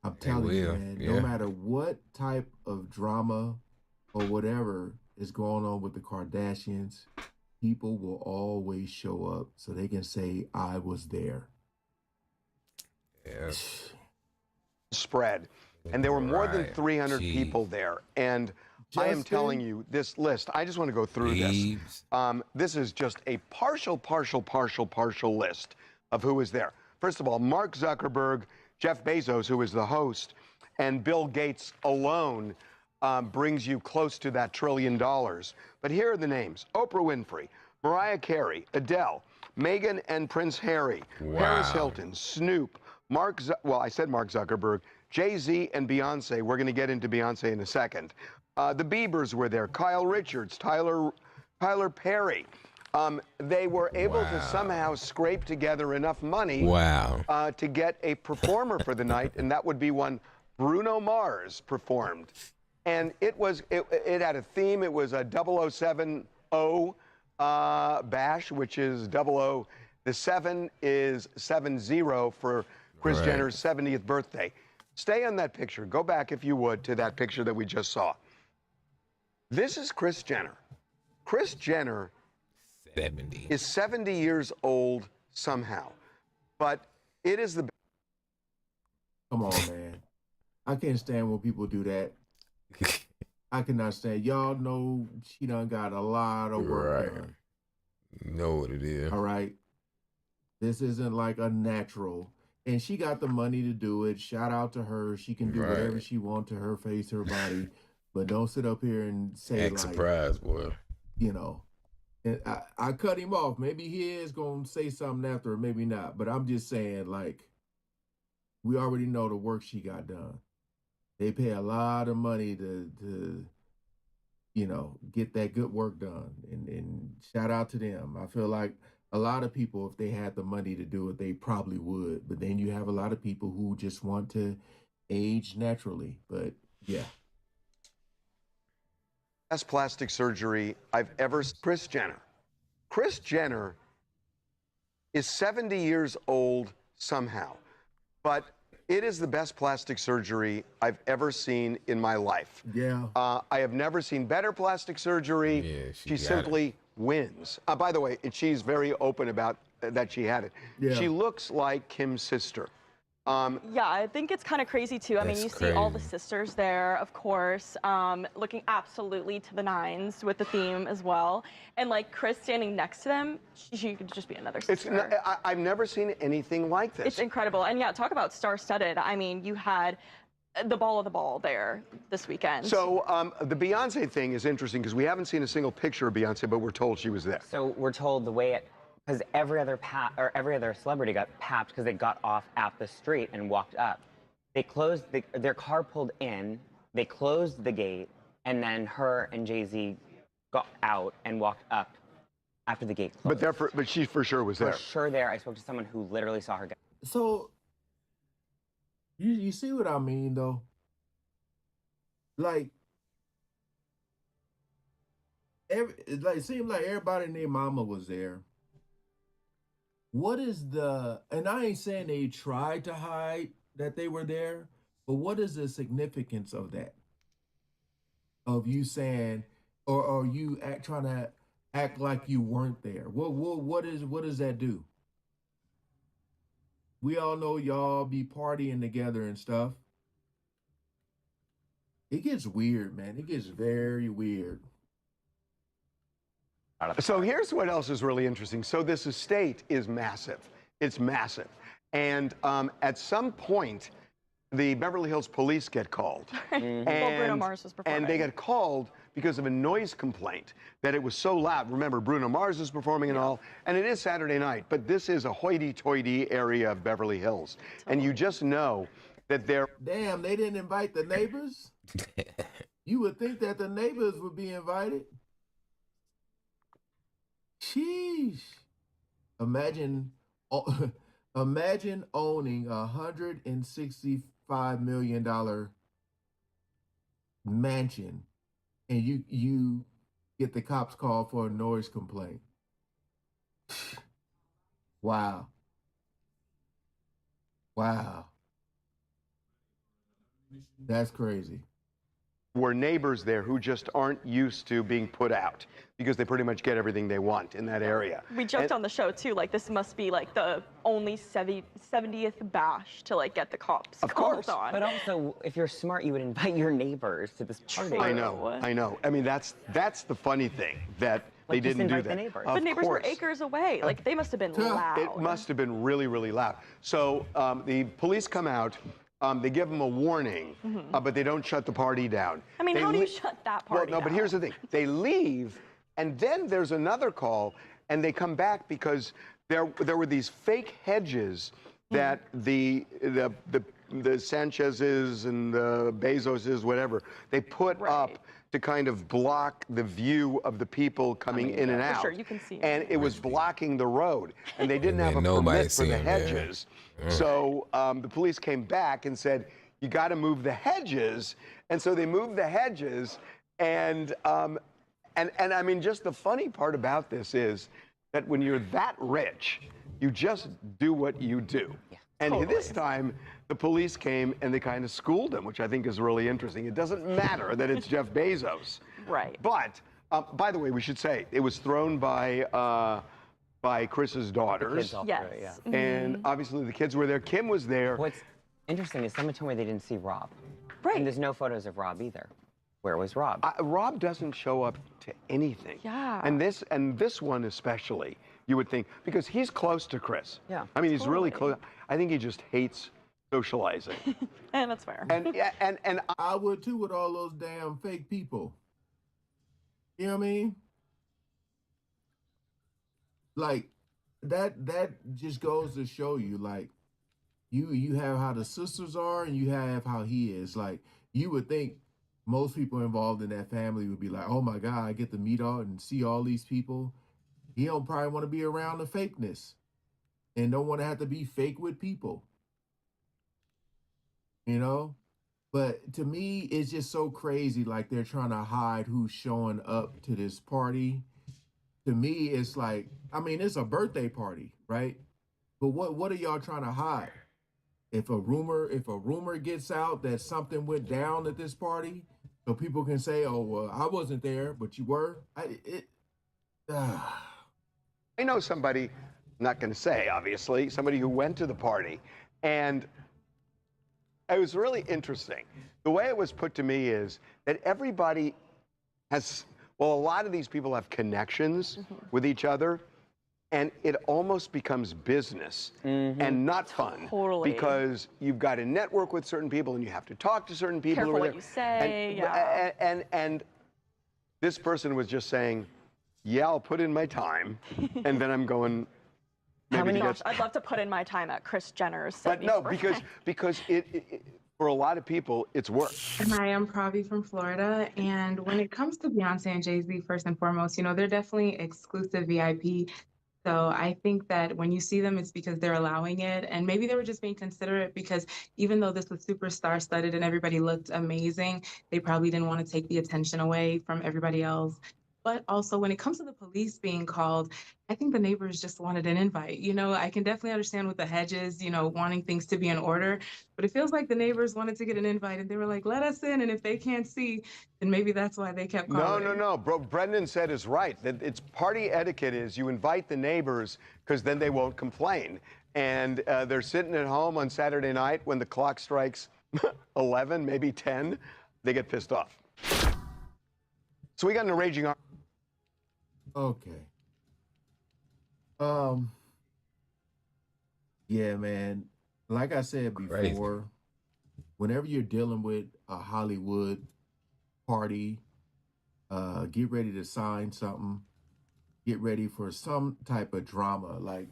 I'm telling you, man, no matter what type of drama or whatever is going on with the Kardashians, people will always show up so they can say, I was there. Yeah. Spread. And there were more than Right. 300 Jeez. people there. And I am telling you, this list, I just want to go through this. This is just a partial list of who was there. First of all, Mark Zuckerberg, Jeff Bezos, who is the host, and Bill Gates alone brings you close to that $1 trillion. But here are the names: Oprah Winfrey, Mariah Carey, Adele, Meghan and Prince Harry, Paris Hilton, Snoop, I said Mark Zuckerberg, Jay-Z and Beyonce. We're going to get into Beyonce in a second. The Biebers were there, Kyle Richards, Tyler Perry. They were able to somehow scrape together enough money to get a performer for the night, and that would be one Bruno Mars performed. And it had a theme. It was a 007 bash, which is 00. The 7 is 70 for Kris Jenner's 70th birthday. Stay on that picture. Go back, if you would, to that picture that we just saw. This is Kris Jenner. Kris Jenner 70. is 70 years old somehow, but it is the. Come on, man. I can't stand when people do that. I cannot stand. Y'all know she done got a lot of work done. You know what it is. All right. This isn't like a natural. And she got the money to do it. Shout out to her. She can do whatever she wants to her face, her body. But don't sit up here and say Act surprised, boy. You know. And I cut him off. Maybe he is going to say something after, or maybe not. But I'm just saying, like, we already know the work she got done. They pay a lot of money to you know, get that good work done. And shout out to them. I feel like a lot of people, if they had the money to do it, they probably would. But then you have a lot of people who just want to age naturally. But yeah. Best plastic surgery I've ever. Kris Jenner. Kris Jenner is 70 years old somehow, but it is the best plastic surgery I've ever seen in my life. Yeah. I have never seen better plastic surgery. Yeah, she simply wins. By the way, she's very open about that she had it. Yeah. She looks like Kim's sister. Yeah, I think it's kind of crazy too. I mean, you see all the sisters there, of course, looking absolutely to the nines with the theme as well. And like Kris standing next to them, she could just be another sister. I've never seen anything like this. It's incredible. And yeah, talk about star-studded. I mean, you had the ball of the ball there this weekend. So the Beyonce thing is interesting because we haven't seen a single picture of Beyonce, but we're told she was there. So we're told the way it, because every other celebrity got papped because they got off at the street and walked up. They closed their car pulled in, they closed the gate, and then her and Jay-Z got out and walked up after the gate closed. But she for sure was there. For sure there. I spoke to someone who literally saw her go. So you see what I mean, though? Like, it seemed like everybody and their mama was there. What is and I ain't saying they tried to hide that they were there, but what is the significance of that? Of you saying, or are you trying to act like you weren't there? What does that do? We all know y'all be partying together and stuff. It gets weird, man. It gets very weird. So here's what else is really interesting. So this estate is massive. It's massive. And at some point, the Beverly Hills police get called. Well, Bruno Mars was performing. And they get called because of a noise complaint that it was so loud. Remember, Bruno Mars is performing and all, and it is Saturday night, but this is a hoity-toity area of Beverly Hills. And you just know that they're... Damn, they didn't invite the neighbors? You would think that the neighbors would be invited. Sheesh. Imagine owning $165 million mansion and you get the cops call for a noise complaint. Wow. Wow. That's crazy. were neighbors there who just aren't used to being put out because they pretty much get everything they want in that area. We joked on the show too, like this must be like the only 70th bash to like get the cops called on. But also, if you're smart, you would invite your neighbors to this party. I know. I mean, that's the funny thing, that they didn't do that. The neighbors. But neighbors were acres away. Like they must have been loud. It must have been really, really loud. So the police come out. They give them a warning, but they don't shut the party down. I mean, how do you shut that party Well, no, but here's the thing. They leave, and then there's another call, and they come back because there were these fake hedges that the Sanchez's and the Bezos's, whatever, they put up to kind of block the view of the people coming in and out. For sure, you can see and it was blocking the road, and they didn't have a permit for the hedges. So the police came back and said, you got to move the hedges. And so they moved the hedges. And I mean, just the funny part about this is that when you're that rich, you just do what you do. Yeah, and this time, the police came and they kind of schooled him, which I think is really interesting. It doesn't matter that it's Jeff Bezos. Right. But, by the way, we should say, it was thrown by Chris's daughters. Yes. And obviously the kids were there. Kim was there. What's interesting is someone told me they didn't see Rob. Right. And there's no photos of Rob either. Where was Rob? Rob doesn't show up to anything. Yeah. And this one especially, you would think, because he's close to Chris. Yeah. I mean, he's really close. I think he just hates socializing. And that's fair. And I would too with all those damn fake people. You know what I mean? Like that just goes to show you, like, you have how the sisters are and you have how he is. Like, you would think most people involved in that family would be like, oh my God, I get to meet all and see all these people. He don't probably want to be around the fakeness and don't want to have to be fake with people. You know? But to me, it's just so crazy. Like, they're trying to hide who's showing up to this party. To me, it's like, I mean, it's a birthday party, right? But what are y'all trying to hide? If a rumor gets out that something went down at this party, so people can say, oh, well, I wasn't there, but you were. I know somebody, I'm not going to say, obviously, somebody who went to the party, and it was really interesting. The way it was put to me is that everybody has, well, a lot of these people have connections with each other, and it almost becomes business and not fun. Totally. Because you've got to network with certain people, and you have to talk to certain people. Careful what you say, yeah. And this person was just saying, yeah, I'll put in my time, and then I'm going. Gosh, I'd love to put in my time at Kris Jenner's. But no, because it for a lot of people, it's work. Hi, I'm Pravi from Florida, and when it comes to Beyonce and Jay-Z, first and foremost, they're definitely exclusive VIP. So I think that when you see them, it's because they're allowing it, and maybe they were just being considerate because even though this was super star-studded and everybody looked amazing, they probably didn't want to take the attention away from everybody else. But also, when it comes to the police being called, I think the neighbors just wanted an invite. I can definitely understand with the hedges, wanting things to be in order. But it feels like the neighbors wanted to get an invite, and they were like, let us in. And if they can't see, then maybe that's why they kept calling. No. Brendan said is right. That it's party etiquette is you invite the neighbors because then they won't complain. And they're sitting at home on Saturday night when the clock strikes 11, maybe 10. They get pissed off. So we got in a raging argument. Okay. Yeah, man. Like I said before, whenever you're dealing with a Hollywood party, get ready to sign something. Get ready for some type of drama. Like,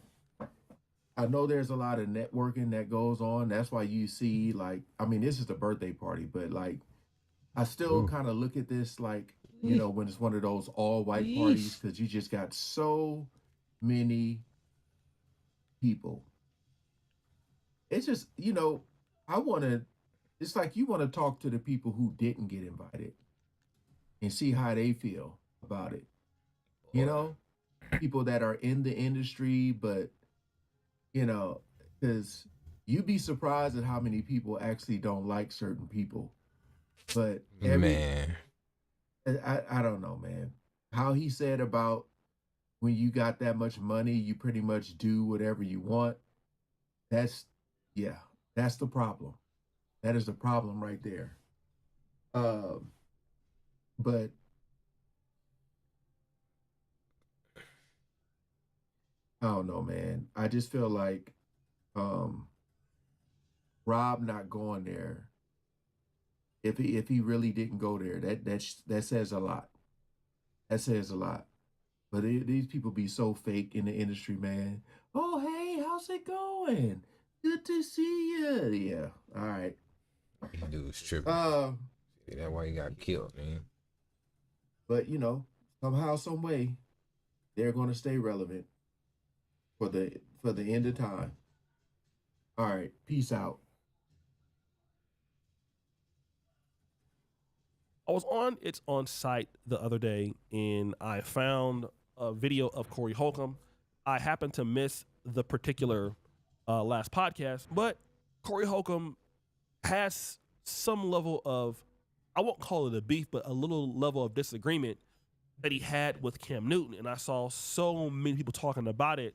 I know there's a lot of networking that goes on. That's why you see, this is the birthday party, but I still kind of look at this like, when it's one of those all-white parties, because you just got so many people. It's just, it's like you want to talk to the people who didn't get invited and see how they feel about it. People that are in the industry, but, because you'd be surprised at how many people actually don't like certain people. But Man. I don't know, man. How he said about when you got that much money, you pretty much do whatever you want. That's the problem. That is the problem right there. But I don't know, man. I just feel like Rob not going there. If he really didn't go there, that says a lot. That says a lot. But these people be so fake in the industry, man. Oh, hey, how's it going? Good to see you. Yeah, all right. This dude's tripping. That's why he got killed, man. But you know, somehow, some way, they're gonna stay relevant for the end of time. All right, peace out. I was on It's On Site the other day, and I found a video of Corey Holcomb. I happened to miss the particular last podcast, but Corey Holcomb has some level of, I won't call it a beef, but a little level of disagreement that he had with Cam Newton, and I saw so many people talking about it,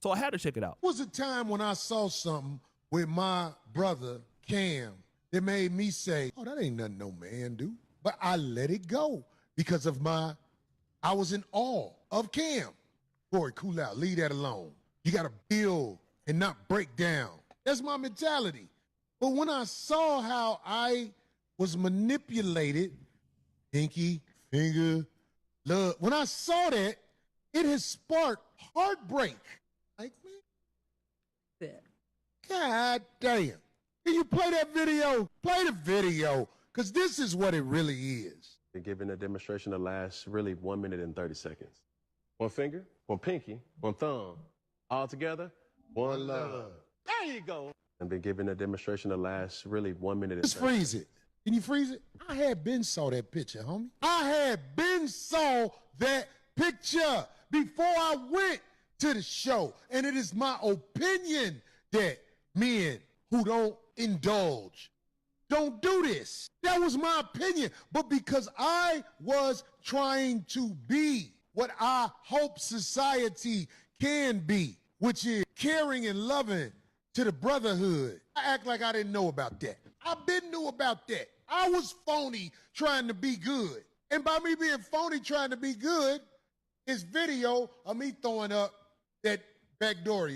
so I had to check it out. There was a time when I saw something with my brother, Cam, that made me say, oh, that ain't nothing no man do. But I let it go because of I was in awe of Cam. Corey, cool out, leave that alone. You got to build and not break down. That's my mentality. But when I saw how I was manipulated, pinky, finger, love, when I saw that, it has sparked heartbreak. Like, man, God damn. Can you play that video? Play the video. Because this is what it really is. They're giving a demonstration that lasts really 1 minute and 30 seconds. One finger, one pinky, one thumb. All together, one love. There you go. And they're giving a demonstration that lasts really 1 minute and 30 Just freeze it. Can you freeze it? I had been saw that picture, homie. I had been saw that picture before I went to the show. And it is my opinion that men who don't indulge don't do this. That was my opinion. But because I was trying to be what I hope society can be, which is caring and loving to the brotherhood, I act like I didn't know about that. I been knew about that. I was phony trying to be good. And by me being phony trying to be good, is video of me throwing up that backdoor.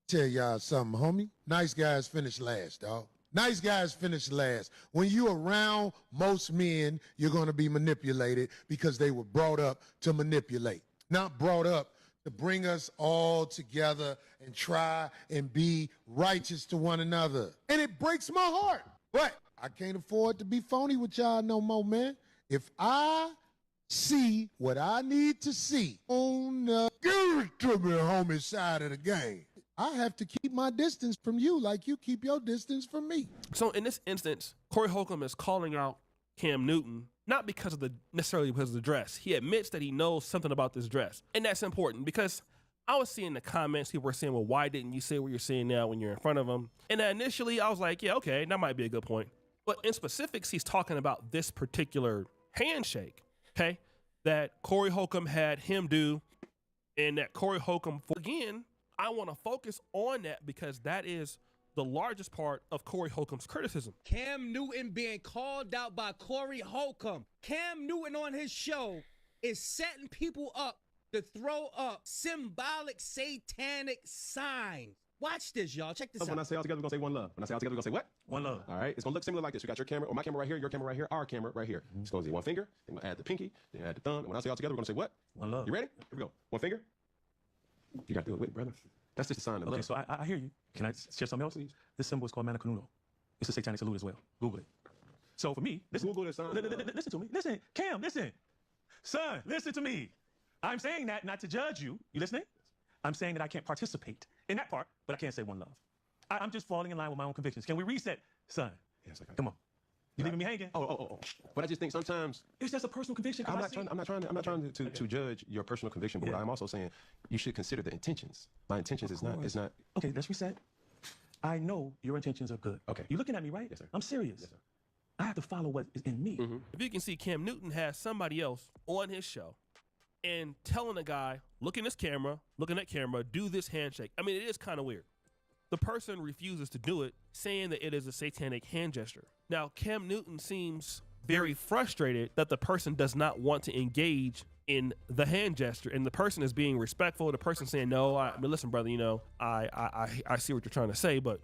Tell y'all something, homie. Nice guys finish last, dog. Nice guys finish last. When you're around most men, you're going to be manipulated because they were brought up to manipulate, not brought up to bring us all together and try and be righteous to one another. And it breaks my heart. But I can't afford to be phony with y'all no more, man. If I see what I need to see on the give it to me, homie, side of the game, I have to keep my distance from you like you keep your distance from me. So in this instance, Corey Holcomb is calling out Cam Newton, not because of necessarily because of the dress. He admits that he knows something about this dress. And that's important because I was seeing the comments, people were saying, well, why didn't you say what you're saying now when you're in front of him? And initially I was like, yeah, okay, that might be a good point. But in specifics, he's talking about this particular handshake, okay, that Corey Holcomb had him do, and that Corey Holcomb, again, I want to focus on that because that is the largest part of Corey Holcomb's criticism. Cam Newton being called out by Corey Holcomb. Cam Newton on his show is setting people up to throw up symbolic satanic signs. Watch this, y'all. Check this out. When I say all together, we're going to say one love. When I say all together, we're going to say what? One love. All right. It's going to look similar like this. You got your camera, or my camera right here, your camera right here, our camera right here. It's going to be one finger. Then we'll add the pinky. Then add the thumb. And when I say all together, we're going to say what? One love. You ready? Here we go. One finger. You got to do it with it, brother. That's just a sign of love. Okay, so I hear you. Can I share something else? This symbol is called Manicanudo. It's a satanic salute as well. Google it. So for me, listen. Google this sign. Listen to me. Listen, Cam, listen. Son, listen to me. I'm saying that not to judge you. You listening? I'm saying that I can't participate in that part, but I can't say one love. I'm just falling in line with my own convictions. Can we reset, son? Yes, I can. Come on. You leaving me hanging? Oh. But I just think sometimes it's just a personal conviction. I'm not trying to judge your personal conviction, but what I'm also saying, you should consider the intentions. My intentions is not. Okay, let's reset. I know your intentions are good. Okay. You looking at me, right? Yes, sir. I'm serious. Yes, sir. I have to follow what is in me. If you can see, Cam Newton has somebody else on his show and telling a guy, looking at camera, do this handshake. I mean, it is kind of weird. The person refuses to do it, saying that it is a satanic hand gesture. Now, Cam Newton seems very frustrated that the person does not want to engage in the hand gesture, and the person is being respectful. The person saying, no, I mean, listen, brother, you know, I see what you're trying to say, but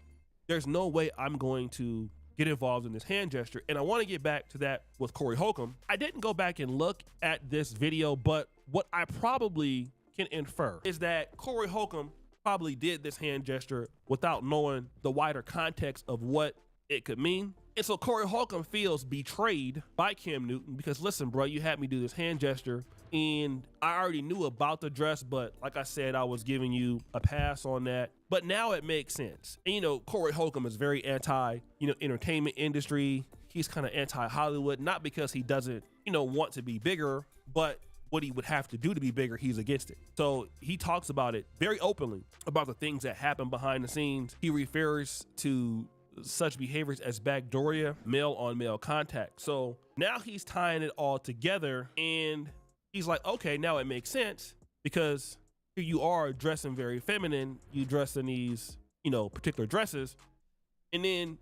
there's no way I'm going to get involved in this hand gesture. And I want to get back to that with Corey Holcomb. I didn't go back and look at this video, but what I probably can infer is that Corey Holcomb probably did this hand gesture without knowing the wider context of what it could mean. And so Corey Holcomb feels betrayed by Cam Newton because, listen, bro, you had me do this hand gesture and I already knew about the dress, but like I said, I was giving you a pass on that. But now it makes sense. And, you know, Corey Holcomb is very anti, entertainment industry. He's kind of anti-Hollywood, not because he doesn't, want to be bigger, but what he would have to do to be bigger, he's against it. So he talks about it very openly, about the things that happen behind the scenes. He refers to such behaviors as backdooria, male-on-male contact. So now he's tying it all together, and he's like, okay, now it makes sense, because here you are dressing very feminine, you dress in these, particular dresses, and then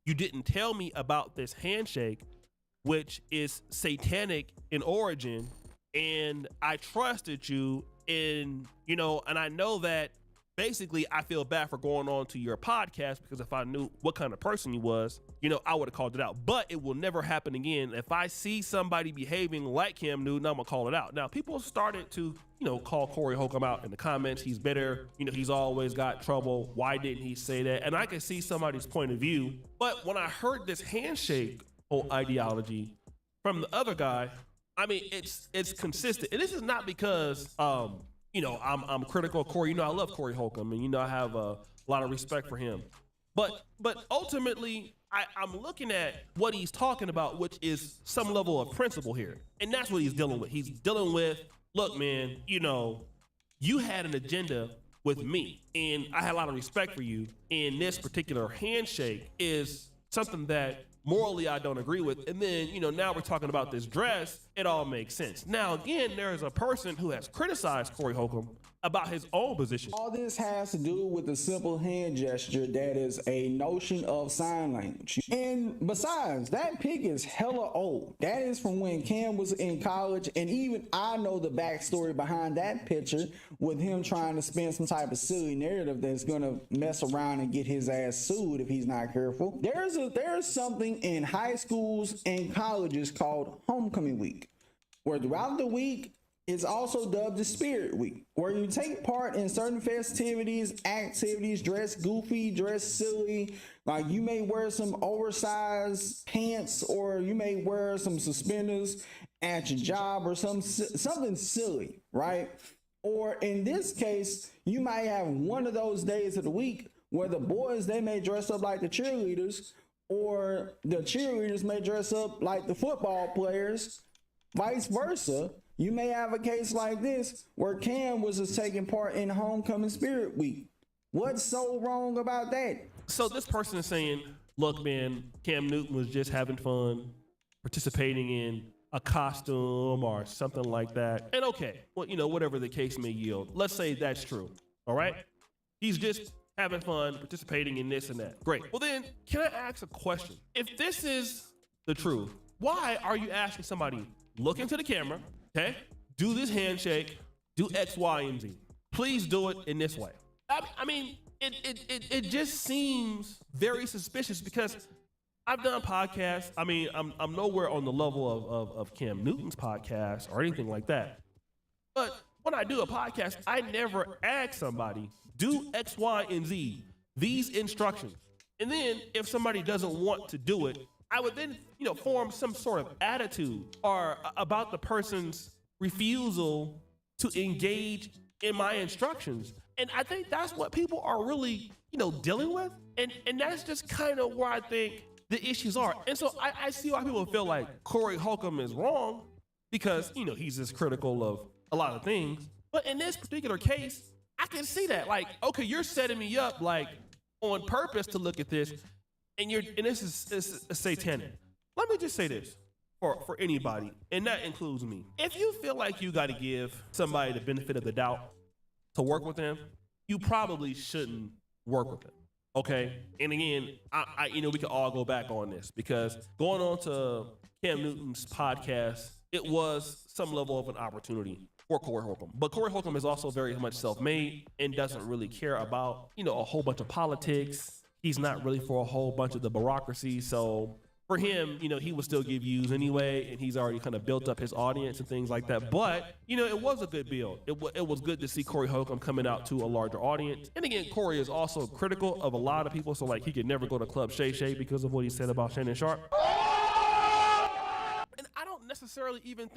you didn't tell me about this handshake, which is satanic in origin, and I trusted you, and I know that basically I feel bad for going on to your podcast, because if I knew what kind of person you was, I would have called it out. But it will never happen again. If I see somebody behaving like Cam Newton, I'm gonna call it out. Now, people started to, call Corey Holcomb out in the comments. He's bitter. He's always got trouble. Why didn't he say that? And I can see somebody's point of view. But when I heard this handshake ideology from the other guy, I mean, it's consistent. And this is not because, I'm critical of Corey. I love Corey Holcomb, and I have a lot of respect for him. But ultimately, I'm looking at what he's talking about, which is some level of principle here. And that's what he's dealing with. He's dealing with, look, man, you had an agenda with me, and I had a lot of respect for you. And this particular handshake is something that morally I don't agree with. And then, now we're talking about this dress. It all makes sense. Now, again, there is a person who has criticized Corey Holcomb about his own position. All this has to do with a simple hand gesture that is a notion of sign language. And besides, that pic is hella old. That is from when Cam was in college, and even I know the backstory behind that picture, with him trying to spin some type of silly narrative that's gonna mess around and get his ass sued if he's not careful. There's something in high schools and colleges called homecoming week, where throughout the week, it's also dubbed the Spirit Week, where you take part in certain festivities, activities, dress goofy, dress silly. Like, you may wear some oversized pants, or you may wear some suspenders at your job, or something silly, right? Or in this case, you might have one of those days of the week where the boys, they may dress up like the cheerleaders, or the cheerleaders may dress up like the football players, vice versa. You may have a case like this where Cam was just taking part in Homecoming Spirit Week. What's so wrong about that? So this person is saying, look, man, Cam Newton was just having fun, participating in a costume or something like that. And okay, well, whatever the case may yield, let's say that's true, all right? He's just having fun, participating in this and that. Great. Well then, can I ask a question? If this is the truth, why are you asking somebody, look into the camera, okay, do this handshake, do X, Y, and Z. Please do it in this way. I mean, it just seems very suspicious, because I've done podcasts. I mean, I'm nowhere on the level of Cam Newton's podcast or anything like that. But when I do a podcast, I never ask somebody, do X, Y, and Z, these instructions. And then if somebody doesn't want to do it, I would then, form some sort of attitude or about the person's refusal to engage in my instructions. And I think that's what people are really, dealing with. And that's just kind of where I think the issues are. And so I see why people feel like Corey Holcomb is wrong, because, he's just critical of a lot of things. But in this particular case, I can see that. Like, okay, you're setting me up, like, on purpose to look at this, and this is satanic. let me just say this for anybody, and that includes me. If you feel like you got to give somebody the benefit of the doubt to work with them, you probably shouldn't work with them. Okay. And again, I we can all go back on this because going on to Cam Newton's podcast, it was some level of an opportunity for Corey Holcomb. But Corey Holcomb is also very much self-made and doesn't really care about, a whole bunch of politics. He's not really for a whole bunch of the bureaucracy. So for him, he would still give views anyway, and he's already kind of built up his audience and things like that. But, it was a good build. It was good to see Corey Holcomb coming out to a larger audience. And again, Corey is also critical of a lot of people. So, he could never go to Club Shay Shay because of what he said about Shannon Sharp. And I don't necessarily even think